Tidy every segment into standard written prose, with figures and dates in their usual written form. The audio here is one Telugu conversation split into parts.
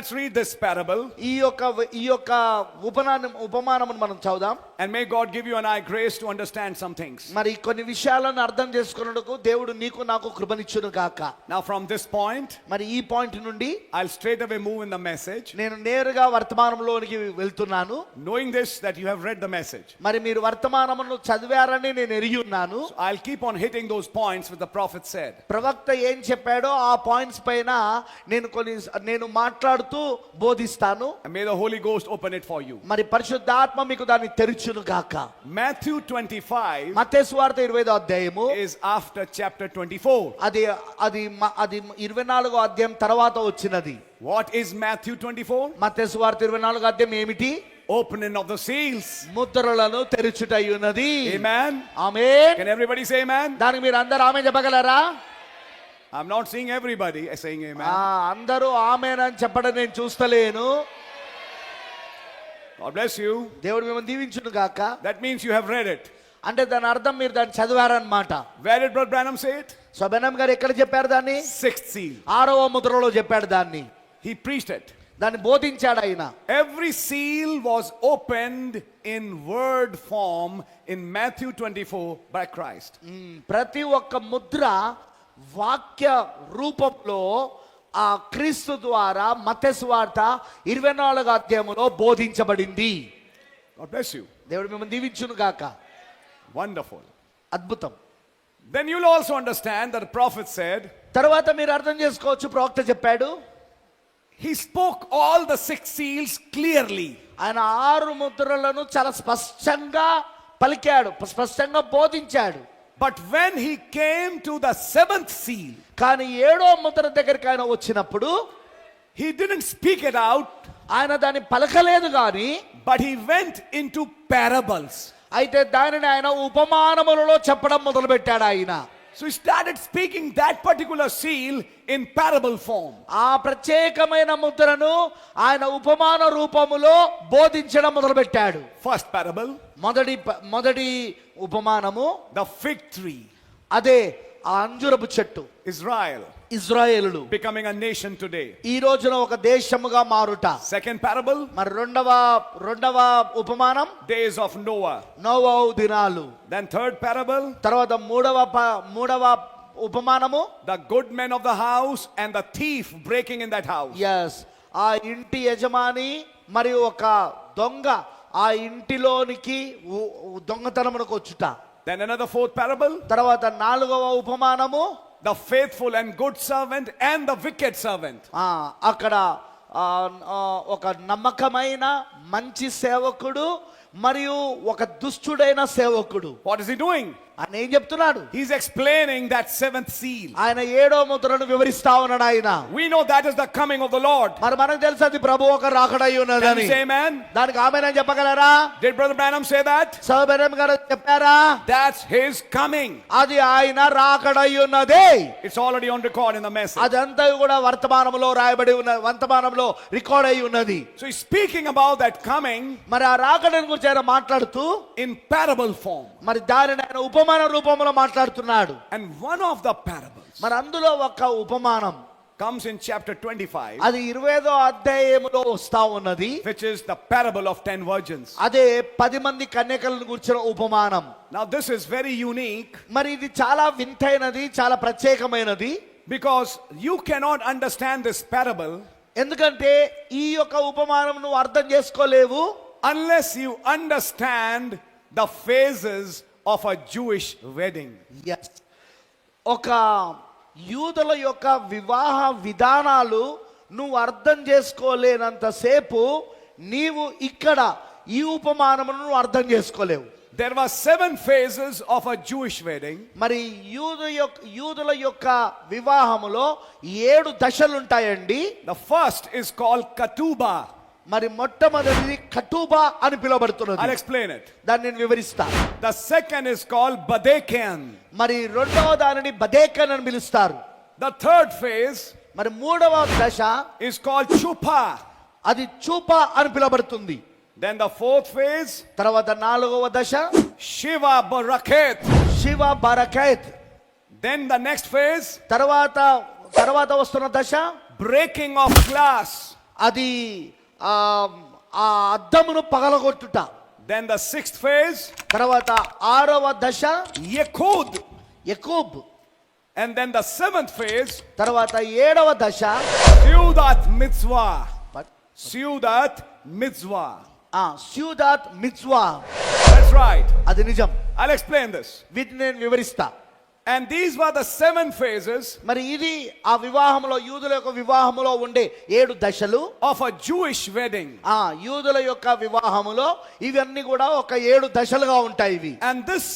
let's read this parable. ఈ యొక్క ఉపమానమును మనం చదువుదాం. And may God give you and I grace to understand some things. మరి కొన్ని విషయాలను అర్థం చేసుకొనుటకు దేవుడు నీకు నాకు కృపనిచ్చును గాక. Now from this point, మరి ఈ పాయింట్ నుండి I'll straight away move in the message. నేను నేరుగా వర్తమానంలోనికి వెళ్తున్నాను. Knowing this, that you have read the message. మరి మీరు వర్తమానమును చదివారని నేను ఎరిగి ఉన్నాను. So I'll keep on hitting those points which the prophet said. ప్రవక్త ఏం చెప్పాడో ఆ పాయింట్స్ పైన నేను మాట్లాడుతూ బోధిస్తాను. And may the Holy Ghost open it for you. మరి పరిశుద్ధాత్మ మీకు దాన్ని తెరిచును గాక. Matthew 25 మత్తయి సువార్త 25వ అధ్యాయము is after chapter 24. అది 24వ అధ్యాయం తర్వాత వచ్చినది. What is Matthew 24? మత్తయి సువార్త 24వ అధ్యాయం ఏమిటి? Opening of the seals. ముద్రలను తెరుచుటయున్నది. Amen. Amen. Can everybody say amen? దానికి మీరు అందరూ ఆమేన్ చెప్పగలరా? I'm not seeing everybody saying amen. అందరూ ఆమేన్ అని చెప్పడం నేను చూస్తలేను. God bless you. దేవుడు మిమ్మల్ని దీవించును గాక. That means you have read it. అంటే దాని అర్థం మీరు దాన్ని చదివారన్నమాట. Where did Brother Branham say it? So Branham గారు ఎక్కడ చెప్పారు దాన్ని? 6th seal. 6వ ముద్రలో చెప్పాడు దాన్ని. He preached it. దాన్ని బోధించాడు ఆయన. Every seal was opened in word form in Matthew 24 by Christ. ప్రతి ఒక్క ముద్ర వాక్య రూపంలో ఆ క్రీస్తు ద్వారా మత్తయి సువార్త 24వ అధ్యాయములో బోధించబడింది. God bless you. దేవుడు మిమ్మల్ని దీవించును గాక. Wonderful. అద్భుతం. Then you'll also understand that the prophet said, తర్వాత మీరు అర్థం చేసుకోవచ్చు, ప్రవక్త చెప్పాడు, he spoke all the 6 seals clearly. ఆయన 6 ముద్రలను చాలా స్పష్టంగా పలికాడు, స్పష్టంగా బోధించాడు. But when he came to the 7th seal, కానీ 7వ ముద్ర దగ్గరికి ఆయన వచ్చినప్పుడు he didn't speak it out, ఆయన దాన్ని పలకలేదు గాని, but he went into parables. అయితే దానిని ఆయన ఉపమానములలో చెప్పడం మొదలు పెట్టాడు ఆయన. So he started speaking that particular seal in parable form. ఆ ప్రత్యేకమైన ముద్రను ఆయన ఉపమాన రూపములో బోధించడం మొదలు పెట్టాడు. First parable, మొదటి ఉపమానము the fig tree. అదే ఆ అంజూరపు చెట్టు. Israel, ఇజ్రాయేలులు becoming a nation today. ఈ రోజున ఒక దేశముగా మారుట. Second parable, మరి రెండవ ఉపమానం days of Noah. నోవహు దినాలు. Then third parable, తర్వాత మూడవ ఉపమానము the good men of the house and the thief breaking in that house. Yes, ఆ ఇంటి యజమాని మరియు ఒక దొంగ ఆ ఇంటిలోనికి దొంగతనమునకు వచ్చుట. Then another fourth parable, తర్వాత 4వ ఉపమానము the faithful and good servant and the wicked servant. అక్కడ ఒక నమ్మకమైన మంచి సేవకుడు మరియు ఒక దుష్టుడైన సేవకుడు. What is he doing? ఆయన ఏం చెప్తున్నాడు? He's explaining that 7th seal. ఆయన 7వ ముద్రను వివరిస్తా ఉన్నాడు ఆయన. We know that is the coming of the Lord. మరి మనకు తెలుసు అది ప్రభు ఒక రాకడై ఉన్నదని. Say amen. దానికి ఆమేన్ అని చెప్పగలరా? Did Brother Branham say that? సోదరుడు బ్రహ్మ గారు చెప్పారా? That's his coming. అది ఆయన రాకడై ఉన్నది. It's already on record in the message. అదంతా కూడా వర్తమానంలో రాయబడి ఉన్న వర్తమానంలో రికార్డ్ అయి ఉన్నది. So he's speaking about that coming. మరి ఆ రాకడను గురించి ఆయన మాట్లాడుతూ in parable form. మరి దానిని ఆయన ఉపమాన రూపంలో మాట్లాడుతున్నాడు. And one of the parables, మరి అందులో ఒక ఉపమానం comes in chapter 25, అది 25వ అధ్యాయములో వస్తా ఉన్నది, which is the parable of 10 virgins. అదే 10 మంది కన్యకలను గురించిన ఉపమానం. Now this is very unique, మరి ఇది చాలా వింతైనది, చాలా ప్రత్యేకమైనది. because you cannot understand this parable ఎందుకంటే ఈ యొక్క ఉపమానం నువ్వు అర్థం చేసుకోలేవు unless you understand the phases of a Jewish wedding. Yes. ఒక యూదుల యొక్క వివాహ విధానాలు నువ్వు అర్థం చేసుకోలేనంత సేపు నీవు ఇక్కడ ఈ ఉపమానమును నువ్వు అర్థం చేసుకోలేవు. There were 7 phases of a Jewish wedding. మరి యూదుల యొక్క వివాహములో 7 దశలు ఉంటాయండి. The first is called ketubah. మరి మొట్టమొదటిది కటూబా అని పిలువబడుతున్నది. I'll explain it. దాన్ని నేను వివరిస్తా. The second is called badekan. మరి రెండవ దానిని బదేకన్ అని పిలుస్తారు. The third phase మరి మూడవ దశ is called chupa. అది చూపా అని పిలువబడుతుంది. Then the fourth phase, తర్వాత 4వ దశ shiva baraket. Shiva బరకైత్. Then the next phase, తర్వాత వస్తున్న దశ breaking of glass. అది ఆ ఆ అద్దమును పగలగొట్టుట. Then the sixth phase, తర్వాత 6వ దశ Yekud. యకూబ్. And then the seventh phase, తర్వాత 7వ దశ Seudat Mitzvah. Seudat Mitzvah. స్యూదాత్ మిత్వా. That's right. అది నిజం. I'll explain this. వీటిని నేను వివరిస్తా. And these were the 7 phases మరి ఇది ఆ వివాహంలో, యూదుల యొక్క వివాహములో ఉండే 7 దశలు. of a Jewish wedding. యూదుల యొక్క వివాహములో ఇవన్నీ కూడా ఒక 7 దశలుగా ఉంటాయి ఇవి. And this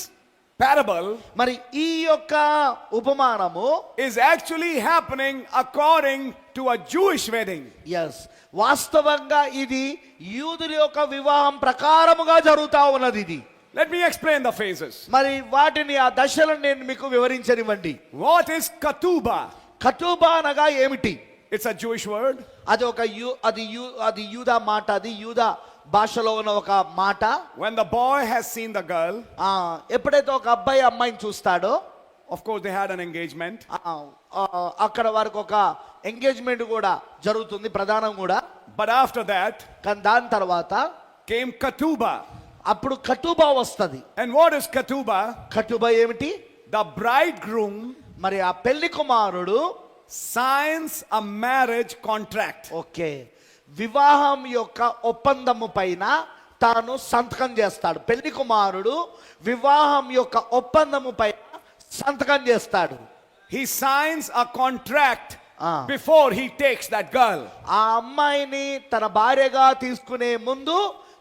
parable మరి ఈ యొక్క ఉపమానము is actually happening according to a Jewish wedding. Yes, వాస్తవంగా ఇది యూదుల యొక్క వివాహం ప్రకారముగా జరుగుతా ఉన్నది ఇది. Let me explain the phases. మరి వాటిని, ఆ దశలను నేను మీకు వివరించనివ్వండి. What is ketubah? కటుబా అనగా ఏమిటి? It's a Jewish word. అది ఒక అది యూదా మాట, అది యూదా భాషలో ఉన్న ఒక మాట. When the boy has seen the girl, ఎప్పుడైతే ఒక అబ్బాయి అమ్మాయిని చూస్తాడో, of course they had an engagement. అక్కడ వారికి ఒక ఎంగేజ్మెంట్ కూడా జరుగుతుంది, ప్రధానం కూడా. But after that కానీ దాని తర్వాత came ketubah. అప్పుడు కటుబా వస్తది. And what is ketubah? కటుబా ఏమిటి? The bridegroom మరి ఆ పెళ్లి కుమారుడు signs a marriage contract. Okay, వివాహం యొక్క ఒప్పందము పైన తాను సంతకం చేస్తాడు. పెళ్లి కుమారుడు వివాహం యొక్క ఒప్పందము పైన సంతకం చేస్తాడు. He signs a contract before he takes that girl. ఆ అమ్మాయిని తన భార్యగా తీసుకునే ముందు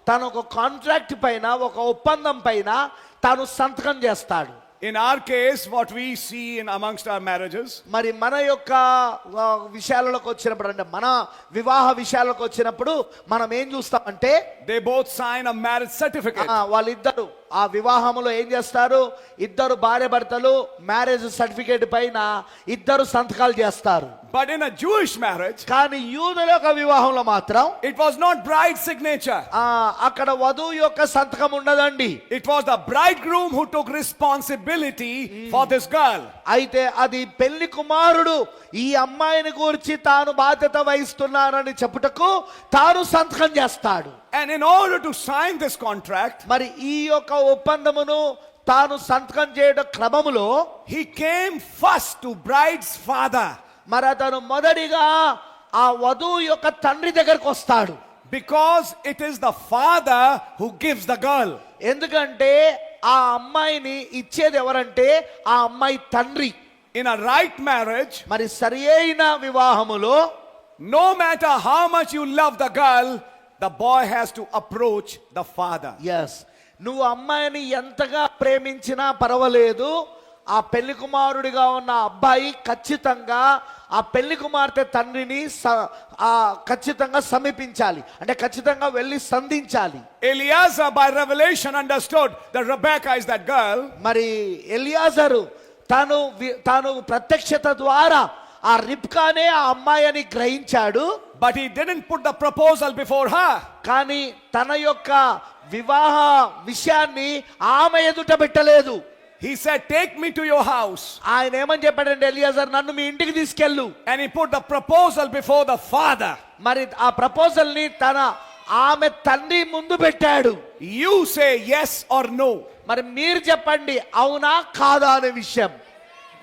తను ఒక కాంట్రాక్ట్ పైన, ఒక ఒప్పందం పైన తాను సంతకం చేస్తాడు. In our case, what we see in amongst our marriages, మరి మన యొక్క విషయాలకు వచ్చినప్పుడు, అంటే మన వివాహ విషయాలకు వచ్చినప్పుడు మనం ఏం చూస్తామంటే, they both sign a marriage certificate. వాళ్ళిద్దరు ఆ వివాహములో ఏం చేస్తారు? ఇద్దరు భార్య భర్తలు మ్యారేజ్ సర్టిఫికేట్ పైన ఇద్దరు సంతకాలు చేస్తారు. But in a Jewish marriage, కానీ యూదుల యొక్క వివాహంలో మాత్రం it was not bride's signature. అక్కడ వధువు యొక్క సంతకం ఉండదండి. It was the bridegroom who took responsibility for this girl. అయితే అది పెళ్లి కుమారుడు ఈ అమ్మాయిని గురించి తాను బాధ్యత వహిస్తున్నానని చెప్పుటకు తాను సంతకం చేస్తాడు. And in order to sign this contract, మరి ఈ యొక్క ఒప్పందమును తాను సంతకం చేయడం క్రమములో he came first to bride's father. మరి అతను మొదటిగా ఆ వధువు యొక్క తండ్రి దగ్గరకు వస్తాడు. Because it is the father who gives the girl. ఎందుకంటే ఆ అమ్మాయిని ఇచ్చేది ఎవరంటే ఆ అమ్మాయి తండ్రి. In a right marriage, మరి సరియైన వివాహములో no matter how much you love the girl, the boy has to approach the father. Yes, నువ్వు అమ్మాయిని ఎంతగా ప్రేమించినా పర్వాలేదు, ఆ పెళ్లి కుమారుడిగా ఉన్న అబ్బాయి ఖచ్చితంగా ఆ పెళ్లి కుమార్తె తండ్రిని ఖచ్చితంగా సమీపించాలి, అంటే ఖచ్చితంగా వెళ్ళి సంధించాలి. Eliezer by revelation understood that Rebecca is that girl. మరి ఎలియాజరు తాను ప్రత్యక్షత ద్వారా ఆ రిబ్కానే ఆ అమ్మాయి అని గ్రహించాడు. But he didn't put the proposal before her. కానీ తన యొక్క వివాహ విషయాన్ని ఆమె ఎదుట పెట్టలేదు. He said, take me to your house. ఆయన ఏమని చెప్పాడంటే, ఎలియాజర్ నన్ను మీ ఇంటికి తీసుకెళ్ళు. And he put the proposal before the father. మరి ఆ ప్రపోజల్ ని ఆమె తండ్రి ముందు పెట్టాడు. You say yes or no. మరి మీరు చెప్పండి అవునా కాదా అనే విషయం.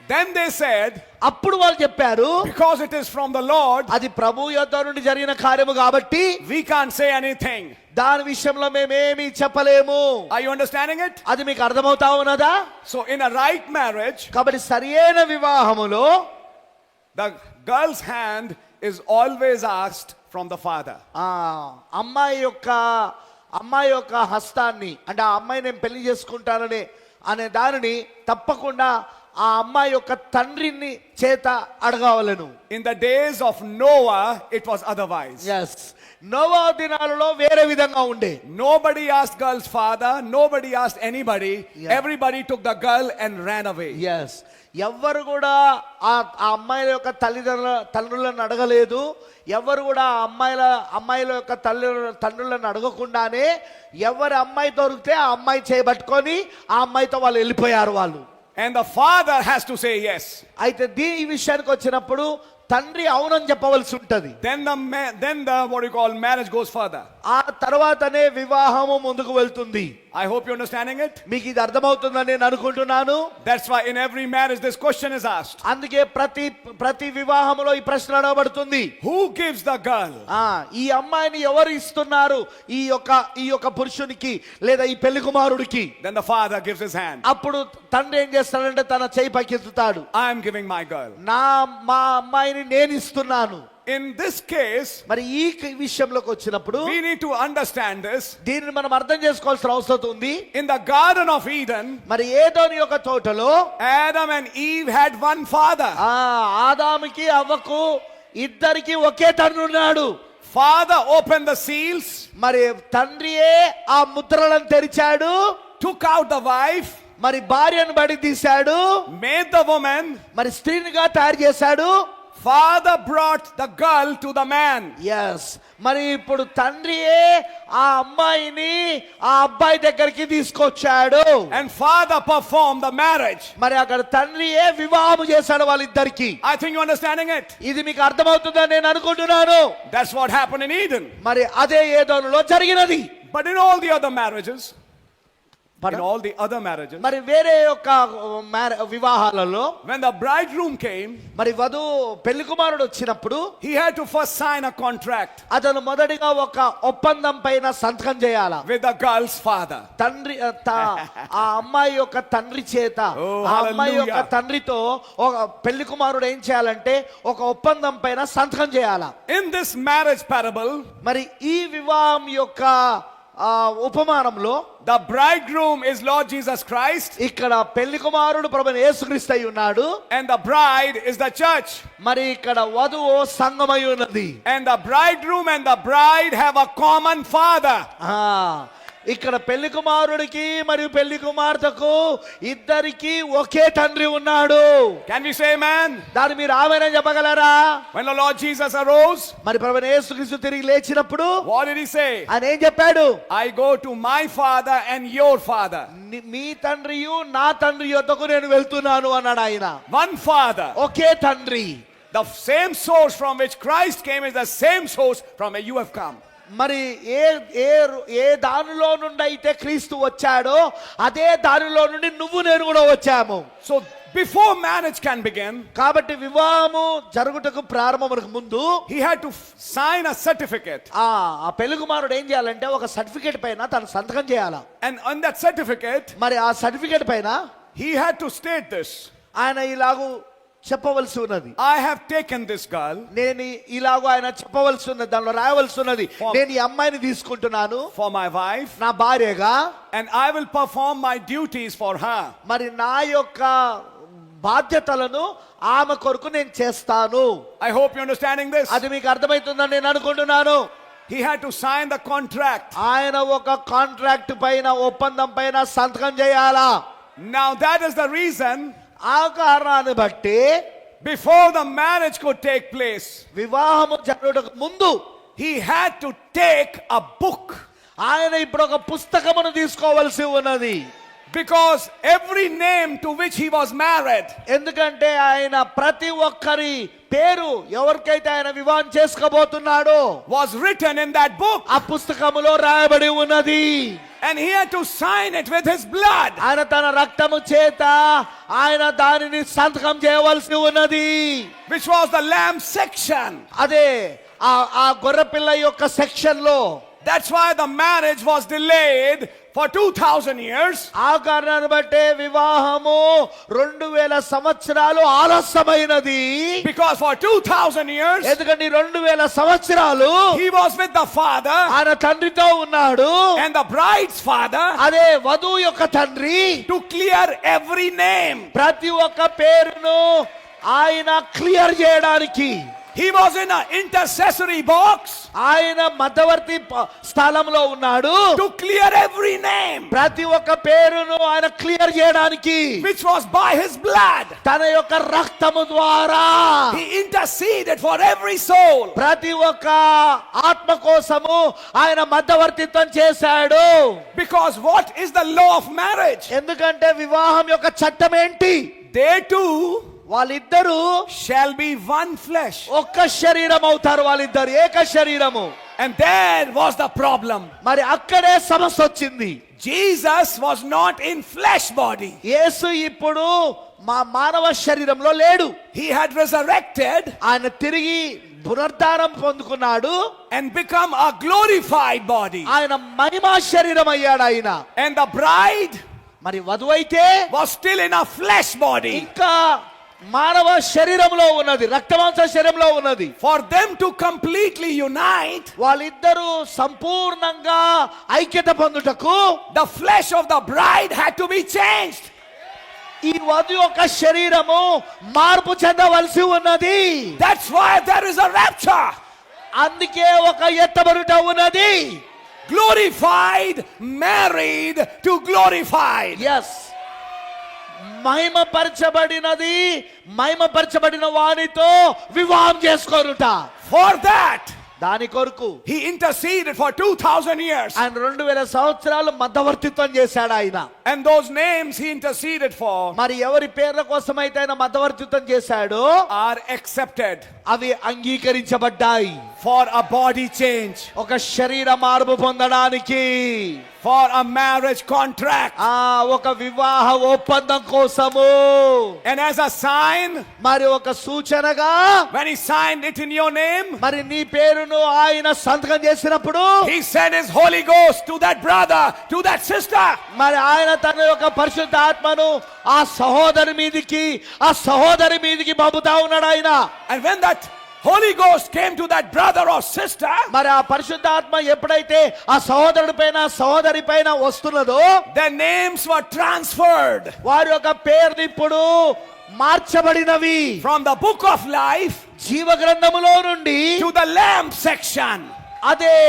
Then they said, అప్పుడు వాళ్ళు చెప్పారు, because it is from the Lord, అది ప్రభు యొద్ద నుండి జరిగిన కార్యము కాబట్టి we can't say anything. దాని విషయంలో మేమేమీ చెప్పలేము. Are you understanding it? అది మీకు అర్థమవుతా ఉన్నదా? So in a right marriage, కాబట్టి సరియైన వివాహములో the girl's hand is always asked from the father. అమ్మాయి యొక్క హస్తాన్ని, అంటే ఆ అమ్మాయి నేను పెళ్లి చేసుకుంటానని అనే దానిని తప్పకుండా ఆ అమ్మాయి యొక్క తండ్రిని చేత అడగవలెను. In the days of Noah, it was otherwise. Yes, Noah దినాలలో వేరే విధంగా ఉండే. Nobody asked girl's father, nobody asked anybody. Yeah. Everybody took the girl and ran away. Yes, ఎవ్వరు కూడా ఆ అమ్మాయిల యొక్క తల్లిదండ్రులను అడగలేదు. ఎవరు కూడా అమ్మాయిల యొక్క తండ్రులను అడగకుండానే ఎవరి అమ్మాయి దొరికితే ఆ అమ్మాయి చేయబట్టుకొని ఆ అమ్మాయితో వాళ్ళు వెళ్ళిపోయారు వాళ్ళు. And the father has to say yes. అయితే ఈ విషయానికి వచ్చినప్పుడు తండ్రి అవునని చెప్పవలసి ఉంటది. then the what you call marriage goes further. ఆ తర్వాతనే వివాహము ముందుకు వెళ్తుంది. I hope you're understanding it. మీకు ఇది అర్థమవుతుందని నేను అనుకుంటున్నాను. That's why in every marriage this question is asked. అందుకే ప్రతి వివాహంలో ఈ ప్రశ్న అడగబడుతుంది. Who gives the girl? ఈ అమ్మాయిని ఎవరు ఇస్తున్నారు ఈ యొక్క పురుషునికి లేదా ఈ పెళ్లి కుమారుడికి? Then the father gives his hand. అప్పుడు తండ్రి ఏం చేస్తాడంటే తన చేయి పైకెత్తుతాడు. I am giving my girl. మా అమ్మాయిని నేను ఇస్తున్నాను. In this case, మరి ఈ విషయంలోకి వచ్చినప్పుడు we need to understand this. దీనిని మనం అర్థం చేసుకోవాల్సిన అవసరం ఉంది. In the Garden of Eden, మరి ఏదోని యొక్క తోటలో Adam and Eve had one father. ఆదాముకి అవ్వకు ఇద్దరికి ఒకే తండ్రి ఉన్నాడు. Father opened the seals, మరి తండ్రియే ఆ ముద్రలను తెరిచాడు. took out the wife, మరి భార్యను బడి తీశాడు. made the woman. మరి స్త్రీనిగా తయారు చేశాడు. Father brought the girl to the man. yes మరి ఇప్పుడు తండ్రియే ఆ అమ్మాయిని ఆ అబ్బాయి దగ్గరికి తీసుకొచ్చాడు. And father performed the marriage. మరి అక్కడ తండ్రియే వివాహం చేశాడు వాళ్ళిద్దరికి. I think you're understanding it. ఇది మీకు అర్థమవుతుందని నేను అనుకుంటున్నాను. That's what happened in Eden. మరి అదే ఏదోనులో జరిగినది. But in all the other marriages, మరి వేరే యొక్క వివాహాలలో when the bridegroom came, మరి పెళ్లి కుమారుడు వచ్చినప్పుడు he had to first sign a contract అతను మొదటిగా ఒక ఒప్పందం పైన సంతకం చేయాలా with the girl's father. తండ్రి ఆ అమ్మాయి యొక్క తండ్రి చేత ఆ అమ్మాయి యొక్క తండ్రితో ఒక పెళ్లి కుమారుడు ఏం చేయాలంటే ఒక ఒప్పందం పైన సంతకం చేయాలా. In this marriage parable, మరి ఈ వివాహం యొక్క ఉపమానంలో the bridegroom is Lord Jesus Christ, ఇక్కడ పెళ్లి కుమారుడు ప్రభువైన యేసుక్రీస్తు అయి ఉన్నాడు. and the bride is the church. మరి ఇక్కడ వధువు సంఘమై ఉన్నది. And the bridegroom and the bride have a common father. ఇక్కడ పెళ్లి కుమారుడికి మరియు పెళ్లి కుమార్తెకు ఇద్దరికి ఒకే తండ్రి ఉన్నాడు. Can we say amen? దాని మీరు ఆమేన్ చెప్పగలరా? When the Lord Jesus arose, మరి ప్రభువైన యేసుక్రీస్తు తిరిగి లేచినప్పుడు what did he say? ఆయన ఏం చెప్పాడు? I go to my father and your father. మీ తండ్రియు నా తండ్రి యొద్దకు నేను వెళ్తున్నాను అన్నాడు ఆయన. One father. ఒకే తండ్రి. The same source from which Christ came is the same source from where you have come. మరి ఏ దానిలో నుండి అయితే క్రీస్తు వచ్చాడో అదే దానిలో నుండి నువ్వు నేను కూడా వచ్చాము. So before marriage can begin, కాబట్టి వివాహము జరుగుటకు ప్రారంభమునకు ముందు he had to sign a certificate. ఆ పెళ్లి కుమారుడు ఏం చేయాలంటే ఒక సర్టిఫికేట్ పైన తను సంతకం చేయాలా. And on that certificate, మరి ఆ సర్టిఫికేట్ పైన he had to state this. ఆయన ఇలాగూ చెప్పవలసి ఉన్నది. I have taken this girl. నేను ఇలాగూ ఆయన చెప్పవలసి ఉన్నది, దానిలో రాయవలసి ఉన్నది. నేను ఈ అమ్మాయిని తీసుకుంటున్నాను for my wife, నా భార్యగా, and I will perform my duties for her. మరి నా యొక్క బాధ్యతలను ఆమె కొరకు నేను చేస్తాను. I hope you're understanding this. అది మీకు అర్థమవుతుందని నేను అనుకుంటున్నాను. He had to sign the contract. ఆయన ఒక కాంట్రాక్ట్ పైన ఒప్పందం పైన సంతకం చేయాలా. Now that is the reason, ఆ కారణాన్ని బట్టి before the marriage could take place, వివాహము జరుగుటకు ముందు he had to take a book. ఆయన ఇప్పుడు ఒక పుస్తకమును తీసుకోవలసి ఉన్నది. Because every name to which he was married, ఎందుకంటే ఆయన ప్రతి ఒక్కరి పేరు ఎవరికైతే ఆయన వివాహం చేసుకోబోతున్నాడో was written in that book. ఆ పుస్తకములో రాయబడి ఉన్నది. And he had to sign it with his blood. ఆయన తన రక్తము చేత ఆయన దానిని సంతకం చేయవలసి ఉన్నది. Which was the lamb section. అదే ఆ గొర్రెపిల్ల యొక్క సెక్షన్ లో. That's why the marriage was delayed for 2000 years. ఆ కారణాన్ని బట్టే వివాహము 2000 సంవత్సరాలు ఆలస్యమైనది. Because for 2000 years, ఎందుకంటే 2000 సంవత్సరాలు he was with the father, ఆయన తండ్రితో ఉన్నాడు. and the bride's father, అదే వధువు యొక్క తండ్రి, to clear every name. ప్రతి ఒక్క పేరును ఆయన క్లియర్ చేయడానికి He was in an intercessory box. ఆయన మధ్యవర్తి స్థలంలో ఉన్నాడు. To clear every name. ప్రతి ఒక్క పేరును ఆయన క్లియర్ చేయడానికి. Which was by his blood. తన యొక్క రక్తము ద్వారా. He interceded for every soul. ప్రతి ఒక్క ఆత్మ కోసము ఆయన మధ్యవర్తిత్వం చేశాడు. Because what is the law of marriage? ఎందుకంటే వివాహం యొక్క చట్టం ఏంటి? They too వాళ్ళిద్దరూ shall be one flesh. ఒక్క శరీరం అవుతారు, వాళ్ళిద్దరు ఏక శరీరము. And there was the problem. మరి అక్కడే సమస్య వచ్చింది. Jesus was not in flesh body. యేసు ఇప్పుడు మా మానవ శరీరంలో లేడు. He had resurrected ఆయన తిరిగి పునరుద్ధానం పొందుకున్నాడు. and become a glorified body. ఆయన మహిమా శరీరం అయ్యాడు ఆయన. And the bride మరి వధువైతే was still in a flesh body. ఇంకా మానవ శరీరంలో ఉన్నది, రక్తమాంస శరీరంలో ఉన్నది. For them to completely unite, వాళ్ళిద్దరూ సంపూర్ణంగా ఐక్యత పొందుటకు the flesh of the bride had to be changed. ఈ వధు యొక్క శరీరము మార్పు చెందవలసి ఉన్నది. That's why there is a rapture. అందుకే ఒక ఎత్తబడుట ఉన్నది. Glorified married to glorified. Yes, మహిమపరచబడినది మహిమపరచబడిన వానితో వివాహం చేసుకోరుట. For that, దాని కొరకు he interceded for 2000 years. ఆయన 2000 సంవత్సరాలు మధ్యవర్తిత్వం చేశాడు ఆయన. And those names he interceded for మరి ఎవరి పేర్ల కోసం అయితే ఆయన మధ్యవర్తిత్వం చేశాడో are accepted అవి అంగీకరించబడ్డాయి. for a body change, ఒక శరీర మార్పు పొందడానికి, for a marriage contract. ఒక వివాహ ఒప్పందం కోసము. And as a sign, మరి ఒక సూచనగా when he signed it in your name, మరి నీ పేరును ఆయన సంతకం చేసినప్పుడు he sent his Holy Ghost to that brother, to that sister. మరి ఆయన తన యొక్క పరిశుద్ధ ఆత్మను ఆ సహోదరి మీదికి పంపుతా ఉన్నాడు ఆయన. And when that Holy Ghost came to that brother or sister, మరి ఆ పరిశుద్ధ ఆత్మ ఎప్పుడైతే ఆ సహోదరుడి పైన సహోదరి పైన వస్తున్నదో their names were transferred వారి యొక్క పేర్లు ఇప్పుడు మార్చబడినవి. from the book of life జీవ గ్రంథములో నుండి to the lamb section. అదే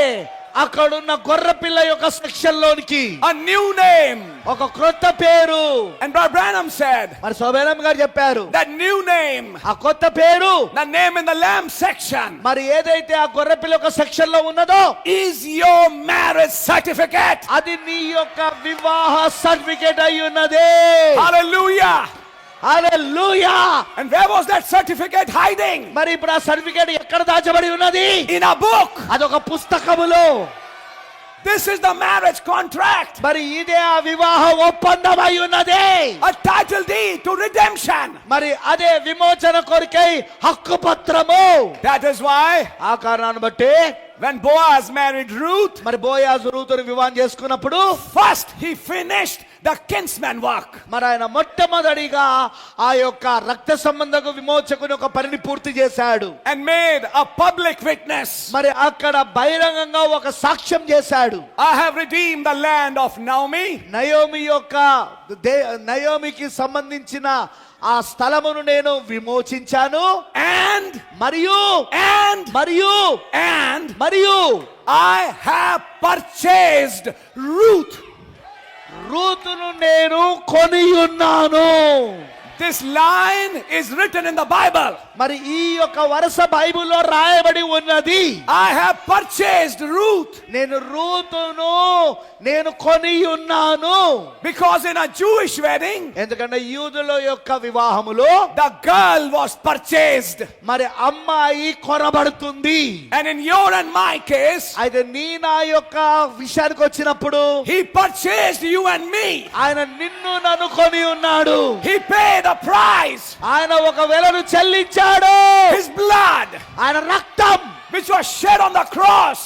అక్కడున్న గొర్రె పిల్ల యొక్క సెక్షన్ లోనికి A new name. ఒక క్రొత్త పేరు. And Brother Branham said, మరి సోబేనం గారు చెప్పారు, that new name, ఆ కొత్త పేరు, the name in the lamb section, మరి ఏదైతే ఆ గొర్రె పిల్ల యొక్క సెక్షన్ లో ఉన్నదో is your marriage certificate. అది నీ యొక్క వివాహ సర్టిఫికేట్ అయి ఉన్నది. Hallelujah. Hallelujah. And where was that certificate hiding? మరి ఇప్పుడు ఆ సర్టిఫికేట్ ఎక్కడ దాచబడి ఉన్నది? In a book. అదొక పుస్తకములో. This is the marriage contract. మరి ఇదే ఆ వివాహ ఒప్పందం అయి ఉన్నది. A title deed to redemption. మరి అదే విమోచన కొరకై హక్కు పత్రము. That is why ఆ కారణాన్ని బట్టి when Boaz married Ruth, మరి బోయాజు రూతును వివాహం చేసుకున్నప్పుడు first he finished the kinsman work. మరి ఆయన మొట్టమొదటిగా ఆ యొక్క రక్త సంబంధకు విమోచకుని ఒక పనిని పూర్తి చేశాడు. And made a public witness. మరి అక్కడ బహిరంగంగా ఒక సాక్ష్యం చేశాడు. I have redeemed the land of Naomi. నయోమికి సంబంధించిన ఆ స్థలమును నేను విమోచించాను. And మరియు I have purchased Ruth. రూతును నేను కొనియున్నాను. This line is written in the Bible. మరి ఈ యొక్క వరుస బైబిల్లో రాయబడి ఉన్నది. I have purchased Ruth. నేను కొనియున్నాను. Because in a Jewish wedding, ఎందుకంటే యూదుల యొక్క వివాహములో the girl was purchased. మరి అమ్మాయి కొనబడుతుంది. And in your and my case, అయితే నా యొక్క విషయానికి వచ్చినప్పుడు he purchased you and me. ఆయన నిన్ను నన్ను కొని ఉన్నాడు. He paid a price. ఆయన ఒక వెలను చెల్లించాడు. His blood, ఆయన రక్తం which was shed on the cross,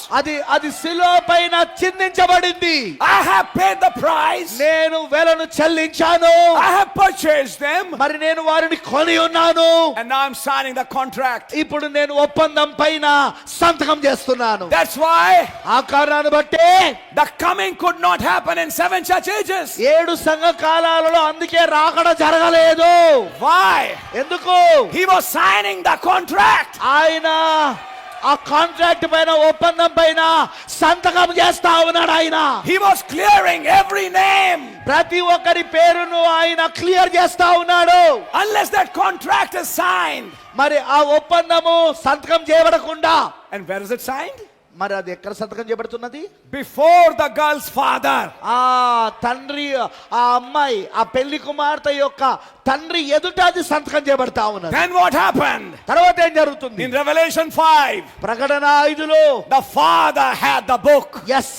అది శిలువ పైన చిందించబడింది. I have paid the price. నేను వెలను చెల్లించాను. I have purchased them. మరి నేను వారిని కొని ఉన్నాను. And now I'm signing the contract. ఇప్పుడు నేను ఒప్పందం పైన సంతకం చేస్తున్నాను. That's why ఆ కారణాన్ని బట్టి the coming could not happen in 7 church ages. 7 సంఘ కాలాలలో అందుకే రాకడ జరగలేదు. Why? ఎందుకు? He was signing the contract. ఆయన ఆ కాంట్రాక్ట్ పైన ఒప్పందం పైన సంతకం చేస్తా ఉన్నాడు ఆయన. He was clearing every name. ప్రతి ఒక్కరి పేరును ఆయన క్లియర్ చేస్తా ఉన్నాడు. Unless that contract is signed. మరి ఆ ఒప్పందము సంతకం చేయబడకుండా. And where is it signed? మరి అది ఎక్కడ సంతకం చేయబడుతున్నది? Before the girl's father. ఆ తండ్రి, ఆ అమ్మాయి, ఆ పెళ్లి కుమార్తె యొక్క తండ్రి ఎదుట అది సంతకం చేయబడతా ఉన్నది. Then what happened? తర్వాత ఏం జరుగుతుంది? In Revelation 5, ప్రకటన 5లో the father had the book. Yes,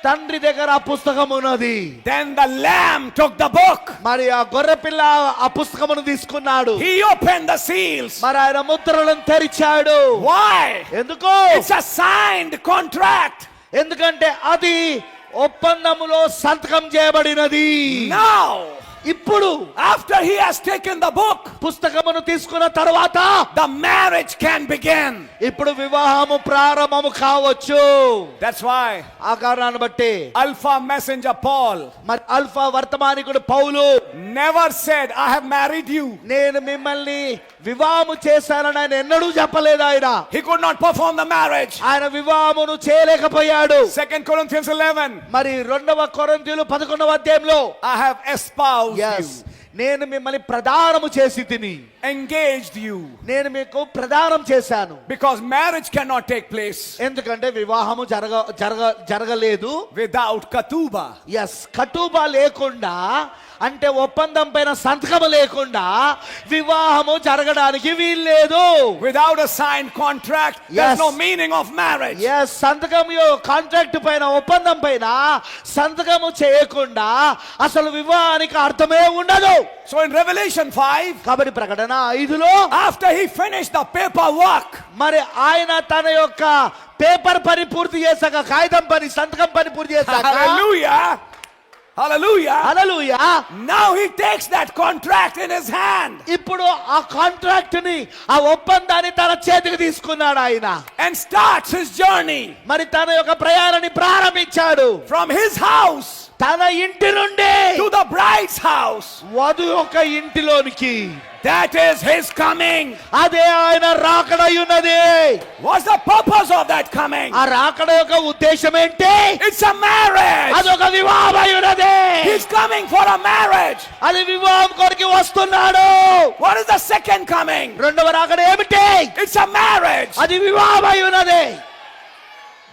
తండ్రి దగ్గర ఆ పుస్తకం ఉన్నది. Then the lamb took the book. మరి ఆ గొర్రె పిల్ల ఆ పుస్తకమును తీసుకున్నాడు. He opened the seals. మరి ఆయన ముద్రలను తెరిచాడు. Why? ఎందుకు? It's a signed contract. ఎందుకంటే అది ఒప్పందములో సంతకం చేయబడినది. Now, ఇప్పుడు after he has taken the book, పుస్తకమును తీసుకున్న తర్వాత the marriage can begin. ఇప్పుడు వివాహము ప్రారంభము కావచ్చు. That's why ఆ కారణాన్ని బట్టి Alpha messenger Paul మరి అల్ఫా వర్తమానికుడు Paul never said, I have married you. నేను మిమ్మల్ని వివాహము చేశానని ఆయన ఎన్నడూ చెప్పలేదు. ఆయన He could not perform the marriage. ఆయన వివాహమును చేయలేకపోయాడు. 2 Corinthians 11, మరి 2వ కొరింథీయులు 11వ అధ్యాయంలో I have espoused yes, you, నేను మిమ్మల్ని ప్రదానము చేసి తిని, engaged you, నేను మీకు ప్రదానం చేశాను. because marriage cannot take place ఎందుకంటే వివాహము జరగలేదు without katuba. ఎస్, కటుబా లేకుండా, అంటే ఒప్పందం పైన సంతకము లేకుండా వివాహము జరగడానికి వీల్లేదు. Without a signed contract, Yes. there's no meaning of marriage. Yes, సంతకం కాంట్రాక్ట్ పైన, ఒప్పందం పైన సంతకము చేయకుండా అసలు వివాహానికి అర్థమే ఉండదు. So in Revelation 5, కాబట్టి ప్రకటన 5లో after he finished the paperwork, మరి ఆయన తన యొక్క పేపర్ పని పూర్తి చేశాక, కాగితం పని, సంతకం పని పూర్తి చేశాక, hallelujah, hallelujah, hallelujah, now he takes that contract in his hand ఇప్పుడు ఆ కాంట్రాక్ట్ ని, ఆ ఒప్పందాన్ని తన చేతికి తీసుకున్నాడు ఆయన. and starts his journey మరి తన యొక్క ప్రయాణాన్ని ప్రారంభించాడు. from his house తన ఇంటి నుండి to the bride's house. వధు యొక్క ఇంటిలోనికి. That is his coming. అదే ఆయన రాకడై ఉన్నది. What's the purpose of that coming? ఆ రాకడ యొక్క ఉద్దేశం ఏంటి? It's a marriage. అదొక వివాహమై ఉన్నది. He's coming for a marriage. అది వివాహం కొరకు వస్తున్నాడు. What is the second coming? రెండవ రాకడ ఏమిటి? It's a marriage. అది వివాహమై ఉన్నది.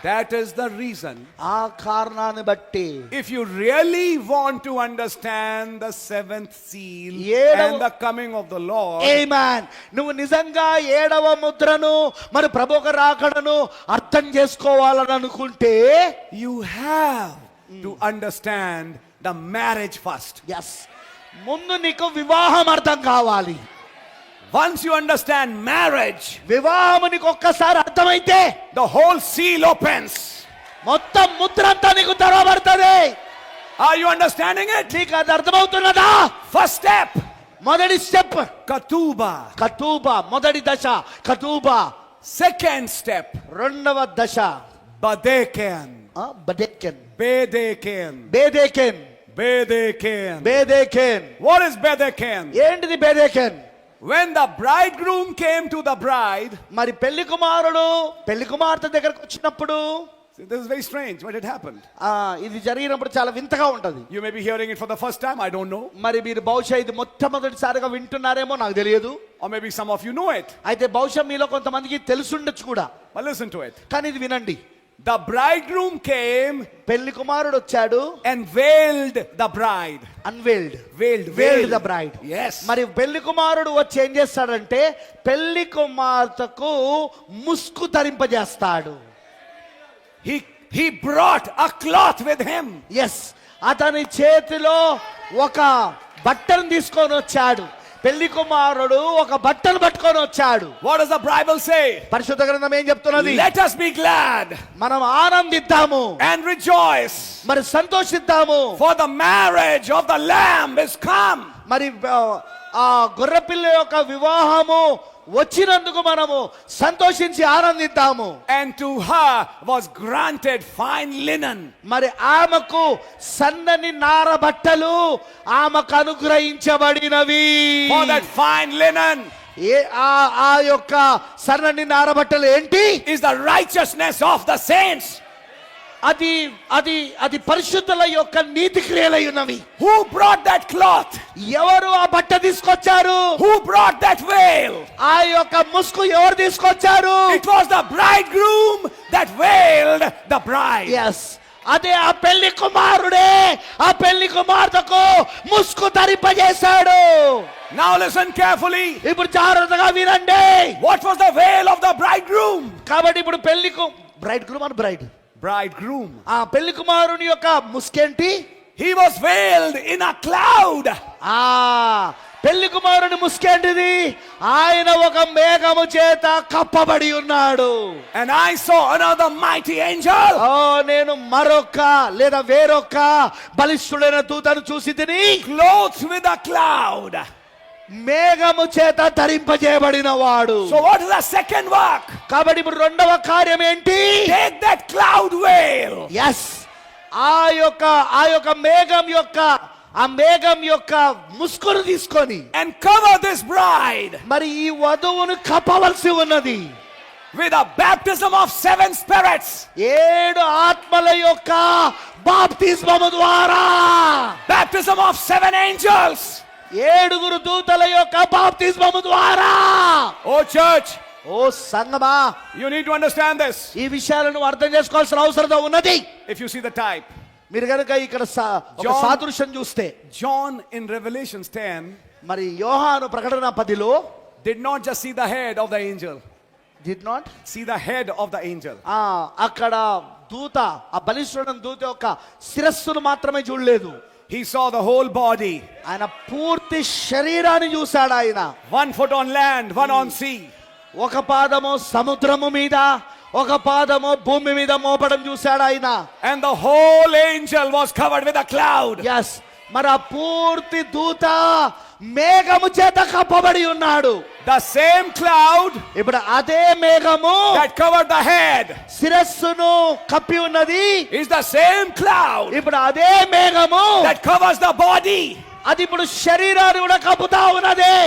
That is the reason. ఆ కారణాన్ని బట్టి If you really want to understand the seventh seal ఏడవ- and the coming of the Lord, ఆమేన్, నువ్వు నిజంగా 7వ ముద్రను, మరి ప్రభు యొక్క రాకడను అర్థం చేసుకోవాలని అనుకుంటే you have to understand the marriage first. Yes, ముందు నీకు వివాహం అర్థం కావాలి. Once you understand marriage, వివాహం నీకు ఒక్కసారి అర్థమైతే the whole seal opens. మొత్తం ముద్ర అంతా నీకు తెరవబడుతుంది. Are you understanding it? నీకు అది అర్థమవుతున్నదా? First step, మొదటి స్టెప్ katuba. కతూబా, మొదటి దశ కతూబా. Second step, రెండవ దశ badeken. బెదెకెన్, Bedeken. బేదెకెన్, Bedeken. బేదెకెన్. What is bedeken? ఏంటిది బేదెకెన్? When the bridegroom came to the bride, మరి పెళ్లి కుమారుడు పెళ్లి కుమార్తె దగ్గరకు వచ్చినప్పుడు, this is very strange, but it happened. ఇది జరిగినప్పుడు చాలా వింతగా ఉంటది. You may be hearing it for the first time, I don't know. మరి మీరు బహుశా ఇది మొట్టమొదటిసారిగా వింటున్నారేమో, నాకు తెలియదు. Or maybe some of you know it. అయితే బహుశా మీలో కొంతమందికి తెలుసుండొచ్చు కూడా. But listen to it. కానీ ఇది వినండి. The bridegroom came పెళ్లి కుమారుడు వచ్చాడు. and veiled the bride. Unveiled, Veiled, veiled the bride. Yes. మరి పెళ్లి కుమారుడు వచ్చి ఏం చేస్తాడంటే పెళ్లి కుమార్తెకు ముసుగు ధరింపజేస్తాడు. He brought a cloth with him. Yes, అతని చేతిలో ఒక బట్టను తీసుకొని వచ్చాడు. పెళ్లి కుమారుడు ఒక బట్టను పట్టుకొని వచ్చాడు. What does the Bible say? పరిశుద్ధ గ్రంథం ఏం చెప్తున్నది? Let us be glad మనం ఆనందిద్దాము, and rejoice, మరి సంతోషిద్దాము. for the marriage of the Lamb is come. మరి ఆ గొర్రెపిల్ల యొక్క వివాహము వచ్చినందుకు మనము సంతోషించి ఆనందిద్దాము. And to her was granted fine linen. మరి ఆమెకు సన్నని నార బట్టలు ఆమెకు అనుగ్రహించబడినవి. For that fine linen ఆ యొక్క సన్నని నార బట్టలు ఏంటి? is the righteousness of the saints. అది అది అది పరిశుద్ధుల యొక్క నీతి క్రియలై ఉన్నవి. Who brought that cloth? ఎవరు ఆ బట్ట తీసుకొచ్చారు? Who brought that veil? ఆ యొక్క ముసుగు ఎవరు తీసుకొచ్చారు? It was the bridegroom that veiled the bride. Yes, అదే ఆ పెళ్లి కుమారుడే ఆ పెళ్లి కుమార్తెకు ముసుగు ధరింపజేశాడు. Now listen carefully. ఇప్పుడు జాగ్రత్తగా వినండి. What was the veil of the bridegroom? కాబట్టి ఇప్పుడు బ్రైడ్ గ్రూమ్ అని Bridegroom. ఆ పెళ్లి కుమారుని యొక్క ముసుకేంటి? He was veiled in a cloud. ఆ పెళ్లి కుమారుని ముసుకేంటిది? ఆయన ఒక మేఘము చేత కప్పబడి ఉన్నాడు. And I saw another mighty angel. నేను మరొక లేదా వేరొక బలిష్ఠుడైన దూతను చూసి తిని Clothed with a cloud. మేఘము చేత ధరింపజేయబడిన వాడు. So what is the second work? కాబట్టి ఇప్పుడు రెండవ కార్యం ఏంటి? Take that cloud veil. Yes, ఆ యొక్క మేఘం యొక్క ముసుగును తీసుకొని And cover this bride మరి ఈ వధువును కప్పవలసి ఉన్నది. with a baptism of 7 spirits. 7 ఆత్మల యొక్క బాప్తిస్మము ద్వారా, Baptism of 7 angels. 7 దూతల యొక్క బాప్తిస్మము ద్వారా. Oh church, ఓ సంగమా, you need to understand this. ఈ విషయాలను అర్థం చేసుకోవాల్సిన అవసరం ఉన్నది. If you see the type, మీరు కనుక ఇక్కడ ఒక John- సాదృశ్యం చూస్తే, John in Revelations 10 మరి యోహాను ప్రకటన 10లో did not just see the head of the angel, did not see the head of the angel. అక్కడ దూత, ఆ బలిష్ఠుడైన దూత యొక్క శిరస్సును మాత్రమే చూడలేదు. He saw the whole body. ఆయన పూర్తి శరీరాన్ని చూశాడు. ఆయన 1 foot on land, 1 on sea. ఒక పాదము సముద్రము మీద, ఒక పాదము భూమి మీద మోపడం చూశాడు ఆయన. And the whole angel was covered with a cloud. Yes, మరి ఆ పూర్తి దూత మేఘము చేత కప్పబడి ఉన్నాడు. The same cloud ఇప్పుడు అదే మేఘము that covered the head శిరస్సును కప్పి ఉన్నది. is the same cloud ఇప్పుడు అదే మేఘము that covers the body. అది ఇప్పుడు శరీరాన్ని కూడా కప్పుతా ఉన్నది.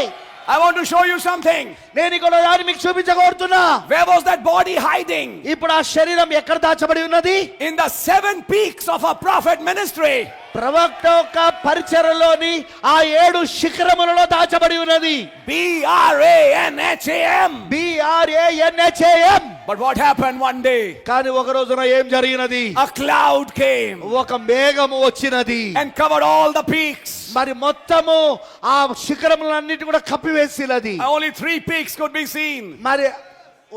I want to show you something. నేను ఇక్కడ దాన్ని మీకు చూపించగోరుతున్నా. Where was that body hiding? ఇప్పుడు ఆ శరీరం ఎక్కడ దాచబడి ఉన్నది? In the 7 peaks of a prophet ministry. ప్రవక్త యొక్క పరిచర్యలోని ఆ 7 శిఖరములలో దాచబడి ఉన్నది. BRANHAM. BRANHAM. But what happened one day? కానీ ఒక రోజున ఏం జరిగినది? A cloud came ఒక మేఘము వచ్చినది. and covered all the peaks. మరి మొత్తము ఆ శిఖరములన్నిటి కూడా కప్పివేసినది. Only 3 peaks could be seen. మరి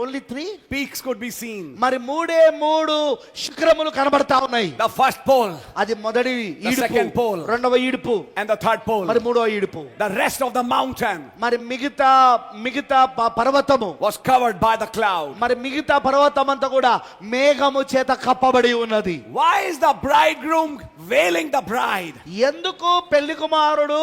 only 3 Peaks could be seen. మరి 3 శిఖరములు కనబడతా ఉన్నాయి. The first pole అది మొదటి second ఈడుపు, pole. రెండవ ఈడుపు, and the third pole. మరి మూడవ ఈడుపు. The rest of the mountain మరి మిగతా పర్వతము was covered by the cloud. మరి మిగతా పర్వతం అంతా కూడా మేఘము చేత కప్పబడి ఉన్నది. Why is the bridegroom veiling the bride? ఎందుకు పెళ్లి కుమారుడు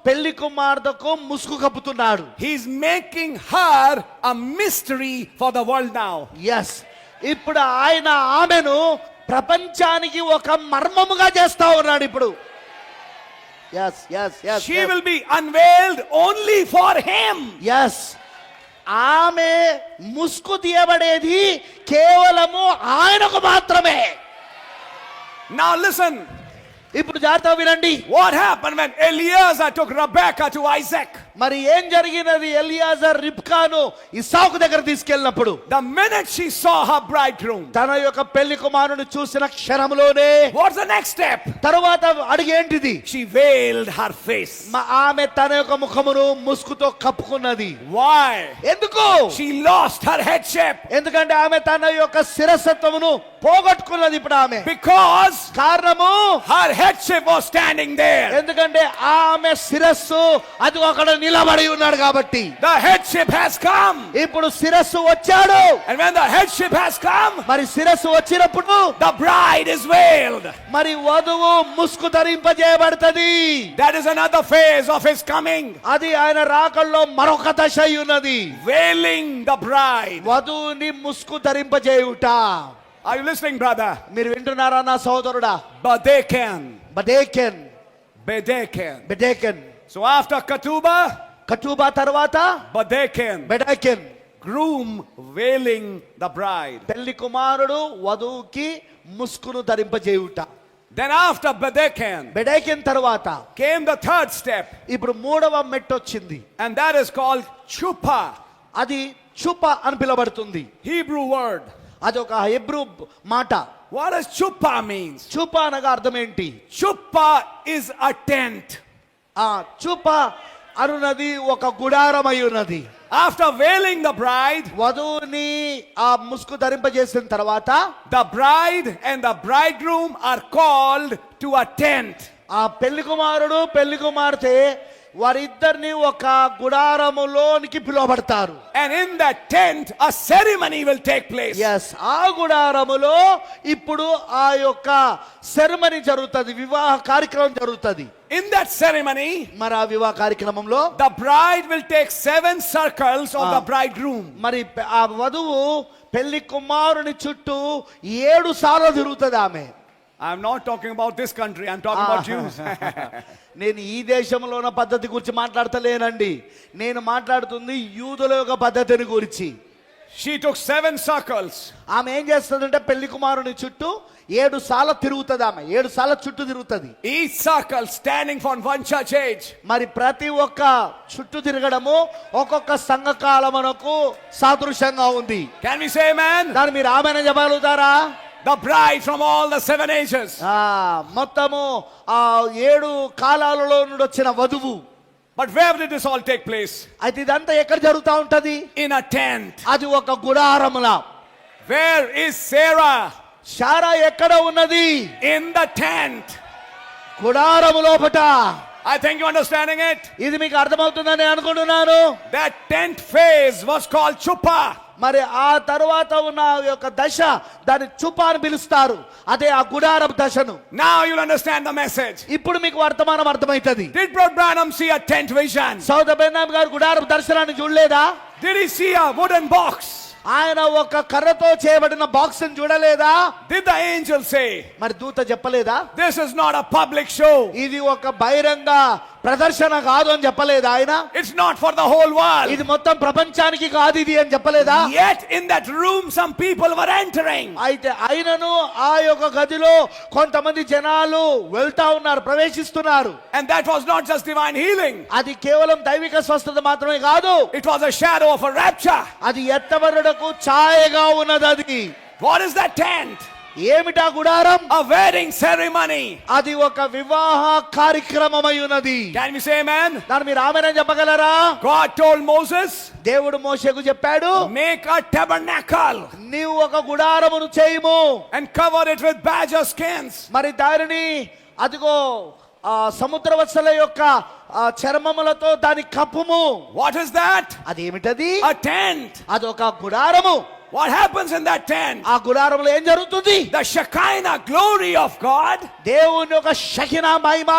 పెళ్లి కుమార్తెకు ముసుగు కప్పుతున్నాడు? He's making her a mystery for the world now. Yes, ఇప్పుడు ఆయన ఆమెను ప్రపంచానికి ఒక మర్మముగా చేస్తా ఉన్నాడు ఇప్పుడు. Yes yes yes She will be unveiled only for him. Yes, ఆమె ముసుగు తీయబడేది కేవలము ఆయనకు మాత్రమే. Now listen. ఇప్పుడు జాగ్రత్తగా వినండి. What happened when Eliezer took Rebekah to Isaac? మరి ఏం జరిగినది? ఎలియాజర్ రిబ్కాను ఇస్సాకు దగ్గర తీసుకెళ్ళినప్పుడు The minute she saw her bridegroom, తన యొక్క పెళ్లి కుమారుని చూసిన క్షణంలోనే what's the next step? తరువాత అడిగేంటిది? She veiled her face. ఆమె తన యొక్క ముఖమును ముసుగుతో కప్పుకున్నది. Why? ఎందుకు? She lost her headship. ఎందుకంటే ఆమె తన యొక్క శిరసత్వమును పోగొట్టుకున్నది. ఇప్పుడు ఆమె Because కారణము her headship was standing there. ఎందుకంటే ఆమె శిరస్సు అది అక్కడ నిలబడి ఉన్నాడు కాబట్టి. The headship has come. ఇప్పుడు శిరస్సు వచ్చాడు. And when the headship has come, మరి శిరస్సు వచ్చినప్పుడు the bride is veiled. మరి వధువు ముసుగు ధరింపజేయబడుతుంది. That is another phase of his coming. అది ఆయన రాకల్లో మరొక దశ అయి ఉన్నది. Veiling the bride. వధువుని ముసుగు ధరింపజేయుట. Are you listening, brother? మీరు వింటున్నారా నా సోదరుడా? Badekan. బెడేకెన్. So after Ketubah, కటూబా తర్వాత Badekan. బెడెకెన్. groom veiling the bride. పెళ్లి కుమారుడు వధువుకి ముసుకును ధరింపజేయుట. Then after Bedekin బెడెకిన్ తర్వాత came the third step, ఇప్పుడు మూడవ మెట్టు వచ్చింది. and that is called chuppah, అది చుప అని పిలువబడుతుంది. Hebrew word. అది ఒక హెబ్రూ మాట. What does chuppah means? చూప అనగా అర్థం ఏంటి? Chuppah is a tent. ఆ చూప అనున్నది ఒక గుడారమై ఉన్నది. After veiling the bride, వధువుని ఆ ముసుగు ధరింపజేసిన తర్వాత the bride and the bridegroom are called to a tent. ఆ పెళ్లి కుమారుడు పెళ్లి కుమార్తె వారిద్దరిని ఒక గుడారములోనికి పిలువబడతారు. And in that tent, a ceremony will take place. Yes, ఆ గుడారములో ఇప్పుడు ఆ యొక్క సెరమనీ జరుగుతుంది, వివాహ కార్యక్రమం జరుగుతుంది. In that ceremony, మరి ఆ వివాహ కార్యక్రమంలో the bride will take 7 circles of the bridegroom. మరి ఆ వధువు పెళ్లి కుమారుని చుట్టూ 7 సార్లు తిరుగుతుంది ఆమె. I'm not talking about this country, I'm talking about Jews. నేను ఈ దేశంలో ఉన్న పద్ధతి గురించి మాట్లాడతలేనండి, నేను మాట్లాడుతుంది యూదుల యొక్క పద్ధతిని గురించి. She took 7 circles. ఆమె ఏం చేస్తుందంటే పెళ్లి కుమారుని చుట్టూ 7 సార్లు తిరుగుతుంది. ఆమె 7 సార్లు చుట్టూ తిరుగుతుంది. Each circle standing for one church age. మరి ప్రతి ఒక్క చుట్టూ తిరగడము ఒక్కొక్క సంఘకాలమునకు సాదృశ్యంగా ఉంది. Can we say amen? దాన్ని మీరు ఆమెను చెప్పగలుగుతారా? The bride from all the 7 ages. మొత్తము ఆ 7 కాలాలలో నుండి వచ్చిన వధువు. But where did this all take place? అయితే ఇదంతా ఎక్కడ జరుగుతూ ఉంటది? In a tent. అది ఒక గుడారములా. Where is Sarah? శారా ఎక్కడ ఉన్నది? In the tent. గుడారము లోపట. I think you're understanding it. ఇది మీకు అర్థమవుతుందని అనుకుంటున్నాను. That tent phase was called chuppah. మరి ఆ తర్వాత ఉన్న యొక్క దశ దాన్ని చుప అని పిలుస్తారు. అదే ఆ గుడారపు దశను. Now you'll understand the message. ఇప్పుడు మీకు వర్తమానం అర్థమైతది. Did Brother Branham see a tent vision? సోదర బెన్నాం గారు గుడారపు దర్శనాన్ని చూడలేదా? Did he see a wooden box? ఆయన ఒక కర్రతో చేయబడిన బాక్స్ ని చూడలేదా? Did the angel say, మరి దూత చెప్పలేదా? this is not a public show? ఇది ఒక బహిరంగ ప్రదర్శన కాదు అని చెప్పలేదా ఆయన? It's not for the whole world. ఇది మొత్తం ప్రపంచానికి కాదు ఇది అని చెప్పలేదా? Yet in that room some people were entering. అయితే ఆయనను ఆ యొక్క గదిలో కొంతమంది జనాలు వెళ్తా ఉన్నారు, ప్రవేశిస్తున్నారు. And that was not just divine healing. అది కేవలం దైవిక స్వస్థత మాత్రమే కాదు, It was a shadow of a rapture. అది ఎత్తబడుటకు ఛాయగా ఉన్నది. అది What is that tent? ఏమిటా గుడారం? A wedding ceremony. అది ఒక వివాహ కార్యక్రమమై ఉన్నది. Can we say amen? దాన్ని మీరు ఆమేనని చెప్పగలరా? God told Moses, దేవుడు మోషేకు చెప్పాడు, make a tabernacle నీవు ఒక గుడారమును చేయుము, and cover it with badger skins. మరి దానిని అదిగో సముద్రవత్సల యొక్క చర్మములతో దాని కప్పుము. What is that? అదేమిటది? A tent. అదొక గుడారము. What happens in that tent? ఆ గుడారములో ఏం జరుగుతుంది? The Shekinah glory of God దేవుని యొక్క షకినా మహిమ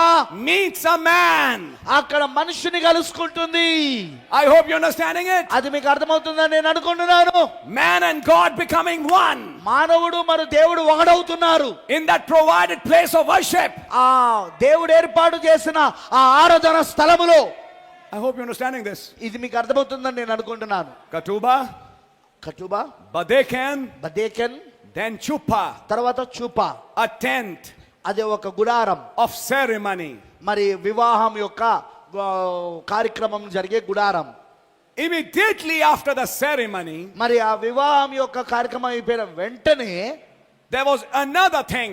meets a man. అక్కడ మనుషుని కలుసుకుంటుంది. I hope you're understanding it. అది మీకు అర్థమవుతుందని నేను అనుకుంటున్నాను. Man and God becoming one మానవుడు మరియు దేవుడు ఒకడవుతున్నారు. in that provided place of worship. ఆ దేవుడు ఏర్పాటు చేసిన ఆ ఆరాధన స్థలములో. I hope you're understanding this. ఇది మీకు అర్థమవుతుందని నేను అనుకుంటున్నాను. Katuba, కటుబా, Badekan, బదేకెన్, then Chuppah, తర్వాత చూపా. a tent అది ఒక గుడారం. of ceremony. మరి వివాహం యొక్క కార్యక్రమం జరిగే గుడారం. Immediately after the ceremony, మరి ఆ వివాహం యొక్క కార్యక్రమం అయిపోయిన వెంటనే there was another thing.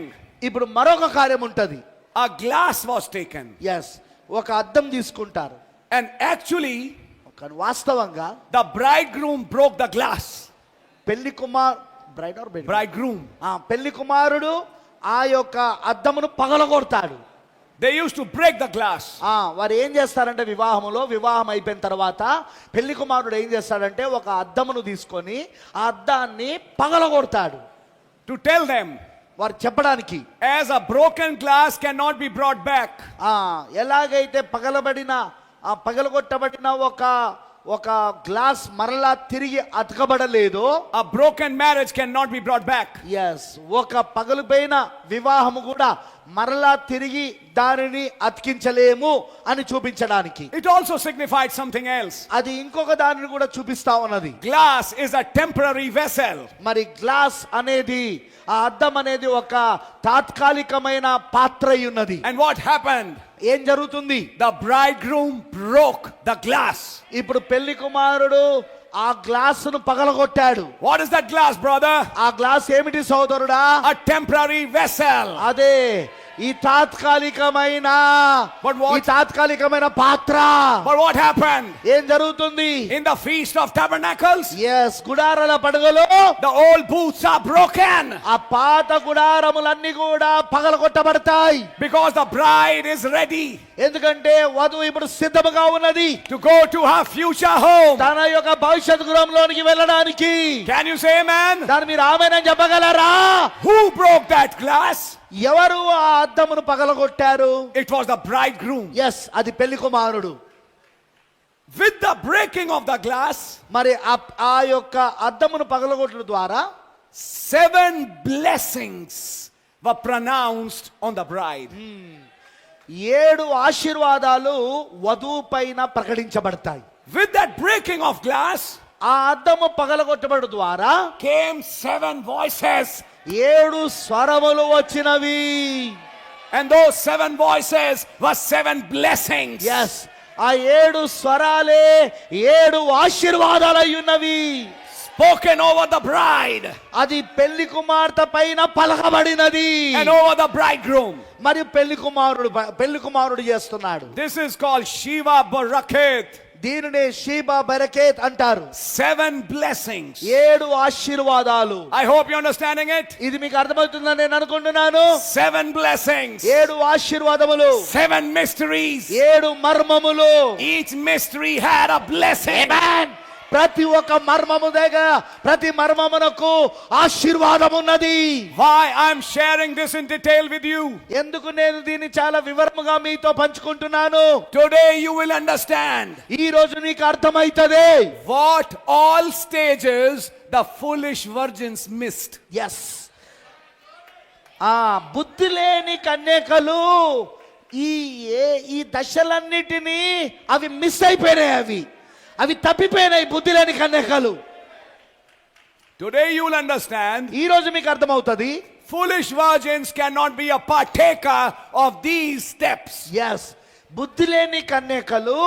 ఇప్పుడు మరొక కార్యం ఉంటది. A glass was taken. Yes, ఒక అద్దం తీసుకుంటారు. And actually, కానీ వాస్తవంగా the bridegroom broke the glass. పెళ్లి కుమార్ బ్రైడ్ ఆర్ Bridegroom. పెళ్లి కుమారుడు ఆ యొక్క అద్దమును పగలగొడతాడు. They used to break the glass. వారు ఏం చేస్తారంటే వివాహం అయిపోయిన తర్వాత పెళ్లి కుమారుడు ఏం చేస్తాడంటే ఒక అద్దమును తీసుకొని ఆ అద్దాన్ని పగలగొడతాడు. To tell them, వారు చెప్పడానికి, as a broken glass cannot be brought back, ఎలాగైతే పగలగొట్టబడిన ఒక ఒక గ్లాస్ మరలా తిరిగి అతకబడలేదో, a broken marriage cannot be brought back. Yes, ఒక పగలిపోయిన వివాహము కూడా మరలా తిరిగి దానిని అతికించలేము అని చూపించడానికి. It also signified something else. అది ఇంకొక దానిని కూడా చూపిస్తా ఉన్నది. Glass is a temporary vessel. మరి గ్లాస్ అనేది, ఆ అద్దం అనేది ఒక తాత్కాలికమైన పాత్ర అయి ఉన్నది. And what happened? ఏం జరుగుతుంది? The bridegroom broke the glass. ఇప్పుడు పెళ్లి కుమారుడు ఆ గ్లాసును పగలగొట్టాడు. What is that glass, brother? ఆ గ్లాస్ ఏమిటి సోదరుడా? A temporary vessel. అదే ఈ తాత్కాలికమైన But what- ఈ తాత్కాలికమైన పాత్ర. But what happened? ఏం జరుగుతుంది? In the Feast of Tabernacles, yes, గుడారాల పండుగలో the old booths are broken ఆ పాత గుడారములన్నీ కూడా పగలగొట్టబడతాయి. because the bride is ready ఎందుకంటే వధువు ఇప్పుడు సిద్ధముగా ఉన్నది to go to her future home. తన యొక్క భవిష్యత్ గృహంలోనికి వెళ్ళడానికి. Can you say amen? దాన్ని మీరు ఆమేనని చెప్పగలరా? Who broke that glass? ఎవరు ఆ అద్దమును పగలగొట్టారు? It was the bridegroom. Yes, అది పెళ్లి కుమారుడు. With the breaking of the glass, మరి ఆ యొక్క అద్దమును పగలగొట్టడం ద్వారా 7 blessings were pronounced on the bride. 7 ఆశీర్వాదాలు వధువు పైన ప్రకటించబడతాయి. With that breaking of glass ఆ అద్దము పగలగొట్టబడు ద్వారా came 7 voices. 7 స్వరములు వచ్చినవి. And those 7 voices were 7 blessings. Yes, ఆ 7 స్వరాలే 7 ఆశీర్వాదాలు అయ్యున్నవి. Spoken over the bride అది పెళ్లి కుమార్తె పైన పలకబడినది. and over the bridegroom. మరి పెళ్లి కుమారుడు చేస్తున్నాడు. This is called Shiva Baraket. దీనినే షీబా బరకేత్ అంటారు. 7 blessings. 7 ఆశీర్వాదాలు. I hope you're understanding it. ఇది మీకు అర్థమవుతుందని నేను అనుకుంటున్నాను. 7 blessings. 7 ఆశీర్వాదములు. 7 mysteries. 7 మర్మములు. Each mystery had a blessing. ప్రతి ఒక్క మర్మము దగ్గర, ప్రతి మర్మమునకు ఆశీర్వాదం ఉన్నది. Why I'm sharing this in detail with you? ఎందుకు నేను దీన్ని చాలా వివరముగా మీతో పంచుకుంటున్నాను? Today you will understand ఈ రోజు నీకు అర్థమైతదే what all stages the foolish virgins missed. Yes, ఆ బుద్ధి లేని కన్యకలు ఈ దశలన్నిటినీ అవి మిస్ అయిపోయినాయి. అవి తప్పిపోయినాయి బుద్ధి లేని కన్యకలు. Today you will understand ఈ రోజు మీకు అర్థమవుతుంది. foolish virgins cannot be a partaker of these steps. Yes, బుద్ధి లేని కన్యకలు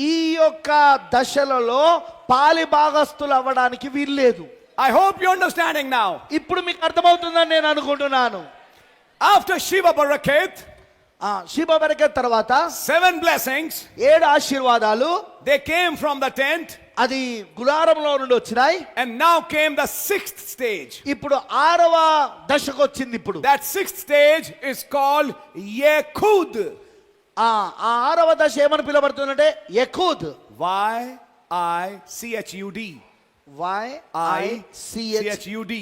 ఈ యొక్క దశలలో పాలి భాగస్తులు అవ్వడానికి వీల్లేదు. I hope you're understanding now. ఇప్పుడు మీకు అర్థమవుతుందని నేను అనుకుంటున్నాను. After Shiva Baraket, శివ బరకత్ తర్వాత 7 blessings, 7 ఆశీర్వాదాలు they came from the tent, అది గుడారంలో నుండి వచ్చినాయి. and now came the 6th stage. ఇప్పుడు 6వ దశకు వచ్చింది. ఇప్పుడు That 6th stage is called Yekud. ఆ 6వ దశ ఏమని పిలువబడుతుందంటే యెహూద్. YICHUD. YICHUD.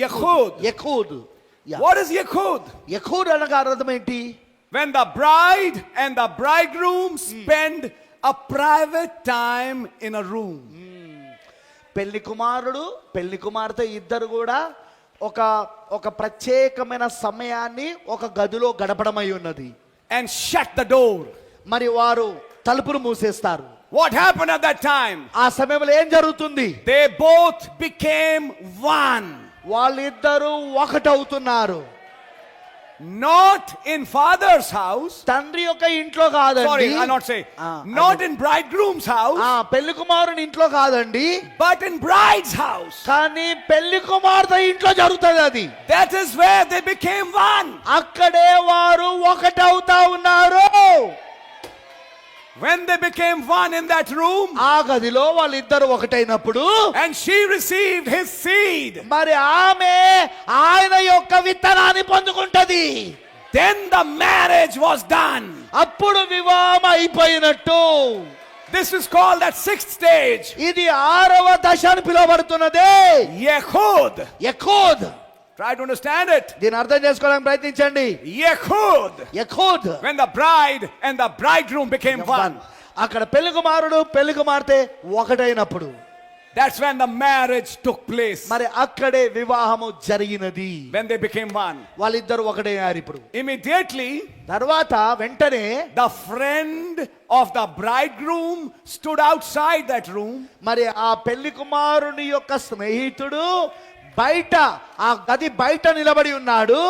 యెహూద్. యెహూద్. What is Yekud? యెహూద్ అనగా అర్థం ఏంటి? When the bride and the bridegroom spend a private time in a room. పెళ్లి కుమారుడు పెళ్లి కుమార్తె ఇద్దరు కూడా ఒక ప్రత్యేకమైన సమయాన్ని ఒక గదిలో గడపడమై ఉన్నది. And shut the door. మరి వారు తలుపులు మూసేస్తారు. What happened at that time? ఆ సమయంలో ఏం జరుగుతుంది? They both became one. వాళ్ళిద్దరూ ఒకటవుతున్నారు. Not in father's house. తండ్రి యొక్క ఇంట్లో కాదండి. Sorry, I'll not say. Not in bridegroom's house. పెళ్లి కుమారుని ఇంట్లో కాదండి, but in bride's house. కానీ పెళ్లి కుమార్తె ఇంట్లో జరుగుతుంది అది. That is where they became one. అక్కడే వారు ఒకటవుతా ఉన్నారు. When they became one in that room, ఆ గదిలో వాళ్ళిద్దరు ఒకటైనప్పుడు, and she received his seed, మరి ఆమె ఆయన యొక్క విత్తనాన్ని పొందుకుంటది. then the marriage was done. అప్పుడు వివాహం అయిపోయినట్టు. This is called that 6th stage. ఇది 6వ దశ అని పిలువబడుతున్నదే Yekud. యెహూద్. Try to understand it. దీన్ని అర్థం చేసుకోవడానికి ప్రయత్నించండి. Yekud. యెహూద్. When the bride and the bridegroom became one. అక్కడ పెళ్లి కుమారుడు పెళ్లి కుమార్తె ఒకటైనప్పుడు That's when the marriage took place. మరి అక్కడే వివాహము జరిగినది. When they became one. వాళ్ళిద్దరు ఒకటయ్యారు. ఇప్పుడు Immediately, తర్వాత వెంటనే the friend of the bridegroom stood outside that room. మరి ఆ పెళ్లి కుమారుని యొక్క స్నేహితుడు బయట ఆ గది బయట నిలబడి ఉన్నాడు.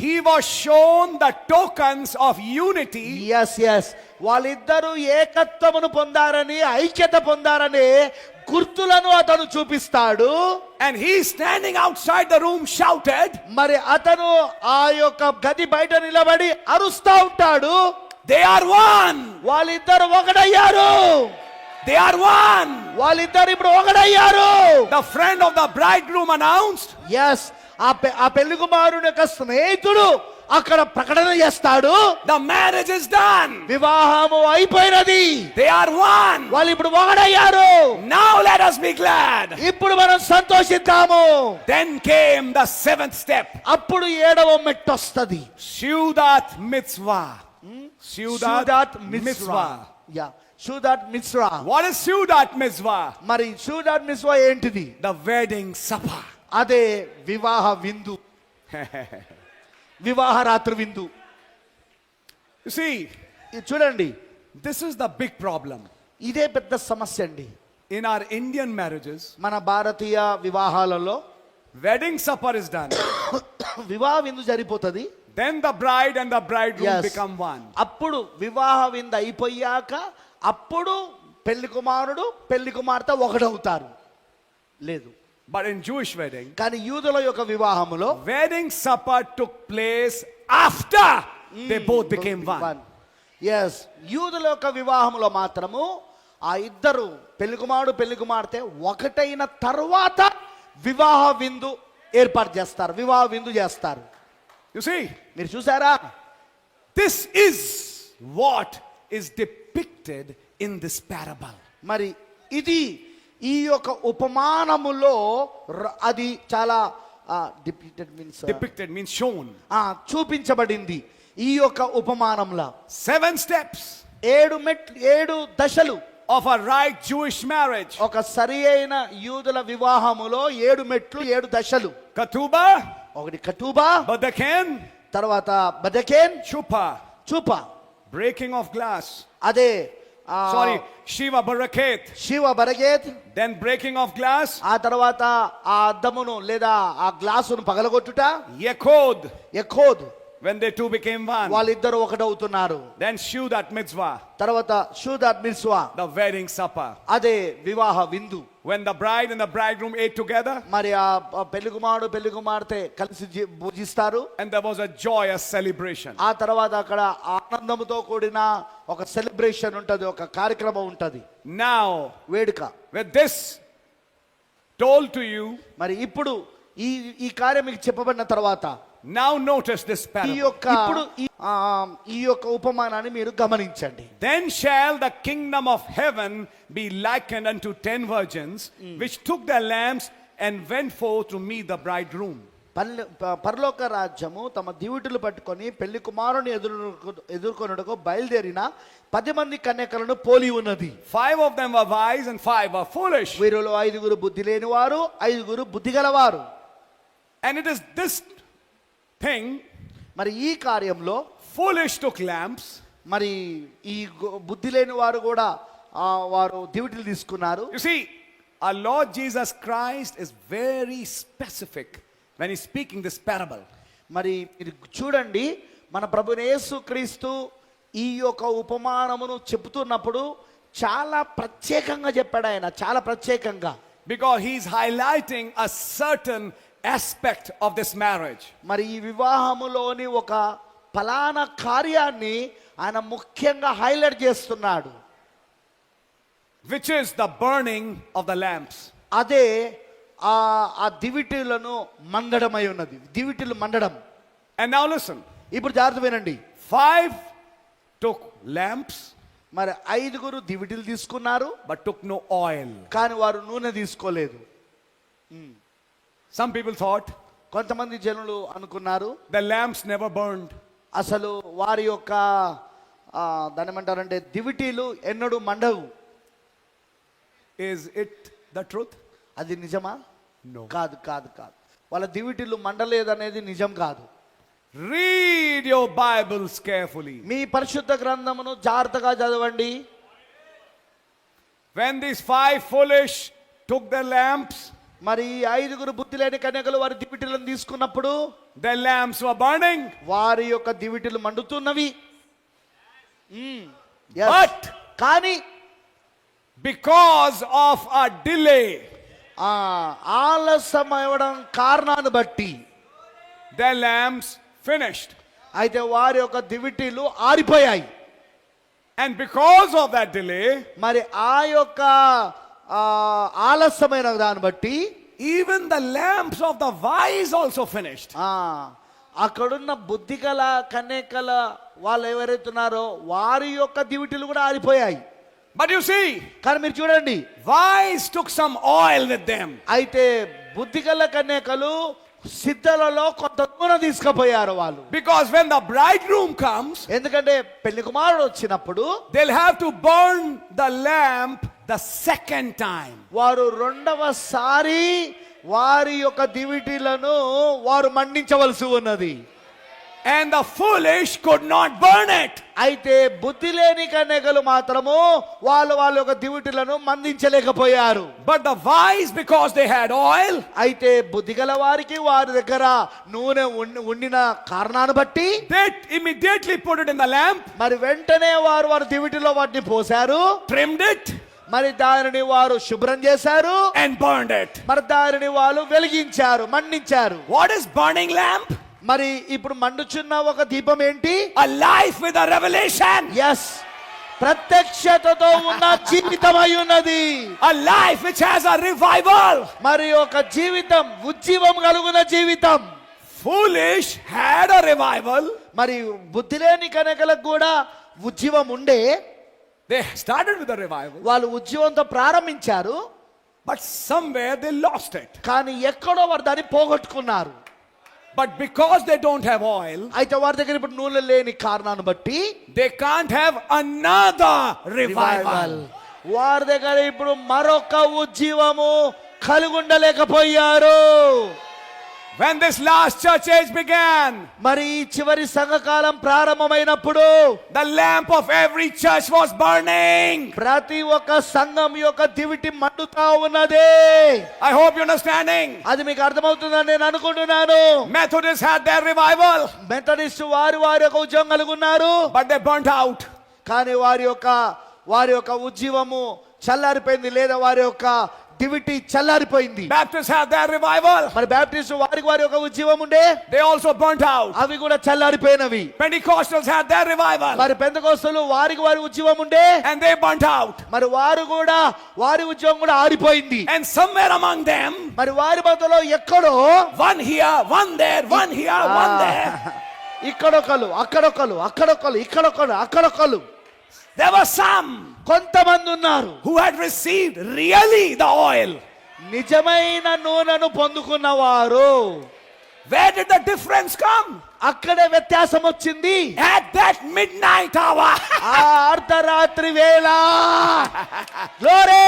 He was shown the tokens of unity. Yes వాళ్ళిద్దరూ ఏకత్వమును పొందారని ఐక్యత పొందారని గుర్తులను అతను చూపిస్తాడు. And he standing outside the room shouted. మరి అతను ఆ యొక్క గది బయట నిలబడి అరుస్తా ఉంటాడు. They are one. వాళ్ళిద్దరు ఒకటయ్యారు. They are one. వాళ్ళిద్దరు ఇప్పుడు ఒకటయ్యారు. The friend of the bridegroom announced. Yes ఆ పెళ్లి కుమారుని యొక్క స్నేహితుడు అక్కడ ప్రకటన చేస్తాడు. The marriage is done. వివాహము అయిపోయినది. They are one. వాళ్ళు ఇప్పుడు ఒకటయ్యారు. Now let us be glad. ఇప్పుడు మనం సంతోషిద్దాము. Then came the seventh step. అప్పుడు 7వ మెట్టు వస్తది. Seudat mitzvah. Seudat mitzvah. Yeah Seudat mitzvah. What is Seudat mitzvah? మరి Seudat mitzvah ఏంటిది? The wedding supper. అదే వివాహ విందు. వివాహ రాత్రి విందు. You see, ఇది చూడండి, this is the big problem. ఇదే పెద్ద సమస్య అండి. In our Indian marriages, మన భారతీయ వివాహాలలో wedding supper is done. వివాహ విందు జరిపోతుంది. Then the bride and the bridegroom Yes. become one. అప్పుడు వివాహ విందు అయిపోయాక అప్పుడు పెళ్లి కుమారుడు పెళ్లి కుమార్తె ఒకటవుతారు. లేదు, But in Jewish wedding, కానీ యూదుల యొక్క వివాహములో wedding supper took place after they both became one. Yes యూదుల యొక్క వివాహములో మాత్రము ఆ ఇద్దరు పెళ్లి కుమారుడు పెళ్లి కుమార్తె ఒకటైన తర్వాత వివాహ విందు ఏర్పాటు చేస్తారు. వివాహ విందు చేస్తారు. You see, మీరు చూసారా? this is what is depicted in this parable. మరి ఇది ఈ యొక్క ఉపమానములో అది చాలా Depicted means shown. చూపించబడింది. ఈ యొక్క ఉపమానంలో 7 steps 7 దశలు of a right Jewish marriage. ఒక సరి అయిన యూదుల వివాహములో 7 మెట్లు 7 దశలు. Ketubah, ఒకటి కటూబా, Badaken, తర్వాత బదకేన్, Chupa, చూప, breaking of glass. అదే Sorry, Shiva Baraket. Shiva బరగేత్, Then breaking of glass, ఆ తర్వాత ఆ అద్దమును లేదా ఆ గ్లాసును పగలగొట్టుట, Yekod, ఎఖోద్, when they two became one. వాళ్ళిద్దరు ఒకటవుతున్నారు. Then Seudat mitzvah, తర్వాత షూదాత్ మిర్స్వా, the wedding supper. అదే వివాహ విందు. When the bride and the bridegroom ate together, మరి ఆ పెళ్లి కుమారుడు పెళ్లి కుమార్తె కలిసి భుజిస్తారు. and there was a joyous celebration. ఆ తర్వాత అక్కడ ఆనందంతో కూడిన ఒక సెలబ్రేషన్ ఉంటది, ఒక కార్యక్రమం ఉంటది, Now, వేడుక. with this told to you, మరి ఇప్పుడు ఈ కార్యం మీకు చెప్పబడిన తర్వాత now notice this ఈ parable. యొక్క ఇప్పుడు ఈ యొక్క ఉపమానాన్ని మీరు గమనించండి. Then shall the kingdom of heaven be likened unto 10 virgins, which took their lamps and went forth to meet the bridegroom. పరలోక రాజ్యము తమ దివిటులు పట్టుకొని పెళ్లి కుమారుని ఎదుర్కొనుటకు బయలుదేరిన 10 మంది కన్యకలను పోలి ఉన్నది. 5 of them were wise and 5 were foolish. వీరిలో 5 బుద్ధి లేని వారు 5 బుద్ధి గలవారు. And it is this thing, మరి ఈ కార్యంలో foolish took lamps, మరి ఈ బుద్ధి లేని వారు కూడా వారు దివిటీలు తీసుకున్నారు. you see, our Lord Jesus Christ is very specific when he's speaking this parable. మరి మీరు చూడండి, మన ప్రభువైన యేసుక్రీస్తు ఈ యొక్క ఉపమానమును చెబుతున్నప్పుడు చాలా ప్రత్యేకంగా చెప్పాడు. ఆయన చాలా ప్రత్యేకంగా, Because he's highlighting a certain aspect of this marriage. మరి ఈ వివాహములోని ఒక ఫలానా కార్యాన్ని ఆయన ముఖ్యంగా హైలైట్ చేస్తున్నాడు. Which is the burning of the lamps. అదే ఆ దివిటీలను మండడమై ఉన్నది. దివిటీలు మండడం. And now listen. ఇప్పుడు జాగ్రత్త వినండి. 5 took lamps, మరి 5 దివిటీలు తీసుకున్నారు, but took no oil. కానీ వారు నూనె తీసుకోలేదు. Some people thought కొంతమంది జనులు అనుకున్నారు the lamps never burned. అసలు వారి యొక్క దాని ఏమంటారంటే దివిటీలు ఎన్నడూ మండవు. Is it the truth? అది నిజమా? No. కాదు కాదు కాదు. వాళ్ళ దివిటీలు మండలేదనేది నిజం కాదు. Read your Bibles carefully. మీ పరిశుద్ధ గ్రంథమును జాగ్రత్తగా చదవండి. When these 5 foolish took their lamps, మరి ఈ 5 బుద్ధి లేని కన్యకలు వారి దివిటీలను తీసుకున్నప్పుడు their lamps were burning. వారి యొక్క దివిటీలు మండుతున్నవి. Yes. But కానీ because of a delay, ఆలస్యం అవ్వడం కారణాన్ని బట్టి their lamps finished. అయితే వారి యొక్క దివిటీలు ఆరిపోయాయి. And because of that delay, మరి ఆ యొక్క ఆలస్యమైన దాన్ని బట్టి even the lamps of the wise also finished. అక్కడున్న బుద్ధిగల కన్యకల వాళ్ళు ఎవరైతున్నారో వారి యొక్క దివిటీలు కూడా ఆరిపోయాయి. But you see, కానీ మీరు చూడండి, wise took some oil with them. అయితే బుద్ధిగల కన్యకలు సిద్ధలలో కొంత నూనె తీసుకుపోయారు వాళ్ళు. Because when the bridegroom comes, ఎందుకంటే పెళ్లి కుమారుడు వచ్చినప్పుడు they'll have to burn the lamp the second time. వారు రెండవసారి వారి యొక్క దివిటీలను వారు మండించవలసి ఉన్నది. And the foolish could not burn it. అయితే బుద్ధి లేని కన్యకలు మాత్రము వాళ్ళ యొక్క దివిటీలను మందించలేకపోయారు. But the wise, because they had oil, అయితే బుద్ధిగల వారికి వారి దగ్గర నూనె ఉండిన కారణాన్ని బట్టి they immediately put it in the lamp, మరి వెంటనే వారి దివిటీలో వాటిని పోశారు, trimmed it, మరి దానిని వారు శుభ్రం చేశారు, and burned it. మరి దానిని వాళ్ళు వెలిగించారు, మండించారు. What is burning lamp? మరి ఇప్పుడు మండుచున్న ఒక దీపం ఏంటి? A life with a revelation. Yes, ప్రత్యక్షతతో ఉన్న జీవితం అయి ఉన్నది. A life which has a revival. మరి ఒక జీవితం, ఉజ్జీవం కలుగున జీవితం. Foolish had a revival. మరి బుద్ధి లేని కన్యకలకు కూడా ఉజ్జీవం ఉండే. They started with a revival, వాళ్ళు ఉజ్జీవంతో ప్రారంభించారు, but somewhere they lost it. కానీ ఎక్కడో వారు దాన్ని పోగొట్టుకున్నారు. But because they don't have oil, అయితే వారి దగ్గర ఇప్పుడు నూనె లేని కారణాన్ని బట్టి they can't have another revival. వారి దగ్గర ఇప్పుడు మరొక ఉజ్జీవము కలిగుండలేకపోయారు. When this last church age began, మరి ఈ చివరి సంఘకాలం ప్రారంభమైనప్పుడు the lamp of every church was burning. ప్రతి ఒక్క సంఘం యొక్క దివిటి మండుతా ఉన్నది. I hope you're understanding. అది మీకు అర్థమవుతుందని నేను అనుకుంటున్నాను. Methodists had their revival, Methodist వారి యొక్క ఉద్యోగం కలిగి ఉన్నారు, but they burnt out. కానీ వారి యొక్క ఉజ్జీవము చల్లారిపోయింది, లేదా వారి యొక్క దివిటి చల్లారిపోయింది. Baptists had their revival, మరి బాప్టిస్ట్ వారి యొక్క ఉజ్జీవం ఉండే, they also burnt out. అవి కూడా చల్లారిపోయినవి. Pentecostals had their revival, మరి పెంతెకోస్తలు వారి ఉజ్జీవం ఉండే, and they burnt out. మరి వారి ఉద్యోగం కూడా ఆరిపోయింది. And somewhere among them, మరి వారి మధ్యలో ఎక్కడో one here, one there, one here, one there, ఇక్కడొకరు, అక్కడొకరు there were some కొంతమంది ఉన్నారు who had received really the oil. నిజమైన నూనెను పొందుకున్నవారు. Where did the difference come? అక్కడే వ్యత్యాసం వచ్చింది. At that midnight hour. ఆ అర్ధరాత్రి వేళ. Glory.